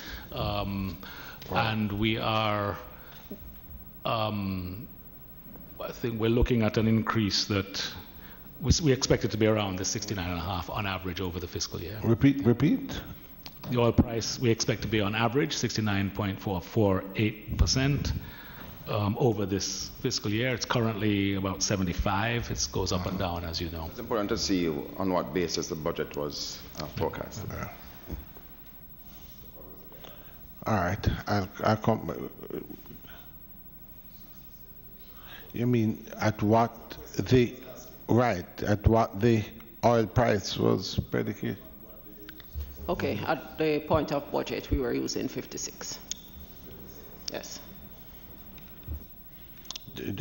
E: and we are. I think we're looking at an increase that we expect it to be around the 69.5 on average over the fiscal year.
A: Repeat.
E: The oil price we expect to be on average 69.448%. Over this fiscal year. It's currently about 75. It goes up and down, as you know.
C: It's important to see on what basis the budget was forecast.
A: All right. I'll come. You mean at what the oil price was predicated?
B: Okay. At the point of budget, we were using 56. Yes.
A: For the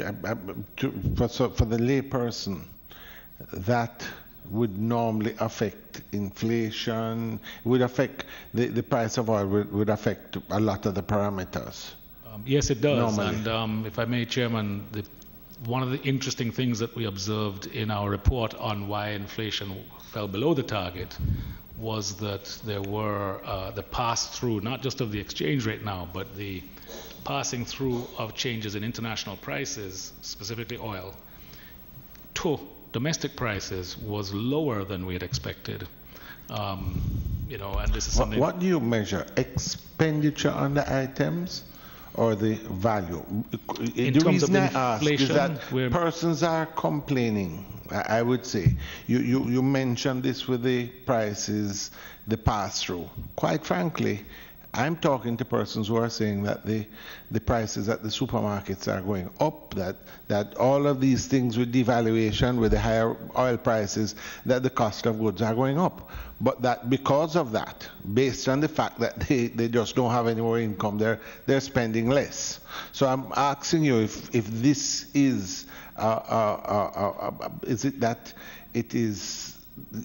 A: layperson, that would normally affect inflation, would affect the price of oil, would affect a lot of the parameters.
E: Yes, it does.
A: Normally.
E: And if I may, Chairman, one of the interesting things that we observed in our report on why inflation fell below the target was that there were the pass-through, not just of the exchange rate now, but the passing through of changes in international prices, specifically oil, to domestic prices was lower than we had expected. And this is something.
A: What do you measure? Expenditure on the items or the value?
E: In
A: the
E: terms
A: reason
E: of
A: I ask is
E: inflation,
A: that persons are complaining. I would say you mentioned this with the prices, the pass-through. Quite frankly, I'm talking to persons who are saying that the prices at the supermarkets are going up, that all of these things with devaluation, with the higher oil prices, that the cost of goods are going up. But that because of that, based on the fact that they just don't have any more income, they're spending less. So I'm asking you if this is it that it is,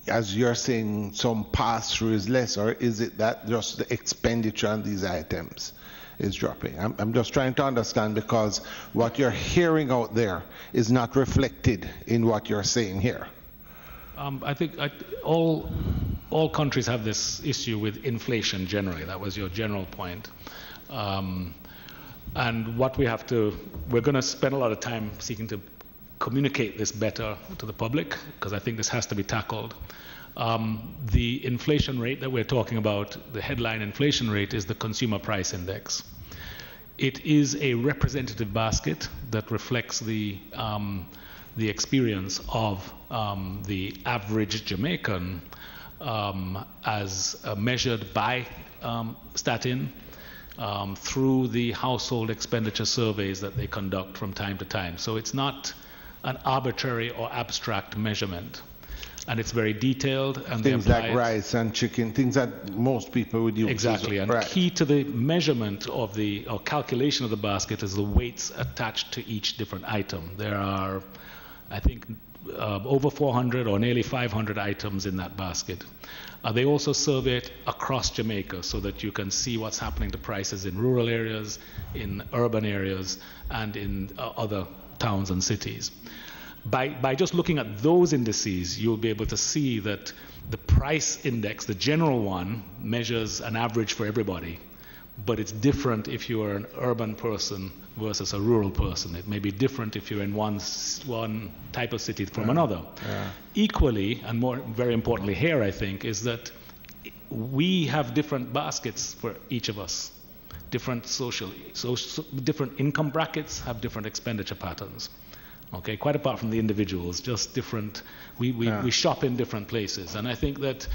A: as you're saying, some pass-through is less, or is it that just the expenditure on these items is dropping? I'm just trying to understand, because what you're hearing out there is not reflected in what you're saying here.
E: I think all countries have this issue with inflation generally. That was your general point. And what we're going to spend a lot of time seeking to communicate this better to the public, because I think this has to be tackled. The inflation rate that we're talking about, the headline inflation rate, is the consumer price index. It is a representative basket that reflects the experience of the average Jamaican as measured by Statin through the household expenditure surveys that they conduct from time to time. So it's not an arbitrary or abstract measurement. And it's very detailed. And
A: things like rice and chicken, things that most people would use.
E: Exactly. And
A: right.
E: Key to the measurement of or calculation of the basket is the weights attached to each different item. There are, I think, over 400 or nearly 500 items in that basket. They also survey it across Jamaica so that you can see what's happening to prices in rural areas, in urban areas, and in other towns and cities. By just looking at those indices, you'll be able to see that the price index, the general one, measures an average for everybody, but it's different if you are an urban person versus a rural person. It may be different if you're in one type of city from another.
A: Yeah.
E: Equally, and very importantly here, I think, is that we have different baskets for each of us, different different income brackets have different expenditure patterns. Okay, quite apart from the individuals, just different. We shop in different places, and I think that,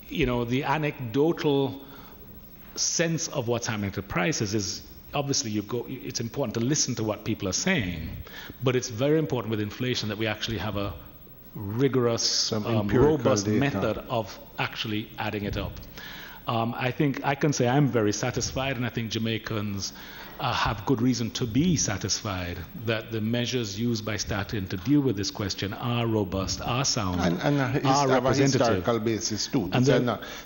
E: the anecdotal sense of what's happening to prices is obviously it's important to listen to what people are saying, but it's very important with inflation that we actually have a rigorous, robust method of actually adding it up. I think I can say I'm very satisfied, and I think Jamaicans have good reason to be satisfied that the measures used by Statin to deal with this question are robust, are sound,
A: and
E: are
A: have a
E: representative.
A: historical basis too.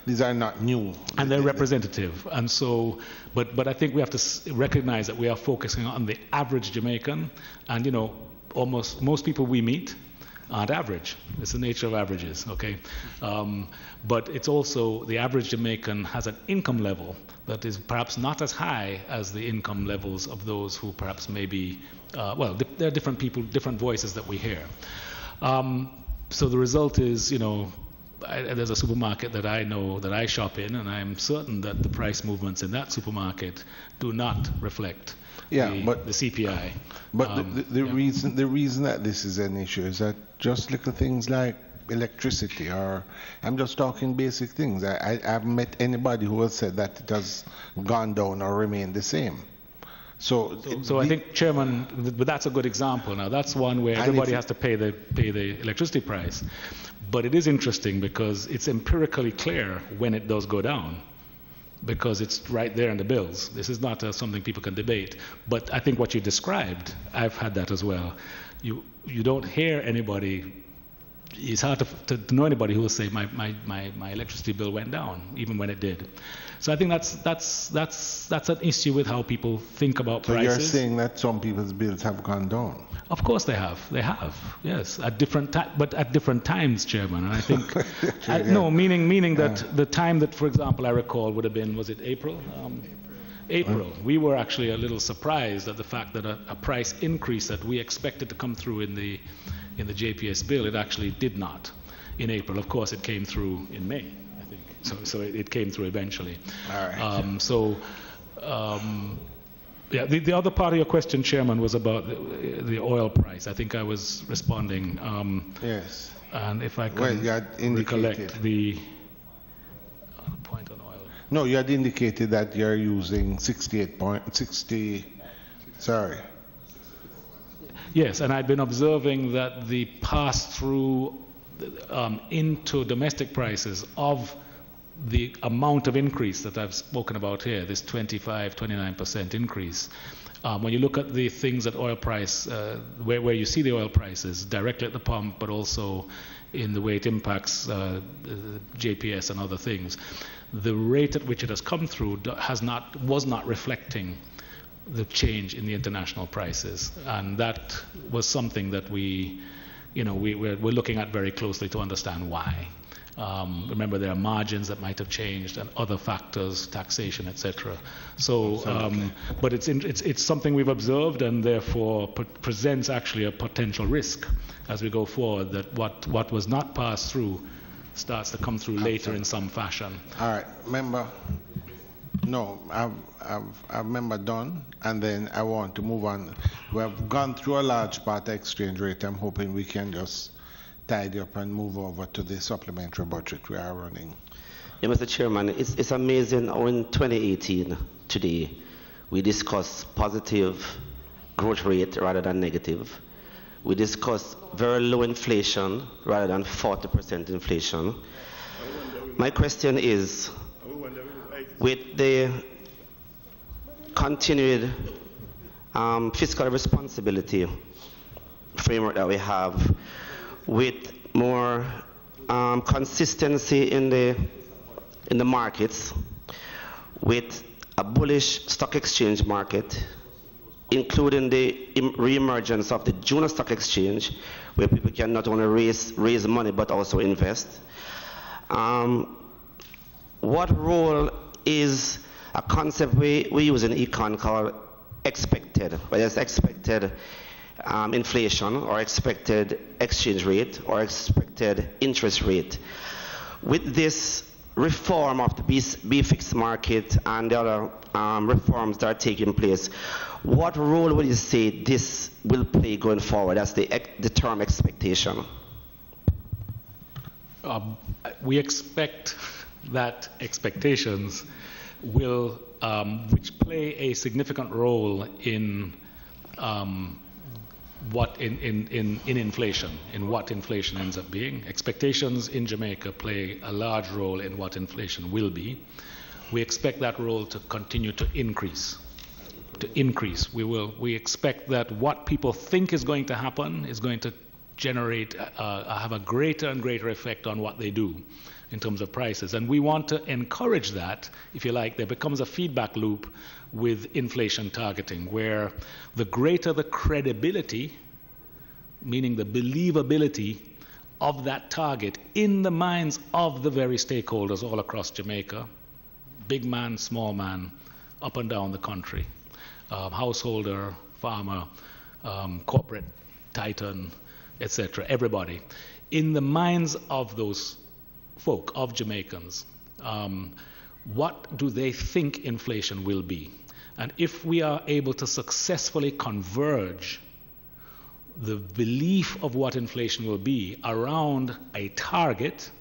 A: These are not new.
E: And they're representative. And so, but I think we have to recognize that we are focusing on the average Jamaican, and almost most people we meet aren't average. It's the nature of averages, okay? But it's also the average Jamaican has an income level that is perhaps not as high as the income levels of those who perhaps may be, there are different people, different voices that we hear. So the result is, there's a supermarket that I know that I shop in, and I'm certain that the price movements in that supermarket do not reflect the CPI.
A: But the reason that this is an issue is that just little things like electricity, or I'm just talking basic things. I haven't met anybody who has said that it has gone down or remained the same. So
E: I think, Chairman, but that's a good example. Now that's one where everybody has to pay the electricity price. But it is interesting because it's empirically clear when it does go down, because it's right there in the bills. This is not something people can debate. But I think what you described, I've had that as well. You don't hear anybody. It's hard to know anybody who will say my electricity bill went down, even when it did. So I think that's an issue with how people think about prices.
A: So you're saying that some people's bills have gone down?
E: Of course they have. They have, yes, at different but at different times, Chairman. And I think meaning that the time that, for example, I recall would have been, was it April? April. We were actually a little surprised at the fact that a price increase that we expected to come through in the JPS bill, it actually did not in April. Of course, it came through in May, I think. So it came through eventually.
A: All right.
E: The other part of your question, Chairman, was about the oil price. I think I was responding.
A: Yes.
E: And if I can recollect the point on oil.
A: No, you had indicated that you're using 68.60. Sorry.
E: Yes, and I've been observing that the pass-through into domestic prices of the amount of increase that I've spoken about here, this 29% increase, when you look at the things at oil price, where you see the oil prices directly at the pump, but also in the way it impacts JPS and other things, the rate at which it has come through was not reflecting the change in the international prices, and that was something that we're looking at very closely to understand why. Remember, there are margins that might have changed and other factors, taxation, etc. So, but it's something we've observed, and therefore presents actually a potential risk as we go forward, that what was not passed through starts to come through later in some fashion.
A: All right, member. No, I've member done, and then I want to move on. We have gone through a large part of exchange rate. I'm hoping we can just tidy up and move over to the supplementary budget we are running.
H: Yeah, Mr. Chairman, it's amazing how in 2018, today, we discuss positive growth rate rather than negative. We discuss very low inflation rather than 40% inflation. My question is, with the continued fiscal responsibility framework that we have, with more consistency in the markets, with a bullish stock exchange market, including the re-emergence of the junior stock exchange, where people can not only raise money but also invest. What role is a concept we use in econ called expected, whether it's expected inflation or expected exchange rate or expected interest rate? With this reform of the B-fixed market and the other reforms that are taking place, what role would you say this will play going forward? That's the term expectation.
E: We expect that expectations will, which play a significant role in in inflation, in what inflation ends up being. Expectations in Jamaica play a large role in what inflation will be. We expect that role to continue to increase. We expect that what people think is going to happen is going to generate, have a greater and greater effect on what they do in terms of prices. And we want to encourage that, if you like. There becomes a feedback loop with inflation targeting, where the greater the credibility, meaning the believability of that target in the minds of the very stakeholders all across Jamaica, big man, small man, up and down the country, householder, farmer, corporate titan, etc., everybody, in the minds of those folk, of Jamaicans, what do they think inflation will be? And if we are able to successfully converge the belief of what inflation will be around a target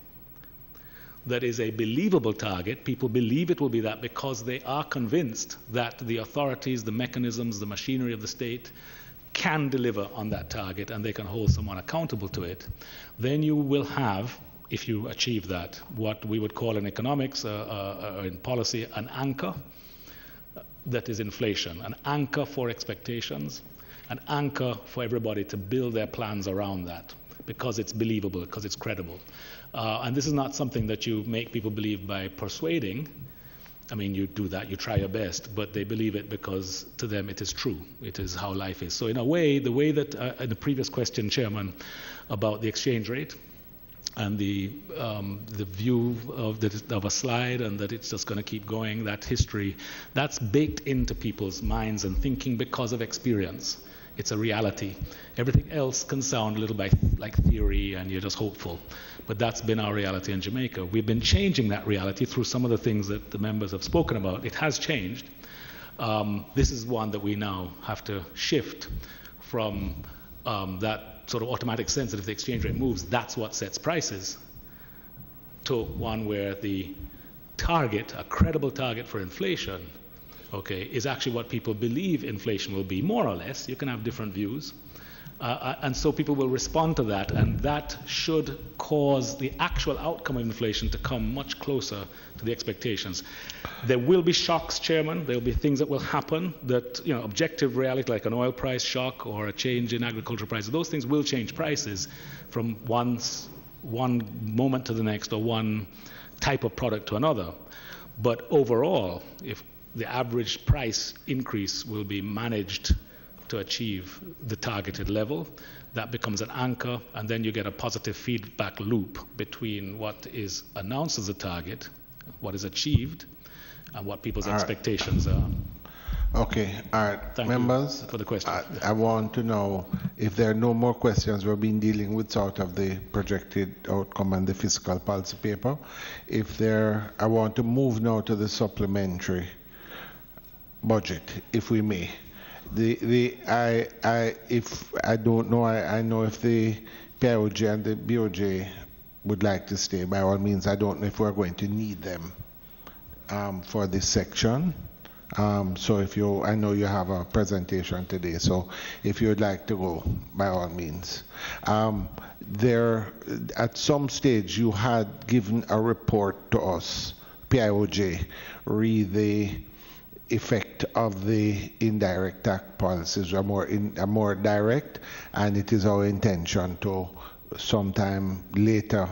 E: that is a believable target, people believe it will be that because they are convinced that the authorities, the mechanisms, the machinery of the state can deliver on that target and they can hold someone accountable to it, then you will have, if you achieve that, what we would call in economics, in policy, an anchor that is inflation, an anchor for expectations, an anchor for everybody to build their plans around that because it's believable, because it's credible. And this is not something that you make people believe by persuading. I mean, you do that, you try your best, but they believe it because to them it is true. It is how life is. So in a way, the way that in the previous question, Chairman, about the exchange rate, and the view of a slide and that it's just going to keep going, that history, that's baked into people's minds and thinking because of experience. It's a reality. Everything else can sound a little bit like theory and you're just hopeful. But that's been our reality in Jamaica. We've been changing that reality through some of the things that the members have spoken about. It has changed. This is one that we now have to shift from that sort of automatic sense that if the exchange rate moves, that's what sets prices, to one where the target, a credible target for inflation, okay, is actually what people believe inflation will be, more or less. You can have different views. And so people will respond to that, and that should cause the actual outcome of inflation to come much closer to the expectations. There will be shocks, Chairman. There will be things that will happen that, you know, objective reality, like an oil price shock or a change in agricultural prices, those things will change prices from one moment to the next or one type of product to another. But overall, if the average price increase will be managed to achieve the targeted level, that becomes an anchor, and then you get a positive feedback loop between what is announced as a target, what is achieved, and what people's expectations are.
A: Okay, all right.
E: Thank
A: Members,
E: you for the question.
A: I want to know if there are no more questions. We've been dealing with sort of the projected outcome and the fiscal policy paper. If there, I want to move now to the supplementary budget, if we may. If I don't know, I know if the PIOJ and the BOJ would like to stay, by all means. I don't know if we're going to need them for this section. So if you, I know you have a presentation today, so if you would like to go, by all means. There, at some stage, you had given a report to us, PIOJ, read the effect of the indirect tax policies are more direct, and it is our intention to sometime later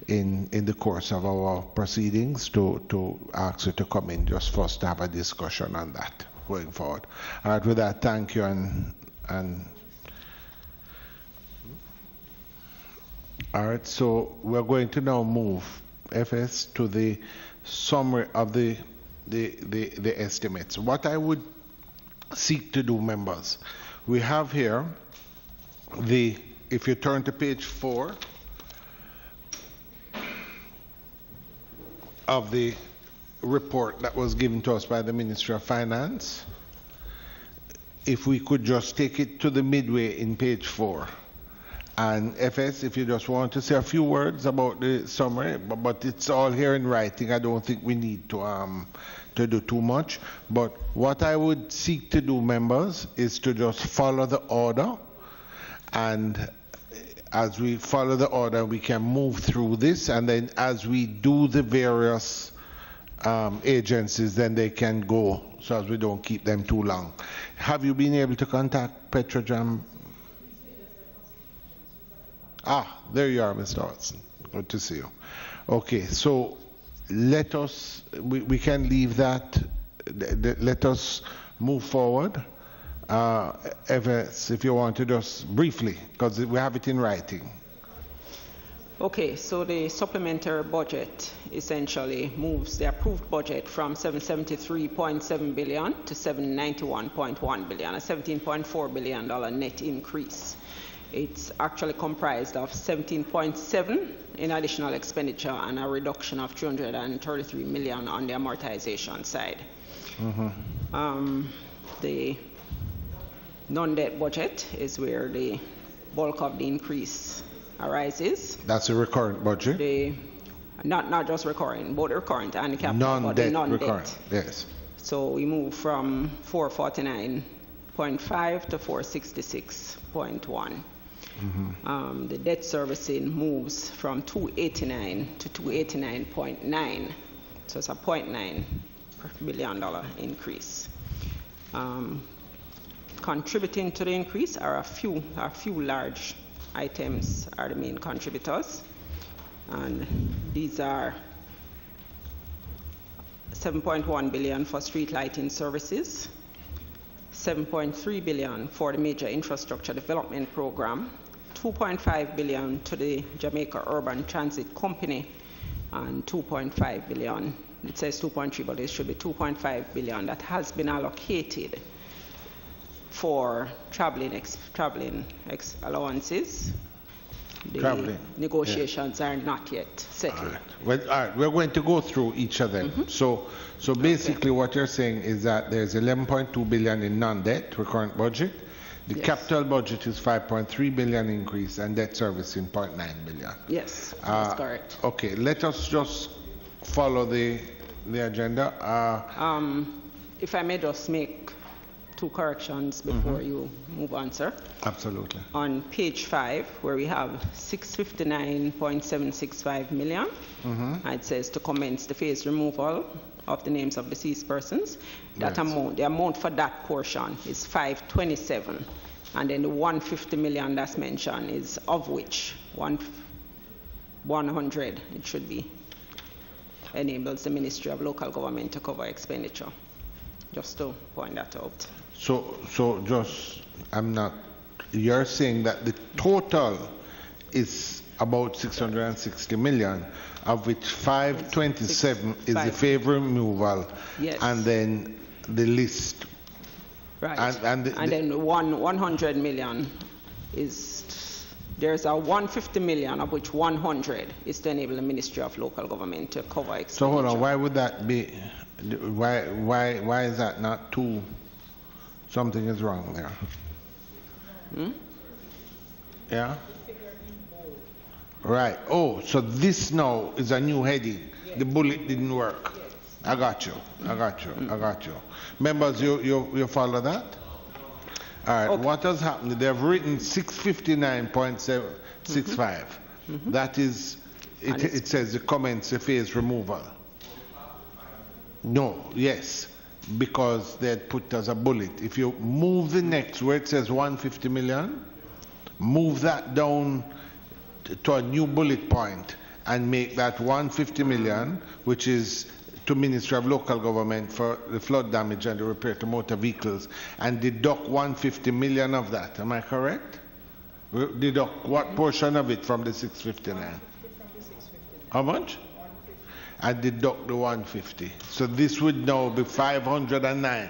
A: in the course of our proceedings to ask you to come in just for us to have a discussion on that going forward. All right, with that, thank you, and all right, so we're going to now move, FS, to the summary of the estimates. What I would seek to do, members, we have here if you turn to page 4 of the report that was given to us by the Ministry of Finance, if we could just take it to the midway in page 4. And FS, if you just want to say a few words about the summary, but it's all here in writing. I don't think we need to do too much. But what I would seek to do, members, is to just follow the order. And as we follow the order, we can move through this. And then as we do the various agencies, then they can go, so as we don't keep them too long. Have you been able to contact Petrojam? Ah, there you are, Mr. Hudson. Good to see you. Okay, so let us, we can leave that. Let us move forward. Evans, if you want to just briefly, because we have it in writing.
B: Okay, so the supplementary budget essentially moves the approved budget from 773.7 billion to 791.1 billion, a $17.4 billion net increase. It's actually comprised of 17.7 in additional expenditure and a reduction of 333 million on the amortization side. The non-debt budget is where the bulk of the increase arises.
A: That's a recurrent budget?
B: Not just recurring, both recurrent and capital, but the non-debt.
A: Recurrent, yes.
B: So we move from 449.5 to 466.1. The debt servicing moves from 289 to 289.9, so it's a $0.9 billion increase. Contributing to the increase are a few large items are the main contributors, and these are 7.1 billion for street lighting services, 7.3 billion for the major infrastructure development program, 2.5 billion to the Jamaica Urban Transit Company, and 2.5 billion, it says 2.3, but it should be 2.5 billion that has been allocated for traveling allowances. The negotiations are not yet settled.
A: All right. Well, all right. We're going to go through each of them. So basically what you're saying is that there's 11.2 billion in non-debt recurrent budget. The capital budget is 5.3 billion increase, and debt servicing 0.9 billion.
B: Yes, that's correct.
A: Okay, let us just follow the agenda.
B: If I may just make 2 corrections before you move on, sir.
A: Absolutely.
B: On page 5, where we have 659.765 million, it says to commence the phased removal of the names of deceased persons. That amount, the amount for that portion is 527, and then the 150 million that's mentioned is of which 100, it should be, enables the Ministry of Local Government to cover expenditure. Just to point that out.
A: So just, you're saying that the total is about 660 million, of which 527 is the favor removal, and then the list.
B: Right. And then 100 million is, there's a 150 million, of which 100 is to enable the Ministry of Local Government to cover expenditure.
A: So hold on, why would that be? Why is that not two? Something is wrong there. Yeah? Right. Oh, so this now is a new heading. Yes. The bullet didn't work. Yes. I got you. I got you. I got you. Members, you follow that? All right. Okay. What has happened? They've written 659.65. That is, it says the comments the phase removal. No. Yes. Because they had put as a bullet. If you move the next where it says 150 million, move that down to a new bullet point and make that 150 million, which is to Ministry of Local Government for the flood damage and the repair to motor vehicles, and deduct 150 million of that. Am I correct? Deduct what portion of it from the 659? How much? And deduct the 150. So this would now be 509.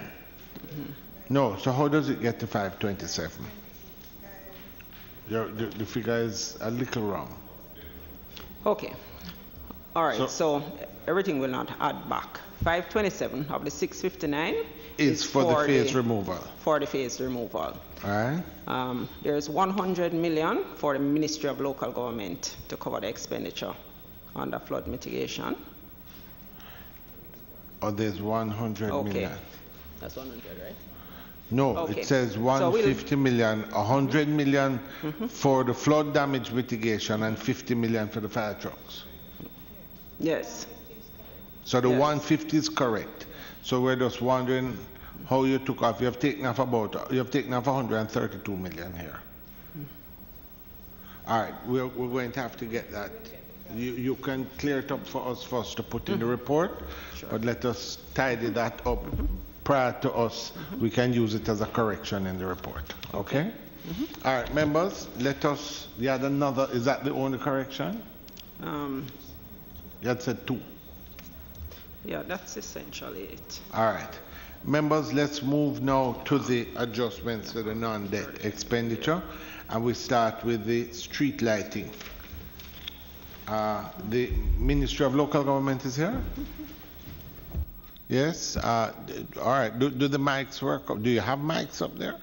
A: No, so how does it get to 527? The figure is a little wrong.
B: Okay. All right. So everything will not add back. 527 of the 659
A: is for the phase removal.
B: For the phase removal.
A: All right.
B: There's 100 million for the Ministry of Local Government to cover the expenditure under flood mitigation.
A: Oh, there's 100 million.
B: That's 100, right?
A: No, it says 150 million, 100 million for the flood damage mitigation and 50 million for the fire trucks.
B: Yes.
A: So the 150 is correct. So we're just wondering how you took off. You have taken off 132 million here. All right, we're going to have to get that. You can clear it up for us first to put in the report, but let us tidy that up. Prior to us, we can use it as a correction in the report. Okay? All right, members, let us, you had another, is that the only correction? You had said 2.
B: Yeah, that's essentially it.
A: All right. Members, let's move now to the adjustments to the non-debt expenditure, and we start with the street lighting. The Ministry of Local Government is here? Yes. All right. Do the mics work? Do you have mics up there?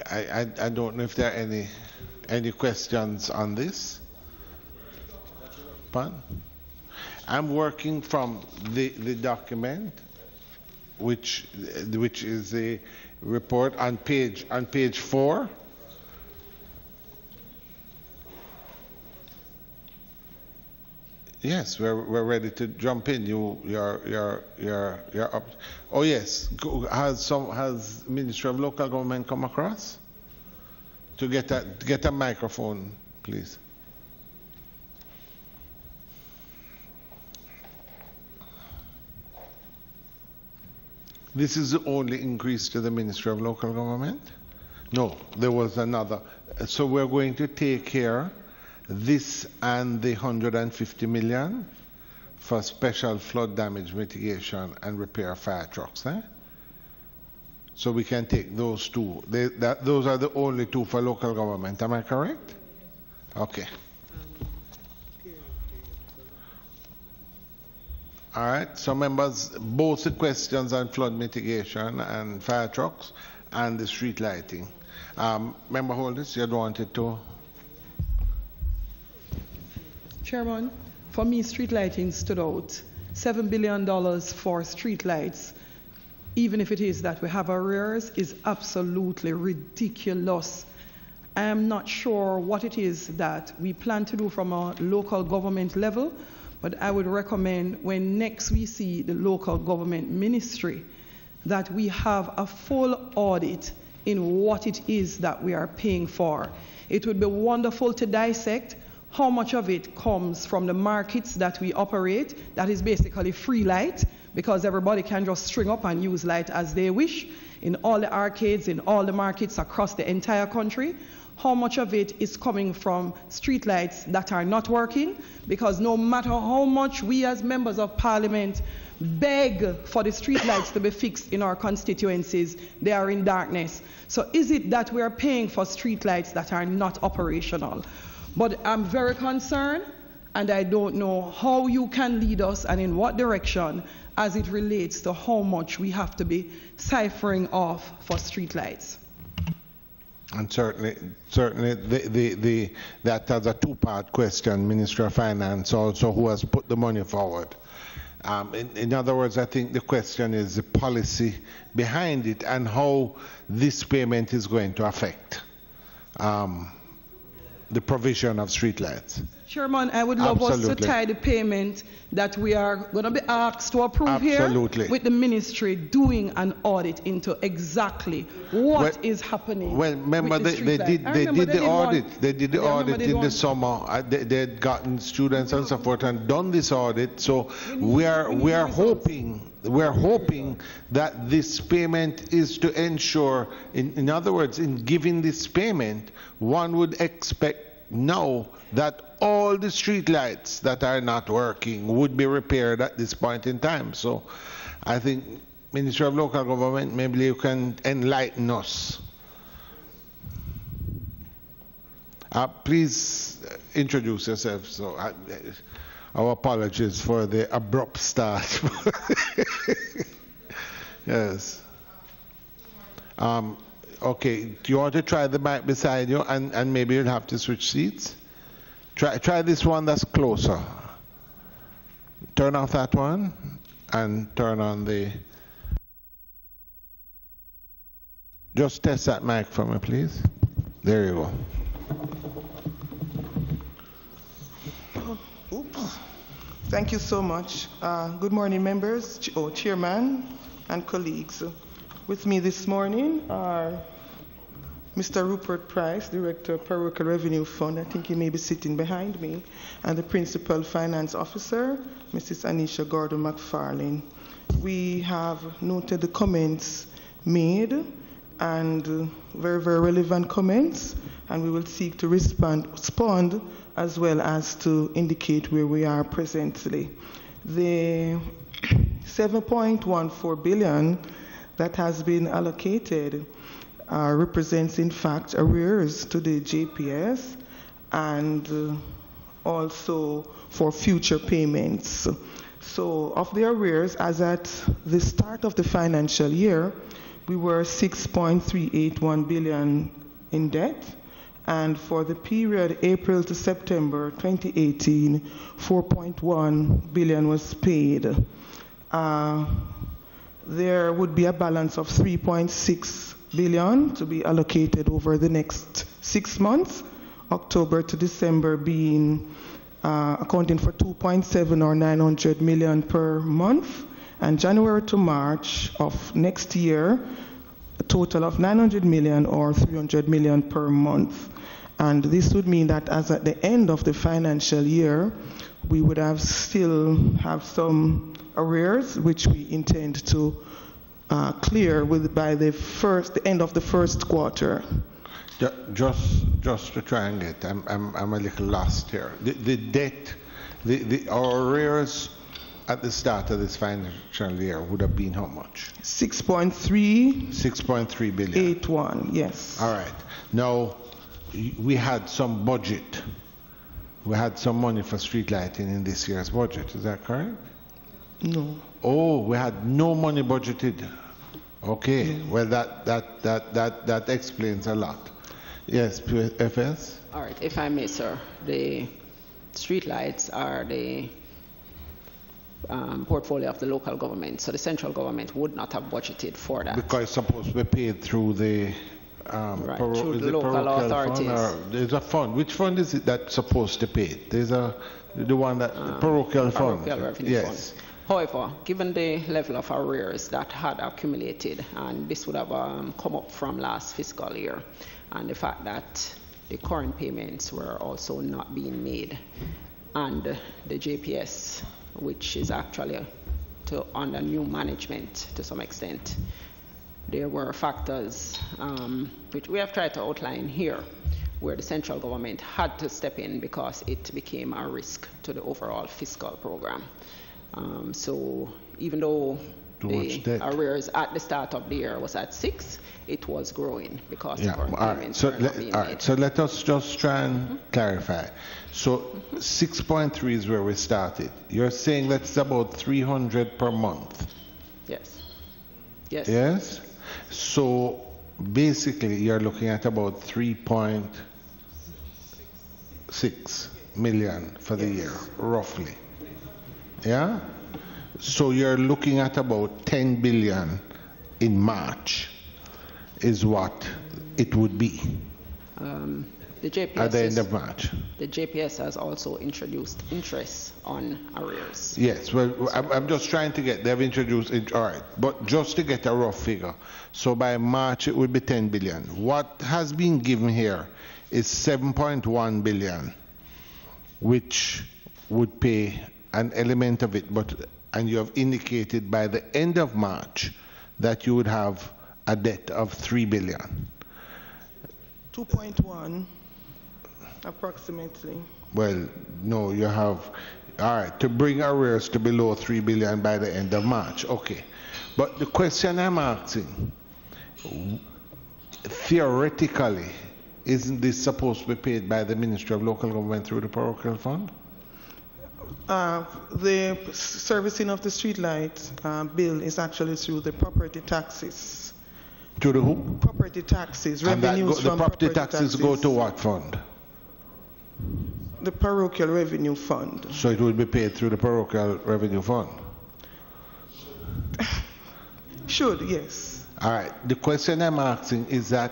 A: I don't know if there are any questions on this. Pardon? I'm working from the document, which is the report on page 4. Yes, we're ready to jump in. You're up. Oh yes, has Ministry of Local Government come across? To get a microphone, please. This is the only increase to the Ministry of Local Government? No, there was another. So we're going to take here this and the 150 million for special flood damage mitigation and repair fire trucks. So we can take those two. Those are the only two for local government. Am I correct? Okay. All right. So members, both the questions on flood mitigation and fire trucks and the street lighting. Member Holders, you wanted to?
L: Chairman, for me, street lighting stood out. $7 billion for street lights, even if it is that we have arrears, is absolutely ridiculous. I am not sure what it is that we plan to do from a local government level, but I would recommend when next we see the local government ministry that we have a full audit in what it is that we are paying for. It would be wonderful to dissect how much of it comes from the markets that we operate, that is basically free light, because everybody can just string up and use light as they wish in all the arcades, in all the markets across the entire country. How much of it is coming from street lights that are not working, because no matter how much we as members of parliament beg for the street lights to be fixed in our constituencies, they are in darkness. So is it that we are paying for street lights that are not operational? But I'm very concerned, and I don't know how you can lead us and in what direction as it relates to how much we have to be ciphering off for street lights.
A: And certainly, that has a two-part question. Minister of Finance also, who has put the money forward. In other words, I think the question is the policy behind it and how this payment is going to affect the provision of streetlights.
L: Chairman, I would love us to tie the payment that we are going to be asked to approve here with the ministry doing an audit into exactly what is happening.
A: Well, remember they did the audit. They did the audit in the summer. They had gotten students and so forth and done this audit. So we are hoping that this payment is to ensure. In other words, in giving this payment, one would expect now that all the street lights that are not working would be repaired at this point in time. So I think, Minister of Local Government, maybe you can enlighten us. Please introduce yourself. So our apologies for the abrupt start. Yes. Okay, do you want to try the mic beside you and maybe you'll have to switch seats? Try this one that's closer. Turn off that one and turn on the... Just test that mic for me, please. There you
N: go. Oops. Thank you so much. Good morning, members, Chairman and colleagues. With me this morning are Mr. Rupert Price, Director of Parochial Revenue Fund. I think he may be sitting behind me. And the Principal Finance Officer, Mrs. Anisha Gordon-McFarlane. We have noted the comments made and very, very relevant comments, and we will seek to respond as well as to indicate where we are presently. The 7.14 billion that has been allocated represents, in fact, arrears to the JPS and also for future payments. So of the arrears, as at the start of the financial year, we were 6.381 billion in debt, and for the period April to September 2018, 4.1 billion was paid. There would be a balance of 3.6 billion to be allocated over the next 6 months, October to December being accounting for 2.7 or 900 million per month, and January to March of next year, a total of 900 million or 300 million per month. And this would mean that as at the end of the financial year, we would still have some arrears, which we intend to clear by the end of the first quarter.
A: Just to try and get, I'm a little lost here. The debt, our arrears at the start of this financial year would have been how much?
N: 6.3
A: billion.
N: 81, yes.
A: All right. Now, we had some budget. We had some money for street lighting in this year's budget. Is that correct?
N: No.
A: Oh, we had no money budgeted. Okay. No. Well, that explains a lot. Yes, FS?
B: All right. If I may, sir, the street lights are the portfolio of the local government, so the central government would not have budgeted for that.
A: Because it's supposed to be paid through the
B: right, through the local authorities.
A: There's a fund. Which fund is it that's supposed to pay? There's the one that the parochial fund.
B: Parochial revenue
A: yes.
B: Fund. However, given the level of arrears that had accumulated, and this would have come up from last fiscal year, and the fact that the current payments were also not being made, and the JPS, which is actually under new management to some extent, there were factors which we have tried to outline here, where the central government had to step in because it became a risk to the overall fiscal program. So even though the arrears at the start of the year was at 6, it was growing because the current payments were not being made.
A: So let us just try and clarify. So 6.3 is where we started. You're saying that's about 300 per month?
B: Yes. Yes.
A: Yes? So basically you're looking at about 3.6 million for the year, roughly. Yeah? So you're looking at about 10 billion in March is what it would be
B: The JPS
A: at the end of March.
B: The JPS has also introduced interest on arrears.
A: Yes, well, I'm just trying to get, they've introduced it, all right, but just to get a rough figure. So by March it would be 10 billion. What has been given here is 7.1 billion, which would pay an element of it, and you have indicated by the end of March that you would have a debt of 3 billion.
N: 2.1 approximately.
A: Well, no, you have, all right, to bring arrears to below 3 billion by the end of March. Okay. But the question I'm asking, theoretically, isn't this supposed to be paid by the Ministry of Local Government through the parochial fund?
N: The servicing of the streetlight bill is actually through the property taxes.
A: To the who?
N: Property taxes,
A: And
N: revenues
A: the
N: from
A: property taxes go to what fund?
N: The parochial revenue fund.
A: So it will be paid through the parochial revenue fund?
N: Should, yes.
A: All right. The question I'm asking is that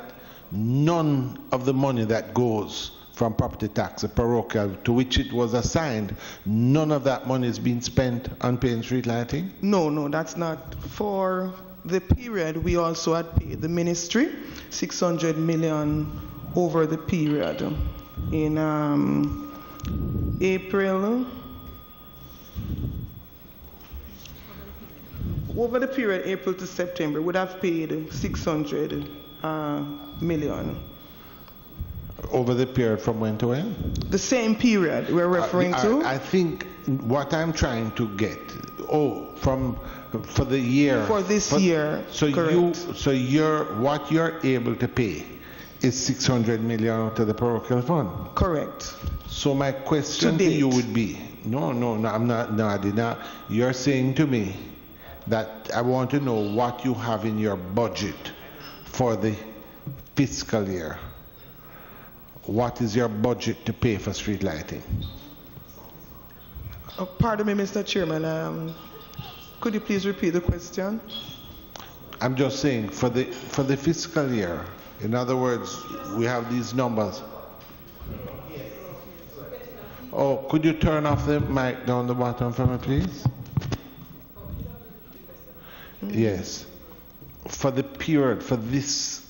A: none of the money that goes from property tax, the parochial, to which it was assigned, none of that money is being spent on paying street lighting?
N: No, that's not. For the period, we also had paid the ministry 600 million over the period. In April, over the period April to September, would have paid 600 million.
A: Over the period from when to when?
N: The same period we're referring to?
A: I think what I'm trying to get, for the year.
N: For this year,
A: so
N: correct.
A: What you're able to pay is 600 million out of the parochial fund.
N: Correct.
A: So my question to you would be, no, I'm not, no, I did not. You're saying to me that I want to know what you have in your budget for the fiscal year. What is your budget to pay for street lighting?
N: Pardon me, Mr. Chairman. Could you please repeat the question?
A: I'm just saying, for the fiscal year, in other words, we have these numbers. Oh, could you turn off the mic down the bottom for me, please? Yes. For the period, for this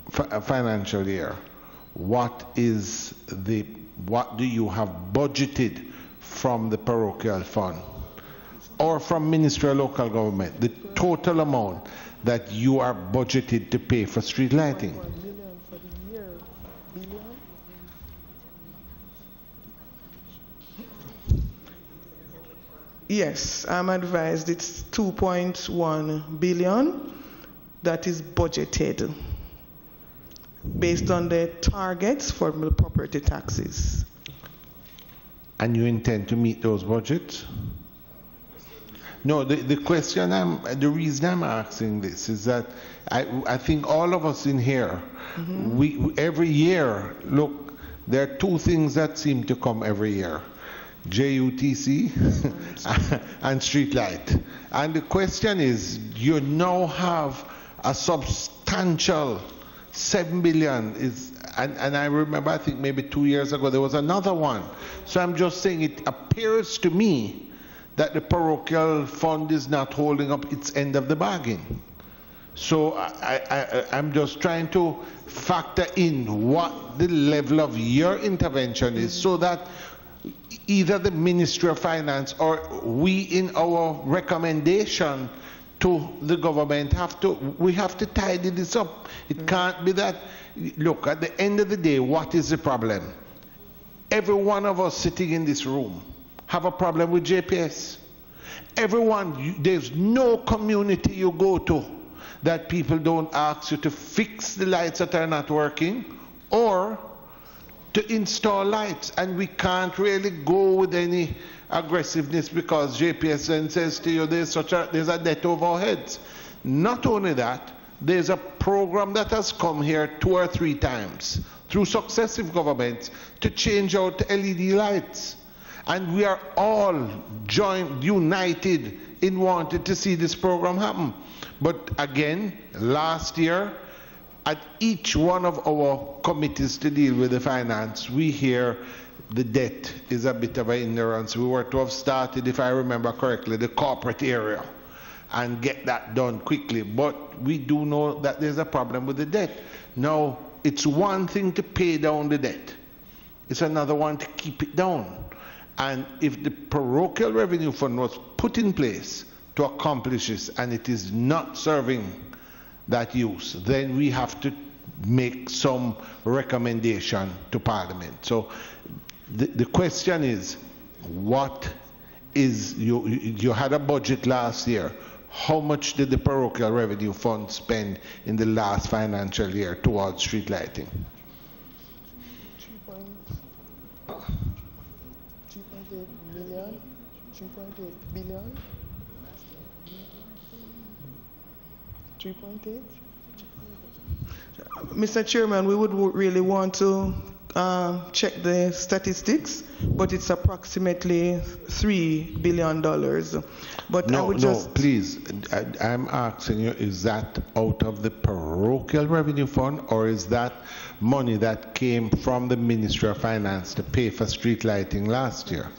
A: financial year, what do you have budgeted from the parochial fund or from Ministry of Local Government, the total amount that you are budgeted to pay for street lighting?
N: Yes, I'm advised it's 2.1 billion that is budgeted based on the targets for the property taxes.
A: And you intend to meet those budgets? No, the question the reason I'm asking this is that I think all of us in here, we every year, look, there are two things that seem to come every year. JUTC and street light. And the question is, you now have a substantial 7 billion and I remember, I think maybe 2 years ago there was another one. So I'm just saying, it appears to me that the parochial fund is not holding up its end of the bargain. So I'm just trying to factor in what the level of your intervention is, so that either the Ministry of Finance or we in our recommendation to the government we have to tidy this up. It can't be that, look, at the end of the day, what is the problem? Every one of us sitting in this room have a problem with JPS. Everyone, there's no community you go to that people don't ask you to fix the lights that are not working or to install lights, and we can't really go with any aggressiveness because JPS then says to you there's a debt over our heads. Not only that, There's a program that has come here 2 or 3 times through successive governments to change out LED lights. And we are all united in wanting to see this program happen. But again, last year, at each one of our committees to deal with the finance, we hear the debt is a bit of an ignorance. We were to have started, if I remember correctly, the corporate area and get that done quickly. But we do know that there's a problem with the debt. Now, it's one thing to pay down the debt. It's another one to keep it down. And if the parochial revenue fund was put in place to accomplish this and it is not serving that use, then we have to make some recommendation to Parliament. So the question is, what is, you had a budget last year. How much did the parochial revenue fund spend in the last financial year towards street lighting?
N: 3.8 million, 3.8 billion, 3.8. Mr. Chairman, we would really want to check the statistics, but it's approximately $3 billion. But I would just...
A: No, please, I'm asking you, is that out of the parochial revenue fund, or is that money that came from the Ministry of Finance to pay for street lighting last year?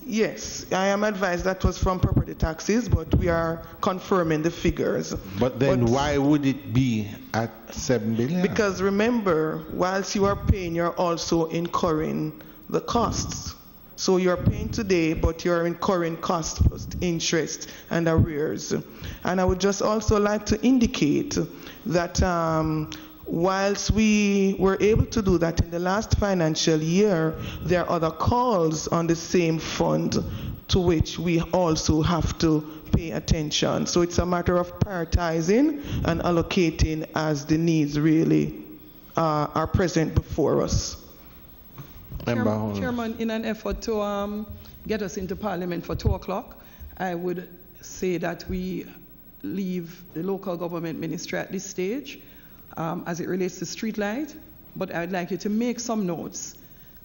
N: Yes, I am advised that was from property taxes, but we are confirming the figures.
A: But then why would it be at 7 billion?
N: Because remember, whilst you are paying, you're also incurring the costs. So you're paying today, but you're incurring costs plus interest and arrears. And I would just also like to indicate that whilst we were able to do that in the last financial year, there are other calls on the same fund to which we also have to pay attention. So it's a matter of prioritizing and allocating as the needs really are present before us.
L: Chairman, in an effort to get us into Parliament for 2 o'clock, I would say that we leave the local government ministry at this stage as it relates to street light, but I'd like you to make some notes.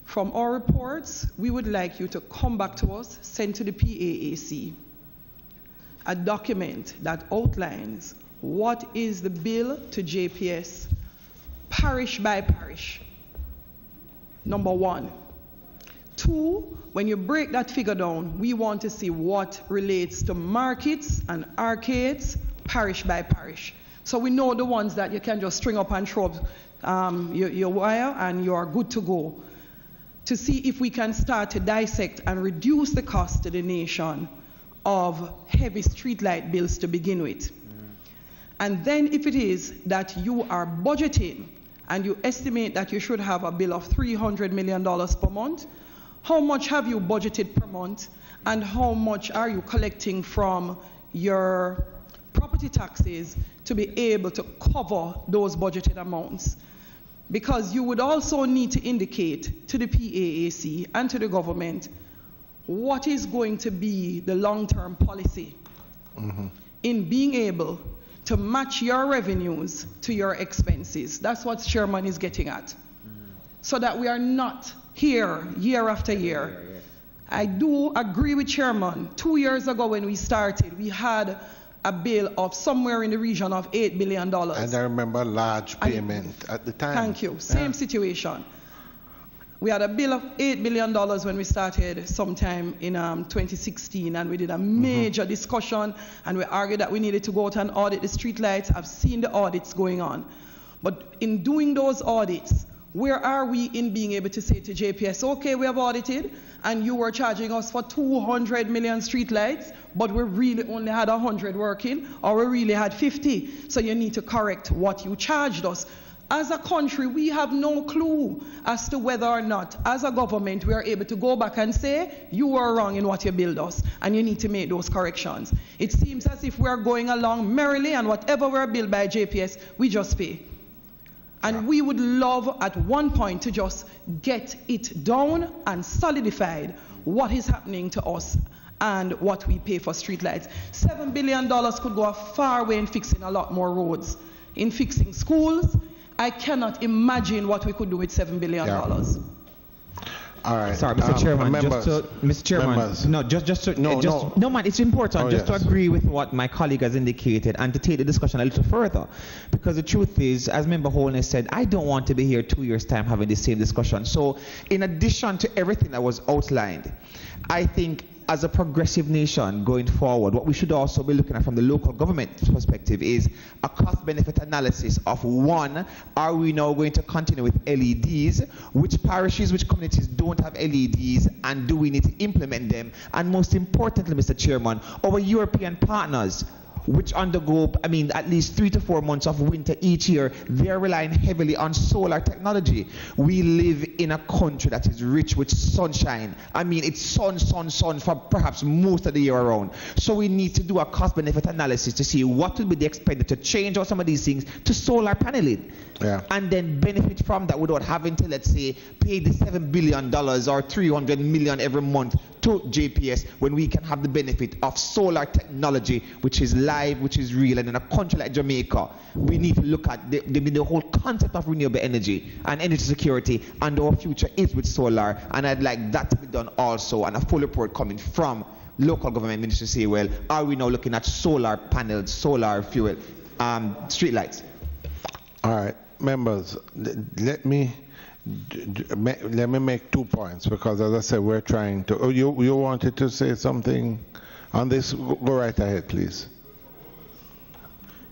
L: From our reports, we would like you to come back to us, send to the PAAC a document that outlines what is the bill to JPS parish by parish. Number 1. 2, when you break that figure down, we want to see what relates to markets and arcades parish by parish. So we know the ones that you can just string up and throw your wire and you're good to go. To see if we can start to dissect and reduce the cost to the nation of heavy streetlight bills to begin with. And then if it is that you are budgeting and you estimate that you should have a bill of $300 million per month, how much have you budgeted per month and how much are you collecting from your property taxes to be able to cover those budgeted amounts? Because you would also need to indicate to the PAAC and to the government what is going to be the long-term policy in being able to match your revenues to your expenses. That's what Chairman is getting at. So that we are not here year after year. I do agree with Chairman. 2 years ago when we started, we had a bill of somewhere in the region of $8 billion.
A: And I remember a large payment at the time.
L: Thank you. Same situation. We had a bill of $8 billion when we started sometime in 2016, and we did a major discussion, and we argued that we needed to go out and audit the streetlights. I've seen the audits going on. But in doing those audits, where are we in being able to say to JPS, okay, we have audited, and you were charging us for 200 million streetlights, but we really only had 100 working, or we really had 50. So you need to correct what you charged us. As a country, we have no clue as to whether or not, as a government, we are able to go back and say, you were wrong in what you billed us, and you need to make those corrections. It seems as if we are going along merrily, and whatever we're billed by JPS, we just pay. And we would love at one point to just get it down and solidified what is happening to us and what we pay for streetlights. $7 billion could go a far way in fixing a lot more roads, in fixing schools. I cannot imagine what we could do with $7 billion.
A: Yeah. All right.
M: Sorry, Mr. Chairman. Mr. Chairman, no, man. It's important to agree with what my colleague has indicated and to take the discussion a little further, because the truth is, as Member Holness said, I don't want to be here 2 years' time having the same discussion. So, in addition to everything that was outlined, I think, as a progressive nation going forward, what we should also be looking at from the local government perspective is a cost-benefit analysis of, one, are we now going to continue with LEDs? Which parishes, which communities don't have LEDs, and do we need to implement them? And most importantly, Mr. Chairman, our European partners, which undergo, at least 3 to 4 months of winter each year, they're relying heavily on solar technology. We live in a country that is rich with sunshine. It's sun for perhaps most of the year around. So we need to do a cost-benefit analysis to see what will be the expenditure to change out some of these things to solar paneling.
A: Yeah.
M: And then benefit from that without having to, let's say, pay the $7 billion or 300 million every month to JPS, when we can have the benefit of solar technology, which is live, which is real. And in a country like Jamaica, we need to look at the whole concept of renewable energy and energy security, and our future is with solar. And I'd like that to be done also, and a full report coming from local government ministry to say, well, are we now looking at solar panels, solar fuel, streetlights?
A: All right, members, let me make 2 points, because as I said, we're trying to. Oh, you wanted to say something on this? Go right ahead, please.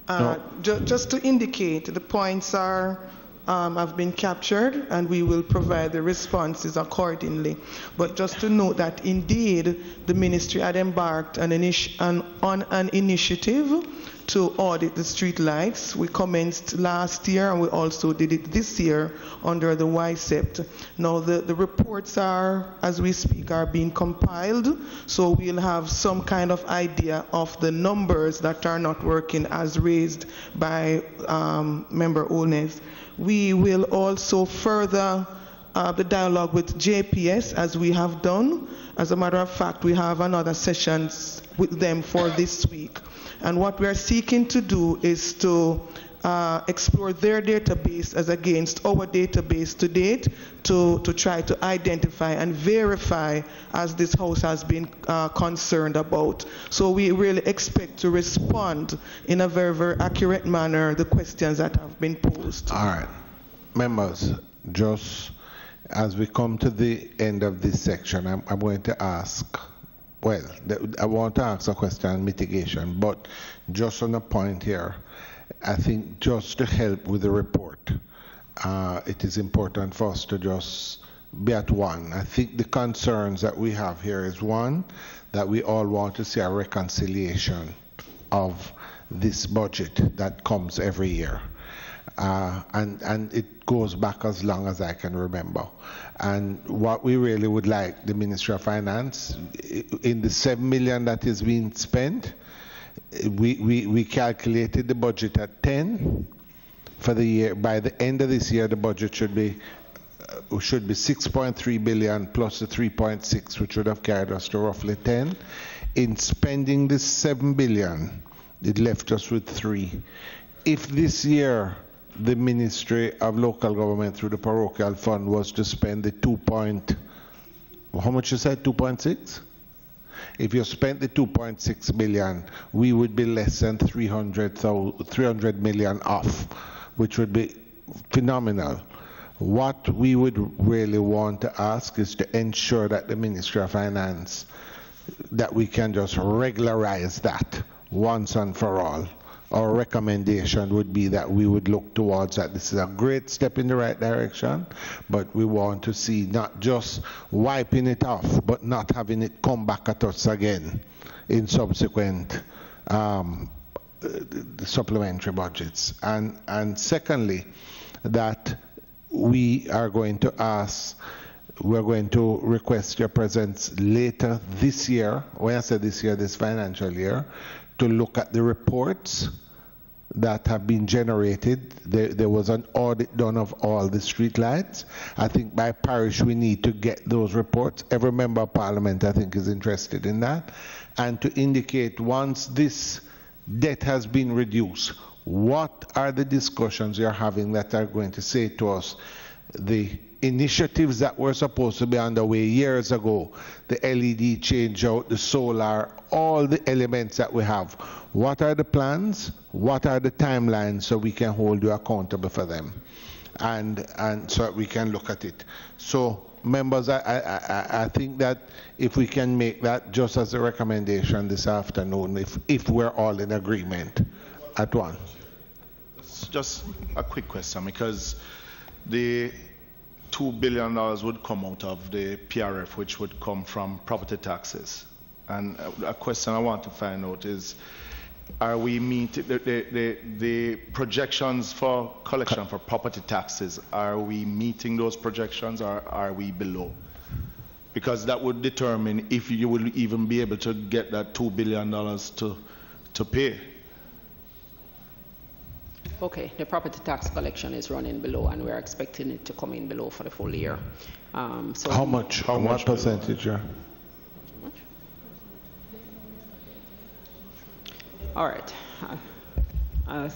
A: No.
N: Just to indicate, the points have been captured, and we will provide the responses accordingly. But just to note that indeed the ministry had embarked on an initiative to audit the street lights. We commenced last year, and we also did it this year under the YSEPT. Now the reports are, as we speak, are being compiled, so we'll have some kind of idea of the numbers that are not working as raised by Member Holness. We will also further the dialogue with JPS, as we have done. As a matter of fact, we have another sessions with them for this week. And what we are seeking to do is to explore their database as against our database to date, to try to identify and verify, as this House has been concerned about. So we really expect to respond in a very, very accurate manner the questions that have been posed.
A: All right. Members, just as we come to the end of this section, I'm going to ask, well, I want to ask a question on mitigation, but just on a point here, I think just to help with the report, it is important for us to just be at one. I think the concerns that we have here is, one, that we all want to see a reconciliation of this budget that comes every year. And it goes back as long as I can remember. And what we really would like the Ministry of Finance, in the $7 million that is being spent, we calculated the budget at 10 for the year. By the end of this year, the budget should be 6.3 billion plus the 3.6, which would have carried us to roughly 10. In spending this 7 billion, it left us with 3. If this year the Ministry of Local Government through the parochial fund was to spend the 2.6? If you spent the 2.6 billion, we would be less than 300 million off, which would be phenomenal. What we would really want to ask is to ensure that the Ministry of Finance, that we can just regularize that once and for all. Our recommendation would be that we would look towards that. This is a great step in the right direction, but we want to see not just wiping it off, but not having it come back at us again in subsequent supplementary budgets. And secondly, that we are going to we're going to request your presence later this year, when I say this year, this financial year, to look at the reports that have been generated. There was an audit done of all the street lights. I think by parish we need to get those reports. Every member of parliament, I think, is interested in that. And to indicate once this debt has been reduced, what are the discussions you're having that are going to say to us the initiatives that were supposed to be underway years ago, the LED change out, the solar, all the elements that we have. What are the plans? What are the timelines so we can hold you accountable for them? And so that we can look at it. So members, I think that if we can make that just as a recommendation this afternoon, if we're all in agreement at one.
D: Just a quick question, because the $2 billion would come out of the PRF, which would come from property taxes. And a question I want to find out is, are we meeting the projections for collection for property taxes? Are we meeting those projections, or are we below? Because that would determine if you will even be able to get that $2 billion to pay.
B: Okay, the property tax collection is running below, and we're expecting it to come in below for the full year. So
A: how much? What percentage? Yeah.
B: All right. I'll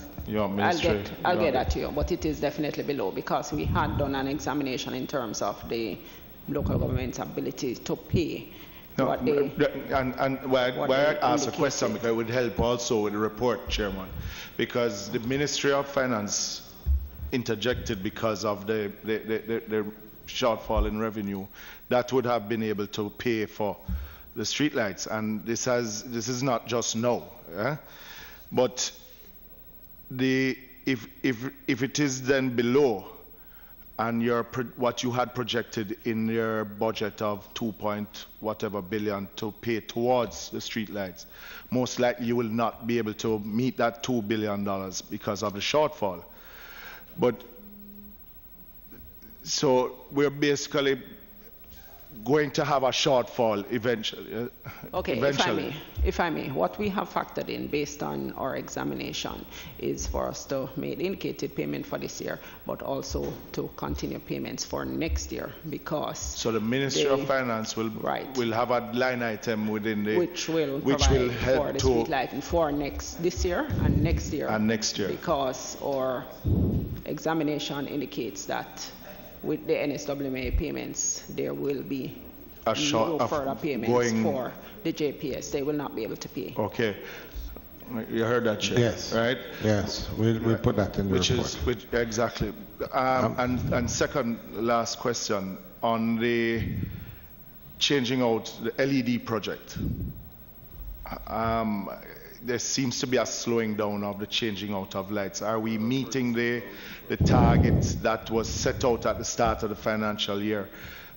B: get that to you, but it is definitely below, because we had done an examination in terms of the local government's ability to pay.
D: No, why I ask a question, because it would help also with the report, Chairman, because the Ministry of Finance interjected because of the shortfall in revenue that would have been able to pay for the streetlights, and this is not just now, but if it is then below, and what you had projected in your budget of 2.whatever billion to pay towards the streetlights, most likely you will not be able to meet that $2 billion because of the shortfall. But so we're basically going to have a shortfall eventually.
B: Okay, if I may, what we have factored in based on our examination is for us to make indicated payment for this year, but also to continue payments for next year, because
D: so the Ministry of Finance will have a line item within the
B: which will help for the street lighting for this year and next year, because our examination indicates that with the NSWMA payments, there will be no further payments for the JPS. They will not be able to pay.
D: Okay. You heard that, Chair?
A: Yes.
D: Right?
A: Yes. We'll put that in the report.
D: Exactly. And second, last question, on the changing out the LED project. There seems to be a slowing down of the changing out of lights. Are we meeting the targets that was set out at the start of the financial year?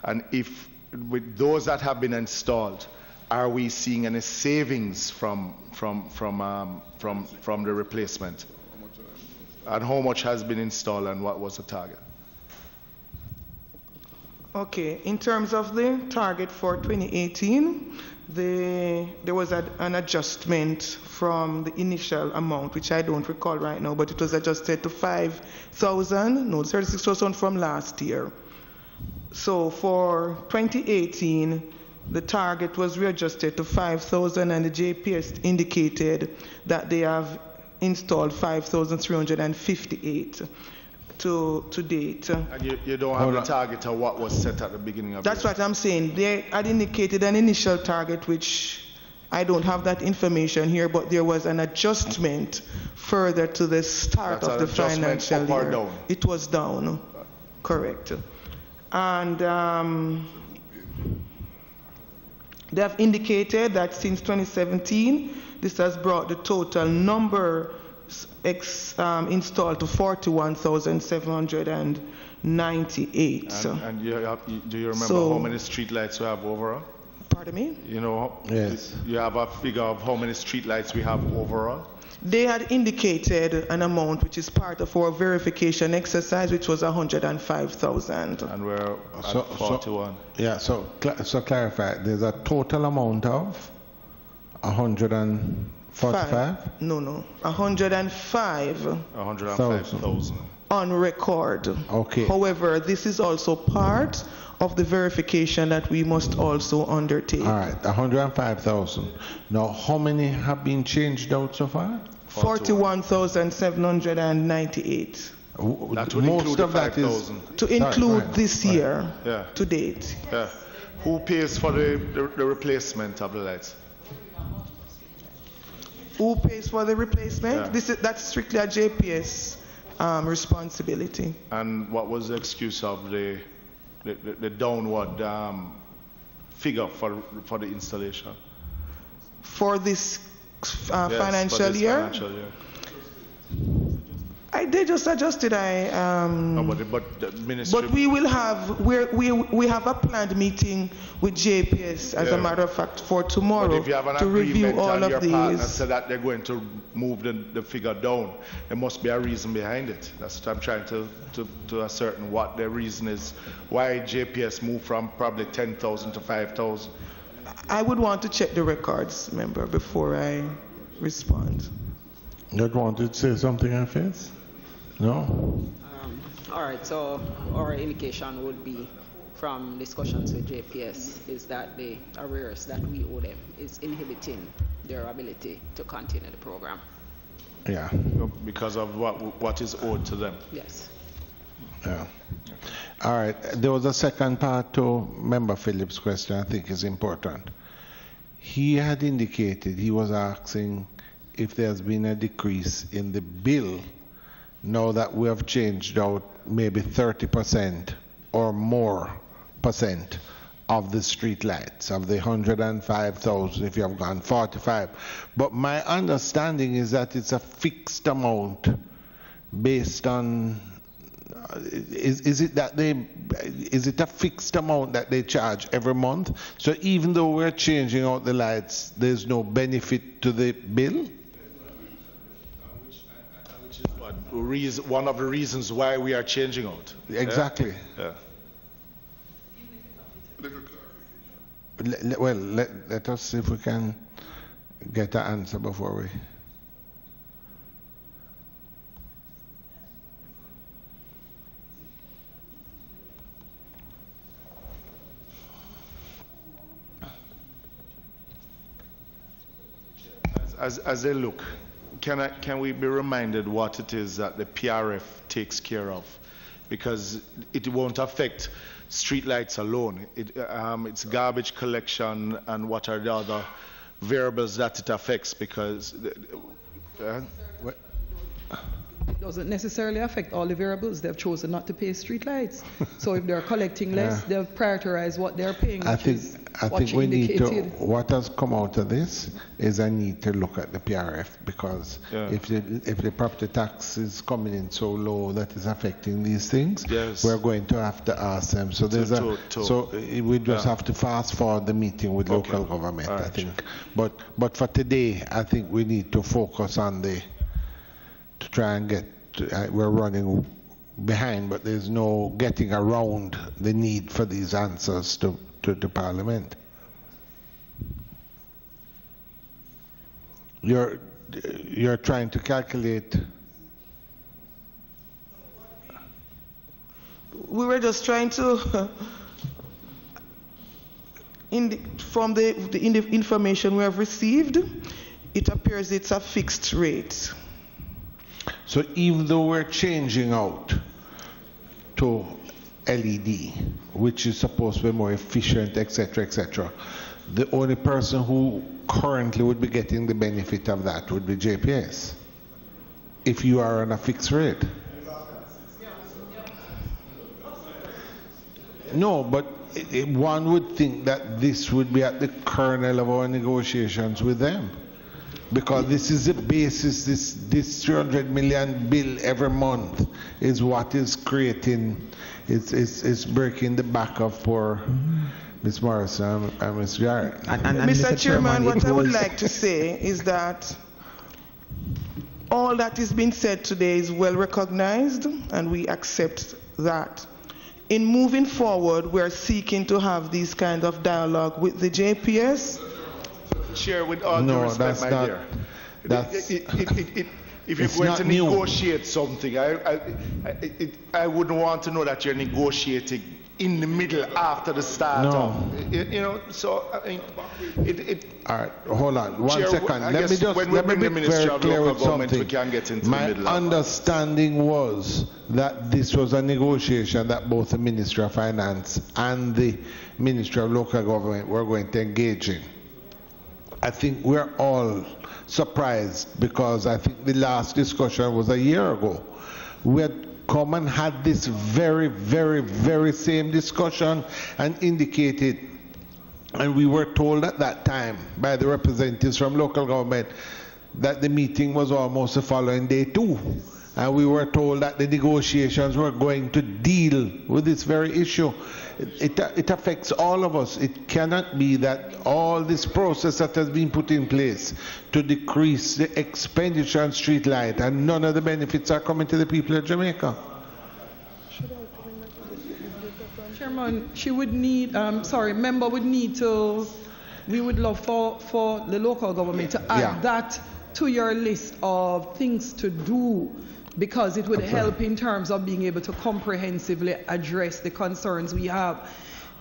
D: And if with those that have been installed, are we seeing any savings from the replacement? And how much has been installed, and what was the target?
N: Okay, in terms of the target for 2018, there was an adjustment from the initial amount, which I don't recall right now, but it was adjusted to 36,000 from last year. So for 2018, the target was readjusted to 5,000, and the JPS indicated that they have installed 5,358 to date.
D: And you don't have a target of what was set at the beginning of the year?
N: That's what I'm saying. They had indicated an initial target, which I don't have that information here, but there was an adjustment further to the start of the financial year.
D: Down?
N: It was down, correct. And they have indicated that since 2017, this has brought the total number installed to 41,798.
D: And do you remember how many streetlights we have overall?
N: Pardon me?
D: You know,
A: yes.
D: You have a figure of how many streetlights we have overall?
N: They had indicated an amount which is part of our verification exercise, which was 105,000.
D: And we're at 41.
A: So clarify, there's a total amount of 105,000. 45?
N: No, 105.
D: 105,000.
N: On record.
A: Okay.
N: However, this is also part of the verification that we must also undertake.
A: All right, 105,000. Now, how many have been changed out so far?
N: 41,798.
D: That would
A: Most
D: include
A: of that is
D: 5,000.
N: To include this year,
D: Yeah.
N: to date.
D: Yeah. Who pays for the replacement of the lights?
N: Who pays for the replacement?
D: Yeah.
N: That's strictly a JPS responsibility.
D: And what was the excuse of the downward figure for the installation?
N: For this
D: Yes,
N: financial
D: for this
N: year?
D: financial year.
N: They just adjusted.
D: But the ministry.
N: But we will have we have a planned meeting with JPS, as a matter of fact, for tomorrow
D: But if you have an
N: to review
D: agreement
N: all
D: and
N: of
D: your partner
N: these.
D: said that they're going to move the figure down, there must be a reason behind it. That's what I'm trying to ascertain what the reason is. Why JPS moved from probably 10,000 to 5,000.
N: I would want to check the records, member, before I respond.
A: You wanted to say something, Hafiz? No?
B: All right, so our indication would be from discussions with JPS is that the arrears that we owe them is inhibiting their ability to continue the program.
A: Yeah.
D: Because of what is owed to them.
B: Yes.
A: Yeah. All right. There was a second part to Member Phillips' question I think is important. He had indicated, he was asking if there's been a decrease in the bill now that we have changed out maybe 30% or more percent of the street lights, of the 105,000 if you have gone 45. But my understanding is that it's a fixed amount based on, is it a fixed amount that they charge every month? So even though we're changing out the lights, there's no benefit to the bill?
D: One of the reasons why we are changing out.
A: Exactly.
D: Yeah.
A: Let us see if we can get an answer before we.
D: As they look, can we be reminded what it is that the PRF takes care of? Because it won't affect streetlights alone. It's garbage collection and what are the other variables that it affects, because
L: it doesn't necessarily affect all the variables. They've chosen not to pay streetlights. So if they're collecting less, they'll prioritize what they're paying.
A: I think we need to, what has come out of this is a need to look at the PRF, because if the property tax is coming in so low that is affecting these things, we're going to have to ask them. So there's so we just have to fast forward the meeting with local government, I think. But for today, I think we need to focus on to try and get, we're running behind, but there's no getting around the need for these answers to the Parliament. You're trying to calculate.
N: We were just trying to, from the information we have received, it appears it's a fixed rate.
A: So even though we're changing out to LED, which is supposed to be more efficient, etc., the only person who currently would be getting the benefit of that would be JPS, if you are on a fixed rate. No, but one would think that this would be at the kernel of our negotiations with them, because this is the basis. This 300 million bill every month is what is creating, it's breaking the back of poor Ms. Morrison and Ms. Jarrett.
N: And Mr. Chairman, what I would like to say is that all that is being said today is well recognized, and we accept that. In moving forward, we're seeking to have these kind of dialogue with the JPS.
D: Chair, with all due respect, my dear,
A: That's,
D: if you're
A: it's
D: going
A: not
D: to
A: new.
D: negotiate something, I wouldn't want to know that you're negotiating in the middle after the start.
A: No.
D: You know, so I mean,
A: all right, hold on one
D: Chair,
A: second.
D: I
A: Let
D: guess
A: me just
D: when we
A: let me
D: bring
A: be
D: the Ministry
A: very
D: of
A: clear
D: Local
A: with
D: Government,
A: something.
D: we can get into
A: My
D: the middle of
A: understanding was that this was a negotiation that both the Ministry of Finance and the Ministry of Local Government were going to engage in. I think we're all surprised because I think the last discussion was a year ago. We had come and had this very, very, very same discussion and indicated, and we were told at that time by the representatives from local government that the meeting was almost the following day too. And we were told that the negotiations were going to deal with this very issue. It affects all of us. It cannot be that all this process that has been put in place to decrease the expenditure on street light and none of the benefits are coming to the people of Jamaica.
L: Chairman, she would need, member would need to, we would love for the local government to add that to your list of things to do, because it would help in terms of being able to comprehensively address the concerns we have.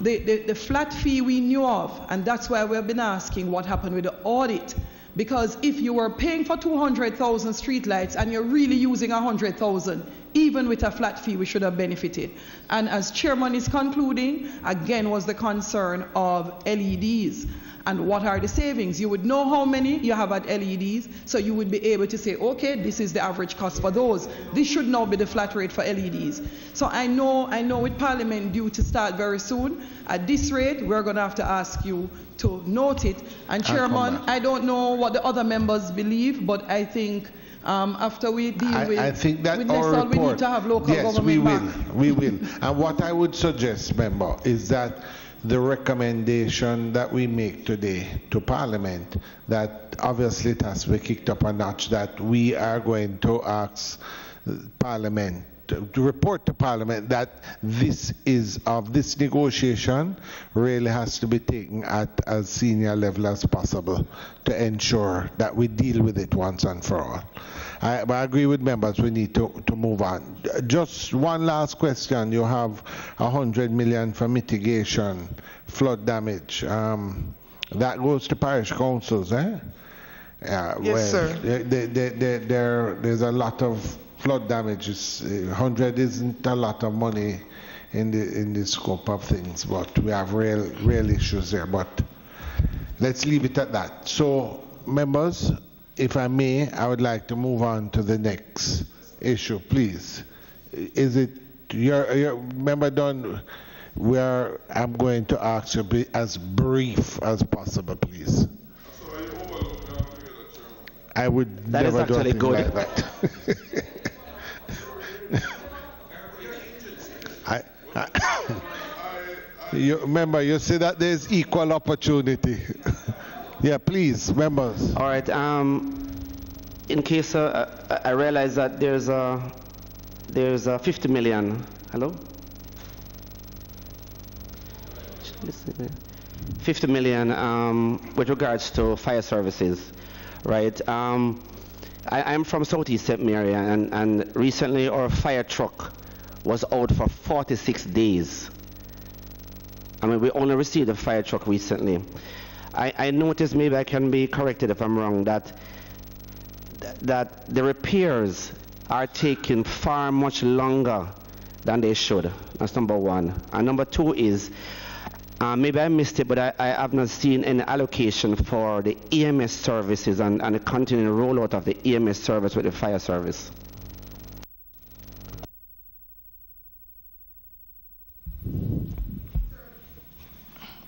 L: The flat fee we knew of, and that's why we've been asking what happened with the audit. Because if you were paying for 200,000 streetlights and you're really using 100,000, even with a flat fee, we should have benefited. And as Chairman is concluding, again was the concern of LEDs. And what are the savings? You would know how many you have at LEDs, so you would be able to say, okay, this is the average cost for those. This should now be the flat rate for LEDs. So I know with Parliament due to start very soon, at this rate, we're going to have to ask you to note it. And Chairman, I don't know what the other members believe, but I think after we deal with,
A: I think that
L: with
A: our
L: Nessal,
A: report,
L: we need to have local
A: yes,
L: government
A: we will. And what I would suggest, member, is that the recommendation that we make today to Parliament, that obviously it has to be kicked up a notch, that we are going to ask Parliament to report to Parliament that this negotiation really has to be taken at as senior level as possible to ensure that we deal with it once and for all. But I agree with members, we need to move on. Just one last question. You have 100 million for mitigation, flood damage. That goes to parish councils, eh?
N: Yes, sir.
A: There's a lot of flood damages. 100 isn't a lot of money in the scope of things, but we have real issues there. But let's leave it at that. So, members, if I may, I would like to move on to the next issue, please. Is it your member done? I'm going to ask you to be as brief as possible, please. I would
H: that
A: never
H: is
A: do
H: actually
A: anything
H: good.
A: like that. Remember, you say that there's equal opportunity. Yeah, please, members.
H: All right. In case I realize that there's a 50 million. Hello. 50 million with regards to fire services, right? I'm from Southeast St. Mary, and recently our fire truck was out for 46 days. I mean, we only received a fire truck recently. I noticed, maybe I can be corrected if I'm wrong, that the repairs are taking far much longer than they should. That's number one. And number two is, maybe I missed it, but I have not seen any allocation for the EMS services and the continuing rollout of the EMS service with the fire service.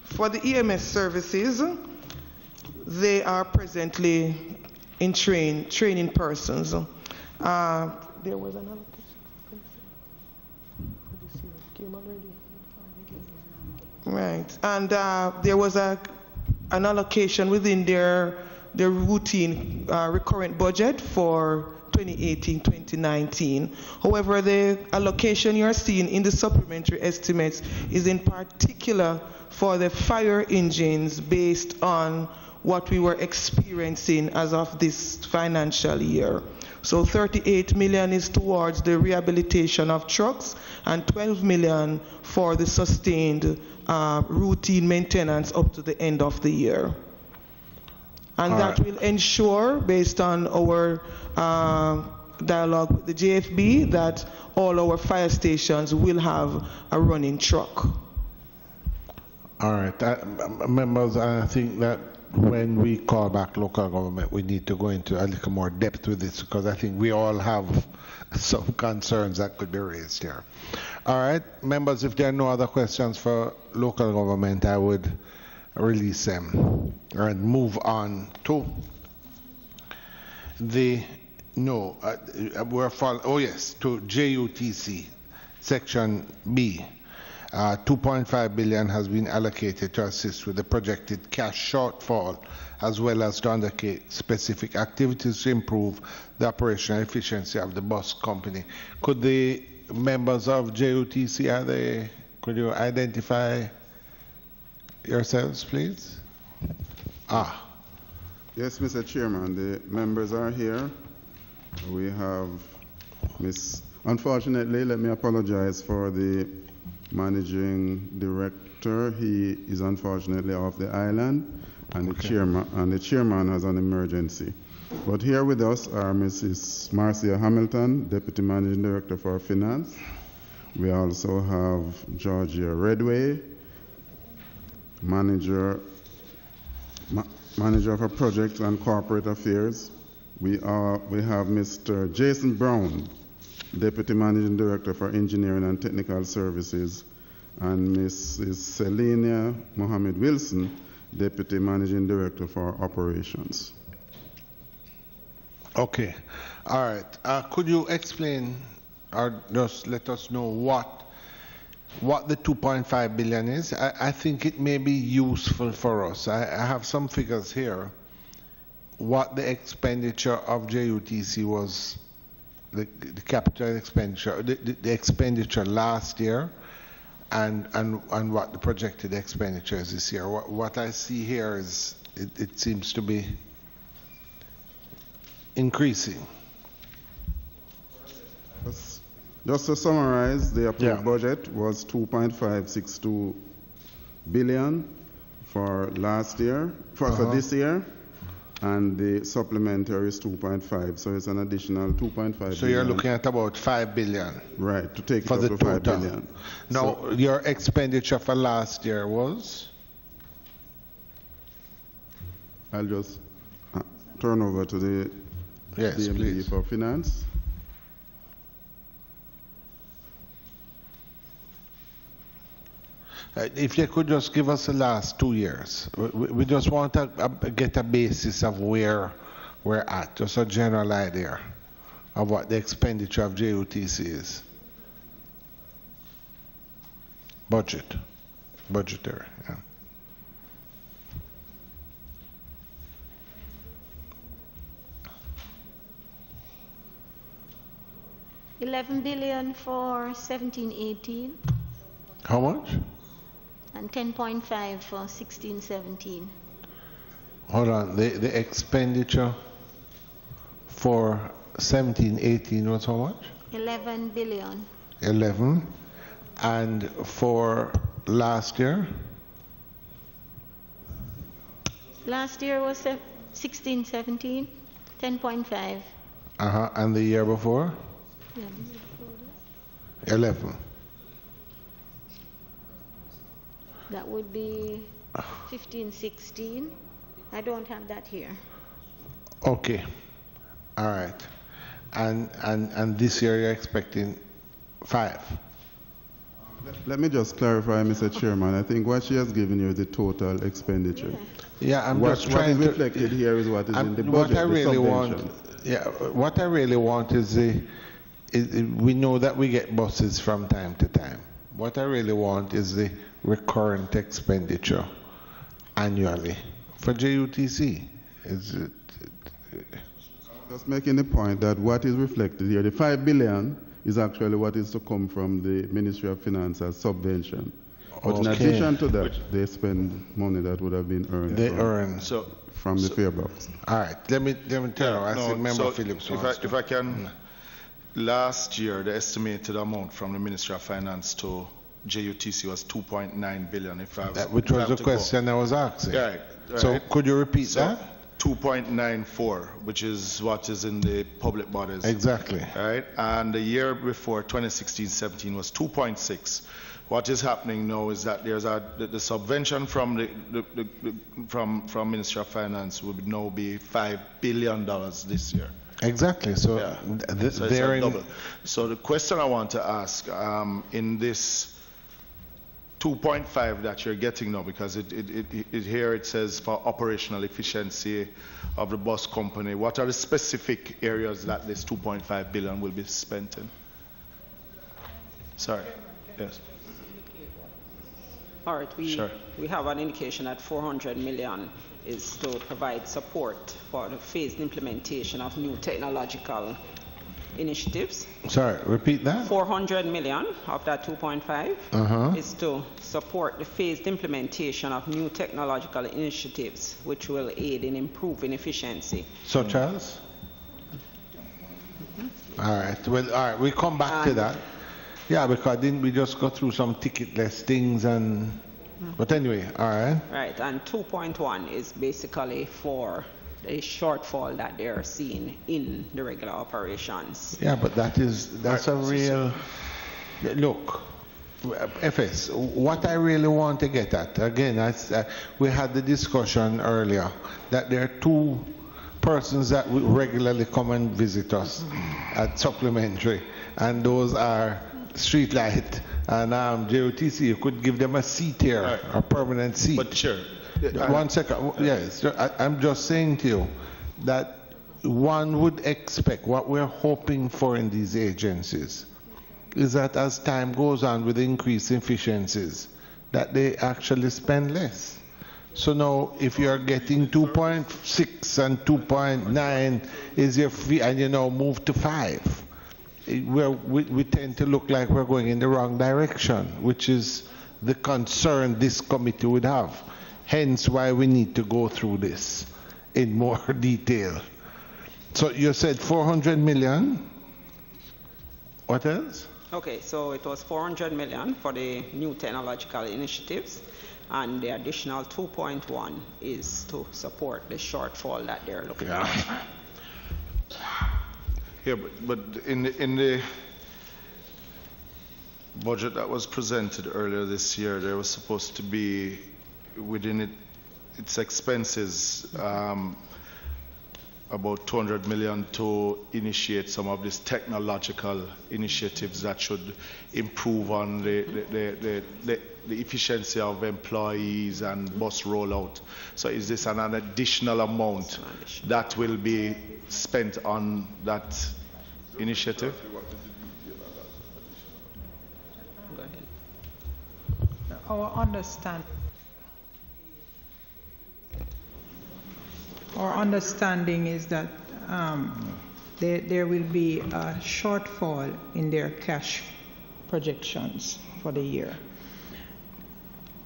N: For the EMS services, they are presently in training persons. There was an allocation. Right, and there was an allocation within their routine recurrent budget for 2018-2019. However, the allocation you're seeing in the supplementary estimates is in particular for the fire engines based on what we were experiencing as of this financial year. So 38 million is towards the rehabilitation of trucks and 12 million for the sustained routine maintenance up to the end of the year. And that will ensure, based on our dialogue with the JFB, that all our fire stations will have a running truck.
A: All right, members, I think that when we call back local government, we need to go into a little more depth with this, because I think we all have some concerns that could be raised here. All right, members, if there are no other questions for local government, I would release them and move on to the to JUTC section B. 2.5 billion has been allocated to assist with the projected cash shortfall, as well as to undertake specific activities to improve the operational efficiency of the bus company. Could the members of JUTC, could you identify yourselves, please?
O: Yes, Mr. Chairman, the members are here. We have unfortunately, let me apologize for the managing director. He is unfortunately off the island, and the chairman has an emergency. But here with us are Mrs. Marcia Hamilton, Deputy Managing Director for Finance. We also have Georgia Redway, Manager for Projects and Corporate Affairs. We have Mr. Jason Brown, Deputy Managing Director for Engineering and Technical Services, and Mrs. Selenia Mohammed Wilson, Deputy Managing Director for Operations.
A: Okay. All right. Could you explain or just let us know what the 2.5 billion is? I think it may be useful for us. I have some figures here. What the expenditure of JUTC was, the capital expenditure, the expenditure last year, and what the projected expenditure is this year. What I see here is it seems to be increasing.
O: Just to summarize, the approved budget was 2.562 billion for last year, for this year, and the supplementary is 2.5, so it's an additional 2.5 billion.
A: So you're looking at about 5 billion.
O: Right, to take it
A: for
O: up
A: the
O: to
A: total.
O: 5 billion.
A: Now,
O: So
A: your expenditure for last year was?
O: I'll just turn over to the DMD for Finance.
A: If you could just give us the last 2 years. We just want to get a basis of where we're at, just a general idea of what the expenditure of JUTC is. Budgetary, yeah.
P: $11 billion for 17-18.
A: How much?
P: And 10.5 for 16-17.
A: Hold on, the expenditure for 17-18 was how much?
P: 11 billion.
A: 11. And for last year?
P: Last year was 16-17, 10.5.
A: And the year before? 11.
P: That would be 15-16. I don't have that here.
A: Okay. All right. And this year you're expecting 5.
O: Let me just clarify, Mr. Chairman. I think what she has given you is the total expenditure.
A: Yeah, I'm
O: what,
A: just trying
O: what is reflected here is what is in the budget.
A: What I really want, what I really want is we know that we get buses from time to time. What I really want is the recurrent expenditure annually for JUTC.
O: Just making the point that what is reflected here, the 5 billion is actually what is to come from the Ministry of Finance as subvention. But in addition to that, they spend money that would have been earned.
A: They earn
O: from the fare box.
A: All right, let me tell you. I think Member Phillips wants
D: if I can, last year the estimated amount from the Ministry of Finance to JUTC was 2.9 billion.
A: Which was the question I was asking.
D: Right.
A: So could you repeat that?
D: 2.94, which is what is in the public bodies.
A: Exactly.
D: Right, and the year before, 2016-17, was 2.6. What is happening now is that there's the subvention from from Ministry of Finance would now be $5 billion this year.
A: Exactly. So,
D: so it's a double. So the question I want to ask in this 2.5 that you're getting now, because here it says for operational efficiency of the bus company, what are the specific areas that this 2.5 billion will be spent in? Sorry. Yes.
B: All right, we have an indication that 400 million is to provide support for the phased implementation of new technological initiatives.
A: Sorry, repeat that.
B: 400 million of that 2.5 is to support the phased implementation of new technological initiatives, which will aid in improving efficiency.
A: Such as? All right. Well, all right. We come back to that. Yeah, because didn't we just go through some ticketless things and? But anyway, all right.
B: Right, and 2.1 is basically for a shortfall that they're seeing in the regular operations.
A: Yeah, but that's a real look. FS, what I really want to get at again, we had the discussion earlier that there are two persons that regularly come and visit us at Supplementary, and those are Streetlight and JOTC. You could give them a seat here, a permanent seat.
D: But sure.
A: 1 second. Yes, I'm just saying to you that one would expect what we're hoping for in these agencies is that as time goes on with increased efficiencies, that they actually spend less. So now, if you're getting 2.6 and 2.9 is your fee, and you now move to 5. We tend to look like we're going in the wrong direction, which is the concern this committee would have. Hence why we need to go through this in more detail. So you said 400 million. What else?
B: Okay, so it was 400 million for the new technological initiatives, and the additional 2.1 is to support the shortfall that they're looking at.
D: Yeah, but in the budget that was presented earlier this year, there was supposed to be within its expenses about 200 million to initiate some of these technological initiatives that should improve on the efficiency of employees and bus rollout. So is this an additional amount that will be spent on that initiative?
B: Go ahead.
Q: Our understanding is that there will be a shortfall in their cash projections for the year.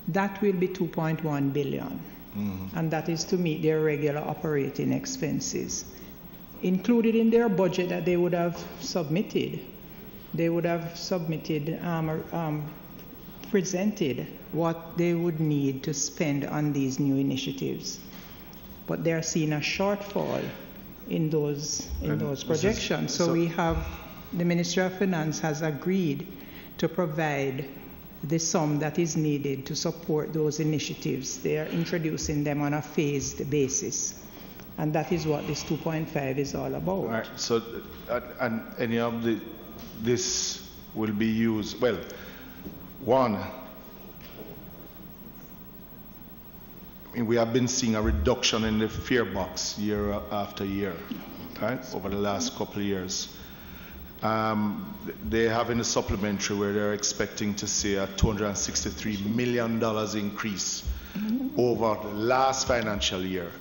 Q: That will be 2.1 billion, and that is to meet their regular operating expenses. Included in their budget that they would have submitted, presented what they would need to spend on these new initiatives. But they're seeing a shortfall in those projections. So we have, the Ministry of Finance has agreed to provide the sum that is needed to support those initiatives. They are introducing them on a phased basis. And that is what this 2.5 is all about.
D: All right. So, and any of this will be used, well, one, I mean, we have been seeing a reduction in the fare box year after year, right, over the last couple of years. They have in a supplementary where they're expecting to see a $263 million increase over the last financial year.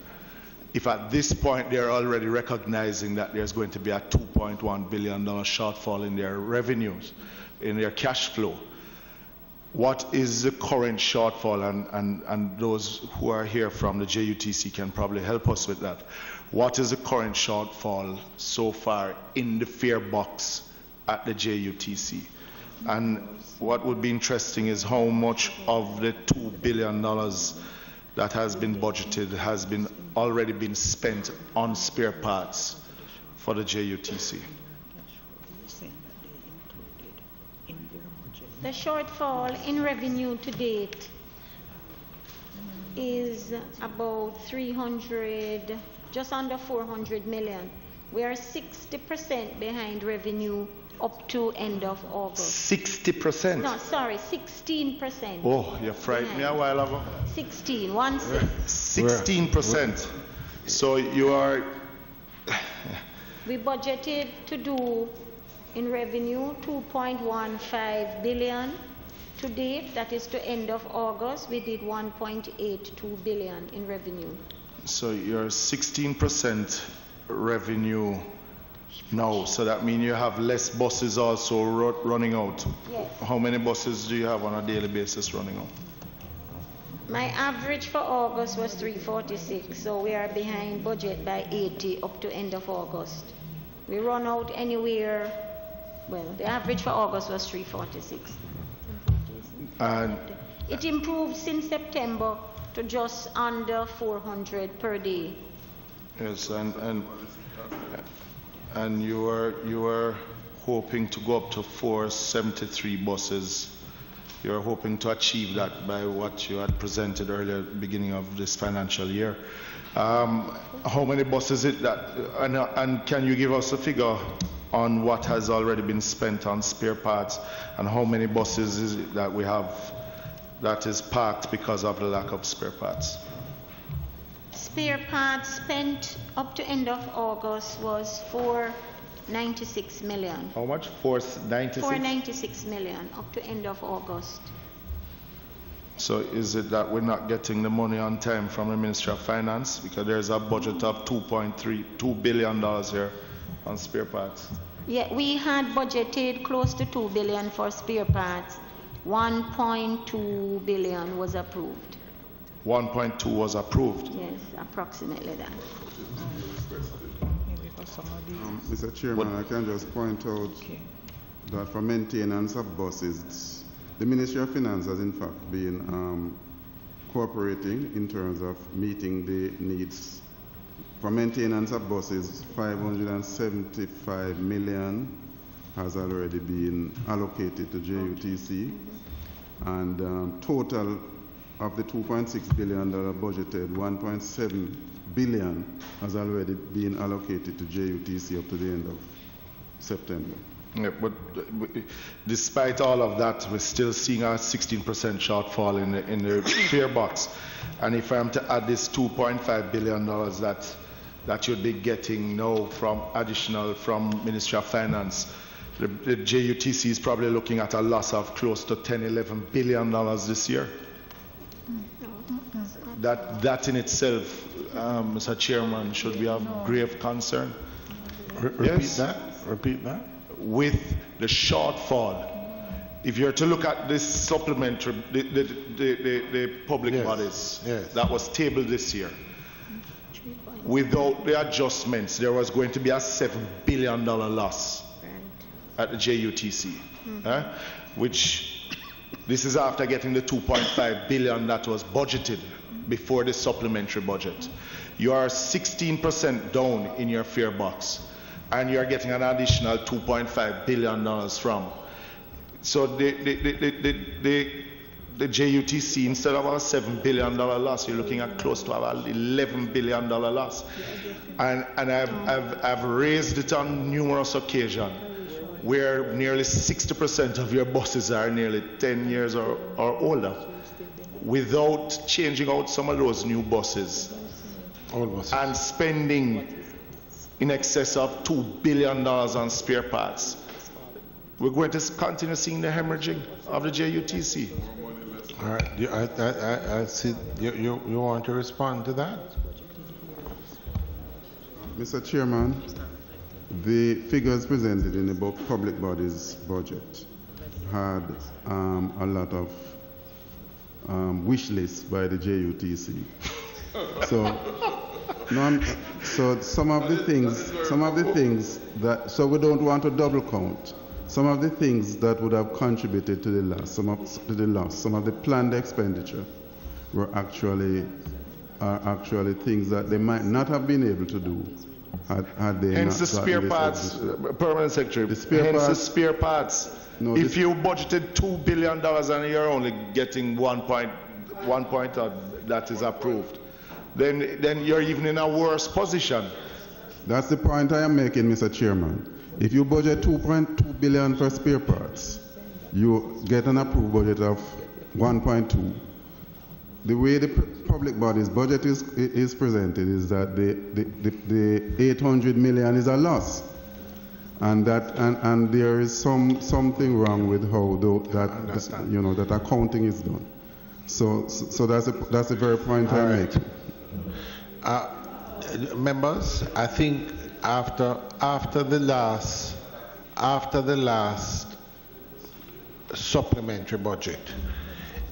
D: If at this point they're already recognizing that there's going to be a $2.1 billion shortfall in their revenues, in their cash flow, what is the current shortfall, and those who are here from the JUTC can probably help us with that. What is the current shortfall so far in the fare box at the JUTC? And what would be interesting is how much of the $2 billion that has been budgeted has already been spent on spare parts for the JUTC.
P: The shortfall in revenue to date is about 300, just under 400 million. We are 60% behind revenue up to end of August.
D: 60%?
P: No, sorry, 16%.
D: Oh, you frightened me a while ago.
P: 16,
D: 16%. So you are...
P: We budgeted to do in revenue 2.15 billion. To date, that is to end of August, we did 1.82 billion in revenue.
D: So you're 16% revenue now, so that means you have less buses also running out.
P: Yes.
D: How many buses do you have on a daily basis running out?
P: My average for August was 346, so we are behind budget by 80 up to end of August. We run out anywhere, well, the average for August was 346.
D: And
P: it improved since September to just under 400 per day.
D: yes, and you were hoping to go up to 473 buses. You're hoping to achieve that by what you had presented earlier, beginning of this financial year. How many buses is it that, and can you give us a figure on what has already been spent on spare parts, and how many buses is it that we have that is parked because of the lack of spare parts?
P: Spare parts spent up to end of August was 496 million.
D: How much? 496?
P: 496 million up to end of August.
D: So is it that we're not getting the money on time from the Ministry of Finance? Because there's a budget of $2 billion here on spare parts.
P: Yeah, we had budgeted close to 2 billion for spare parts. 1.2 billion was approved.
D: 1.2 was approved?
P: Yes, approximately that.
O: Mr. Chairman, I can just point out that for maintenance of buses, the Ministry of Finance has in fact been cooperating in terms of meeting the needs. For maintenance of buses, 575 million has already been allocated to JUTC, and total of the $2.6 billion budgeted, 1.7 billion has already been allocated to JUTC up to the end of September.
D: Yeah, but despite all of that, we're still seeing a 16% shortfall in the fare box. And if I'm to add this $2.5 billion that you'd be getting now from additional from Ministry of Finance, the JUTC is probably looking at a loss of close to $10–11 billion this year. That in itself, Mr. Chairman, should be of grave concern.
A: Repeat that.
D: With the shortfall, if you're to look at this supplementary, the public bodies that was tabled this year, without the adjustments, there was going to be a $7 billion loss at the JUTC, which this is after getting the $2.5 billion that was budgeted before the supplementary budget. You are 16% down in your fare box, and you are getting an additional $2.5 billion from. So the JUTC, instead of a $7 billion loss, you're looking at close to about $11 billion loss. And I've raised it on numerous occasions, where nearly 60% of your buses are nearly 10 years or older, without changing out some of those new buses, and spending in excess of $2 billion on spare parts. We're going to continue seeing the hemorrhaging of the JUTC.
A: All right, I see. You want to respond to that?
O: Mr. Chairman, the figures presented in the public body's budget had a lot of wish lists by the JUTC. So some of the things that, so we don't want to double count. Some of the things that would have contributed to the loss, some of the planned expenditure are actually things that they might not have been able to do had they
D: hence
O: not
D: the spare parts, Permanent Secretary.
O: The spare
D: parts. No, if you budgeted $2 billion and you're only getting 1 point, that is approved, then you're even in a worse position.
O: That's the point I am making, Mr. Chairman. If you budget 2.2 billion for spare parts, you get an approved budget of 1.2. The way the public body's budget is presented is that the 800 million is a loss, and there is something wrong with how that accounting is done. So that's the very point I make.
A: Members, I think after the last supplementary budget,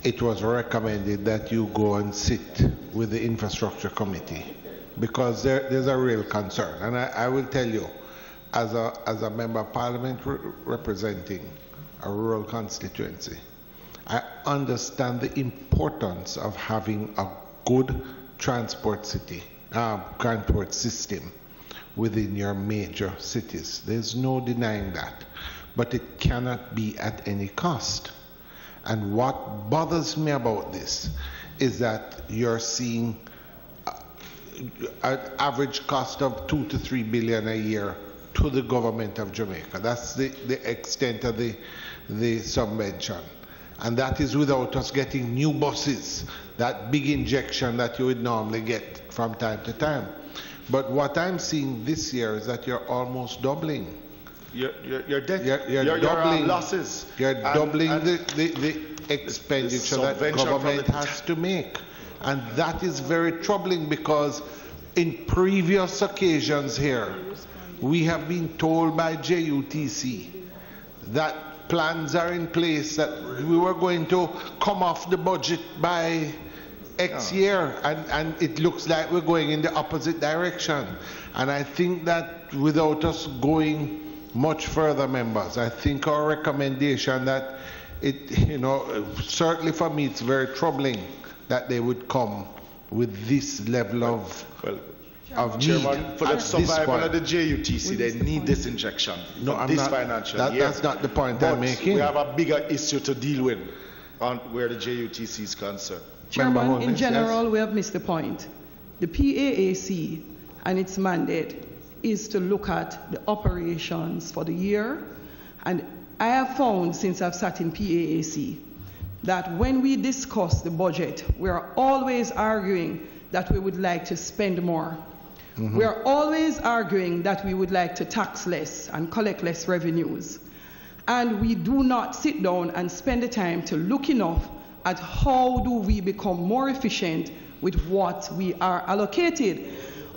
A: it was recommended that you go and sit with the infrastructure committee, because there's a real concern. And I will tell you, as a member of parliament representing a rural constituency, I understand the importance of having a good transport system within your major cities. There's no denying that. But it cannot be at any cost. And what bothers me about this is that you're seeing an average cost of $2 to $3 billion a year to the government of Jamaica. That's the extent of the subvention. And that is without us getting new buses, that big injection that you would normally get from time to time. But what I'm seeing this year is that you're almost doubling.
D: You're debt.
A: You're doubling
D: losses.
A: You're doubling the expenditure that the government has to make. And that is very troubling, because in previous occasions here, we have been told by JUTC that plans are in place, that we were going to come off the budget by X year, and it looks like we're going in the opposite direction. And I think that without us going much further, members, I think our recommendation that certainly for me it's very troubling that they would come with this level of need.
D: Chairman, for the survival of the JUTC, they need this injection. Financial year.
A: That's not the point I'm making.
D: We have a bigger issue to deal with on where the JUTC is concerned.
L: Chairman, in general, we have missed the point. The PAAC and its mandate is to look at the operations for the year. And I have found, since I've sat in PAAC, that when we discuss the budget, we are always arguing that we would like to spend more. We are always arguing that we would like to tax less and collect less revenues. And we do not sit down and spend the time to look enough at how do we become more efficient with what we are allocated.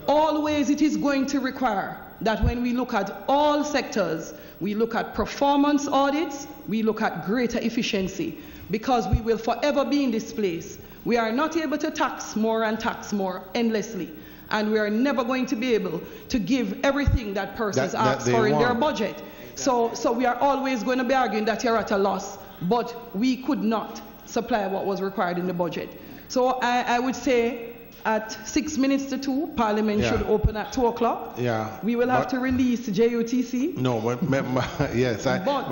L: Always it is going to require that when we look at all sectors, we look at performance audits, we look at greater efficiency, because we will forever be in this place. We are not able to tax more and tax more endlessly, and we are never going to be able to give everything that persons ask for in their budget. So we are always going to be arguing that you're at a loss, but we could not supply what was required in the budget. So I would say at 6 minutes to 2, Parliament should open at 2 o'clock.
A: Yeah.
L: We will have to release JUTC.
A: No, but member, yes,
L: Chairman.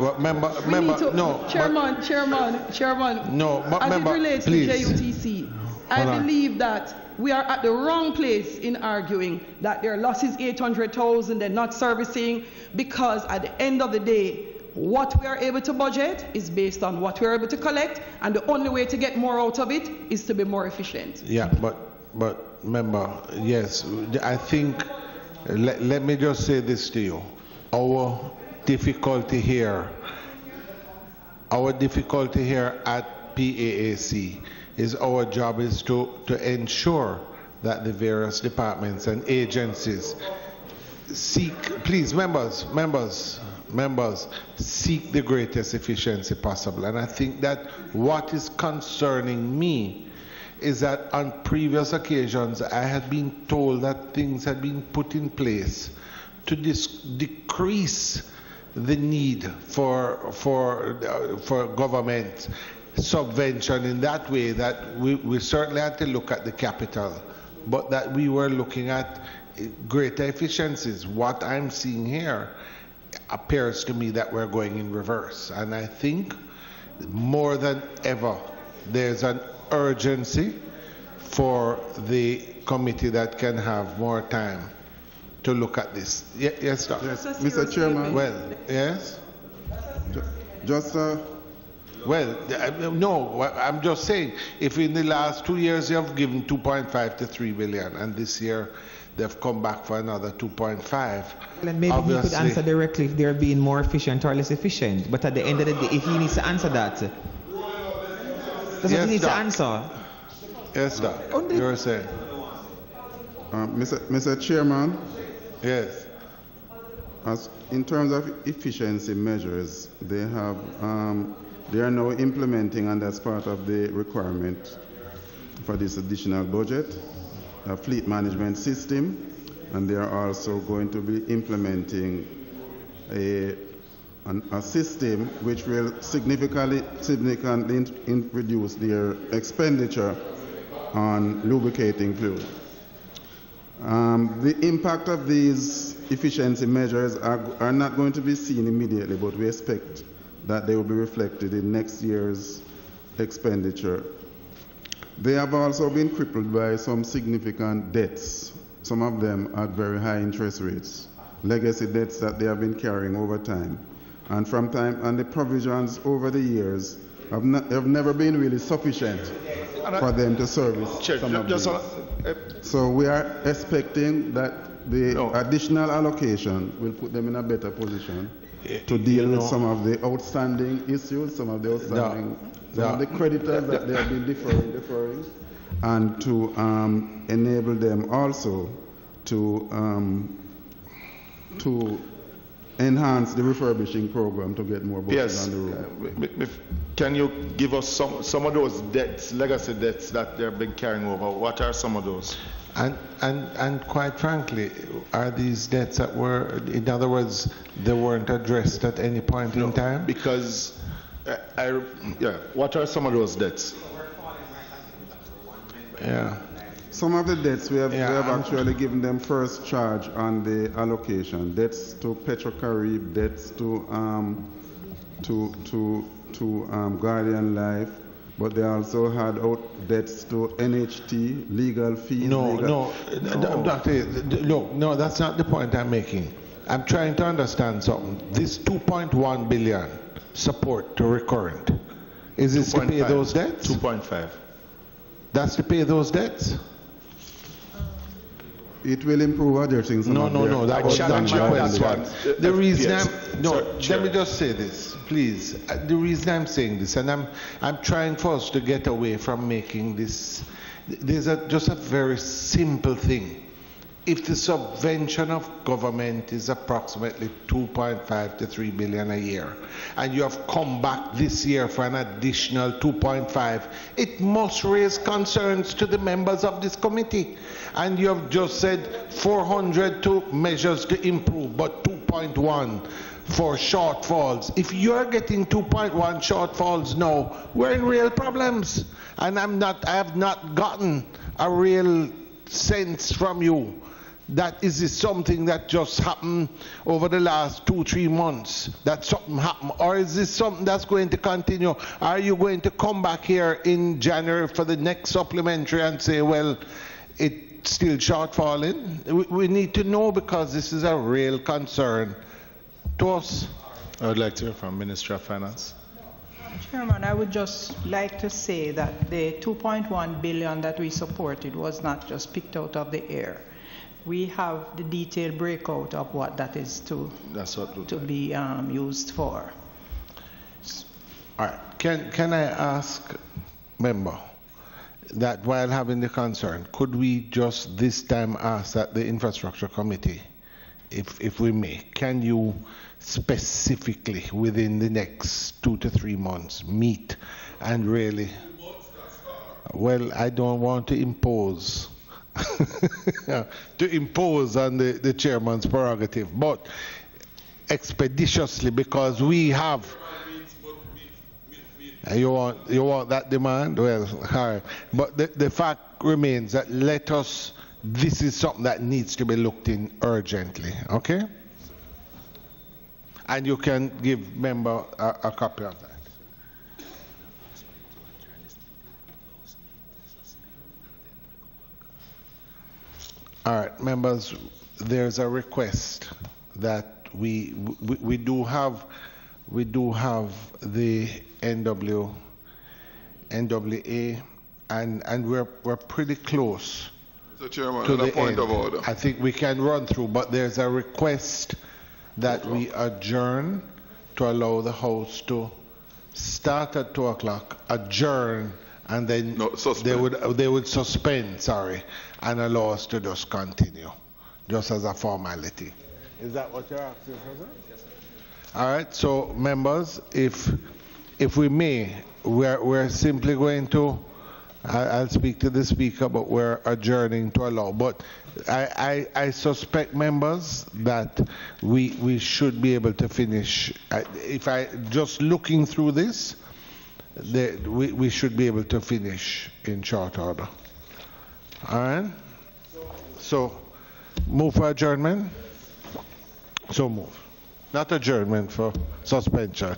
A: No, but
L: as
A: member,
L: it relates
A: please.
L: to JUTC, I believe that we are at the wrong place in arguing that their loss is 800,000, they're not servicing, because at the end of the day, what we are able to budget is based on what we are able to collect, and the only way to get more out of it is to be more efficient.
A: Yeah, but member, yes, I think, let me just say this to you. Our difficulty here at PAAC is our job is to ensure that the various departments and agencies seek, please members, members, seek the greatest efficiency possible. And I think that what is concerning me is that on previous occasions I had been told that things had been put in place to decrease the need for government subvention in that way, that we certainly had to look at the capital, but that we were looking at greater efficiencies. What I'm seeing here appears to me that we're going in reverse. And I think more than ever, there's an urgency for the committee that can have more time to look at this. Yes, sir.
O: Yes, Mr. Chairman.
A: Well, yes?
O: Just
A: well, no, I'm just saying, if in the last 2 years you have given 2.5 to 3 billion, and this year they've come back for another 2.5.
R: And maybe he could answer directly if they're being more efficient or less efficient. But at the end of the day, if he needs to answer that, that's what he needs to answer.
A: Yes, sir. You were saying.
O: Mr. Chairman.
A: Yes.
O: As in terms of efficiency measures, they have they are now implementing, and that's part of the requirement for this additional budget, a fleet management system, and they are also going to be implementing a system which will significantly reduce their expenditure on lubricating fluid. The impact of these efficiency measures are not going to be seen immediately, but we expect that they will be reflected in next year's expenditure. They have also been crippled by some significant debts, some of them at very high interest rates, legacy debts that they have been carrying over time. And the provisions over the years have never been really sufficient for them to service some of these. So we are expecting that the additional allocation will put them in a better position to deal with some of the outstanding issues, some of the creditors that they have been deferring, and to enable them also to enhance the refurbishing program to get more buses on the road.
D: Can you give us some of those debts, legacy debts that they've been carrying over? What are some of those?
A: And quite frankly, are these debts that were, in other words, they weren't addressed at any point in time?
D: Because, what are some of those debts?
A: Yeah.
O: Some of the debts we have actually given them first charge on the allocation. Debts to Petrocarib, debts to Guardian Life, but they also had debts to NHT, legal fees.
A: No, that's not the point I'm making. I'm trying to understand something. This 2.1 billion support to recurrent, is this to pay those debts?
D: 2.5.
A: That's to pay those debts?
O: It will improve other things.
A: No, that was not my question. The reason let me just say this, please. The reason I'm saying this, and I'm trying for us to get away from making this, there's just a very simple thing. If the subvention of government is approximately 2.5 to 3 billion a year, and you have come back this year for an additional 2.5, it must raise concerns to the members of this committee. And you have just said 400 to measures to improve, but 2.1 for shortfalls. If you're getting 2.1 shortfalls now, we're in real problems. And I have not gotten a real sense from you that is this something that just happened over the last 2-3 months, that something happened, or is this something that's going to continue? Are you going to come back here in January for the next supplementary and say, well, it's still shortfalling? We need to know, because this is a real concern to us.
D: I would like to hear from Minister of Finance.
Q: Chairman, I would just like to say that the 2.1 billion that we supported was not just picked out of the air. We have the detailed breakout of what that is to be used for.
A: All right. Can I ask, member, that while having the concern, could we just this time ask that the infrastructure committee if we may, can you specifically within the next 2 to 3 months meet and really, well, I don't want to impose on the chairman's prerogative, but expeditiously, because we have. You want that demand? Well, all right. But the fact remains that this is something that needs to be looked in urgently, okay? And you can give member a copy of that. All right, members, there's a request that we do have the NWA, and we're pretty close.
S: Mr. Chairman,
A: to
S: on a
A: the
S: point
A: end.
S: of order.
A: I think we can run through, but there's a request that we adjourn to allow the House to start at 2 o'clock, adjourn, and then they would suspend, sorry, and allow us to just continue, just as a formality. Is that what you're asking for, sir? Yes, sir. All right, so members, if we may, we're simply going to, I'll speak to the speaker, but we're adjourning to allow. But I suspect, members, that we should be able to finish. If I just looking through this, we should be able to finish in short order. All right. So move for adjournment. So move. Not adjournment, for suspension.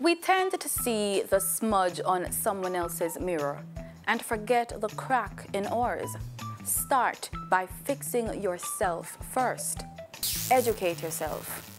T: We tend to see the smudge on someone else's mirror and forget the crack in ours. Start by fixing yourself first. Educate yourself.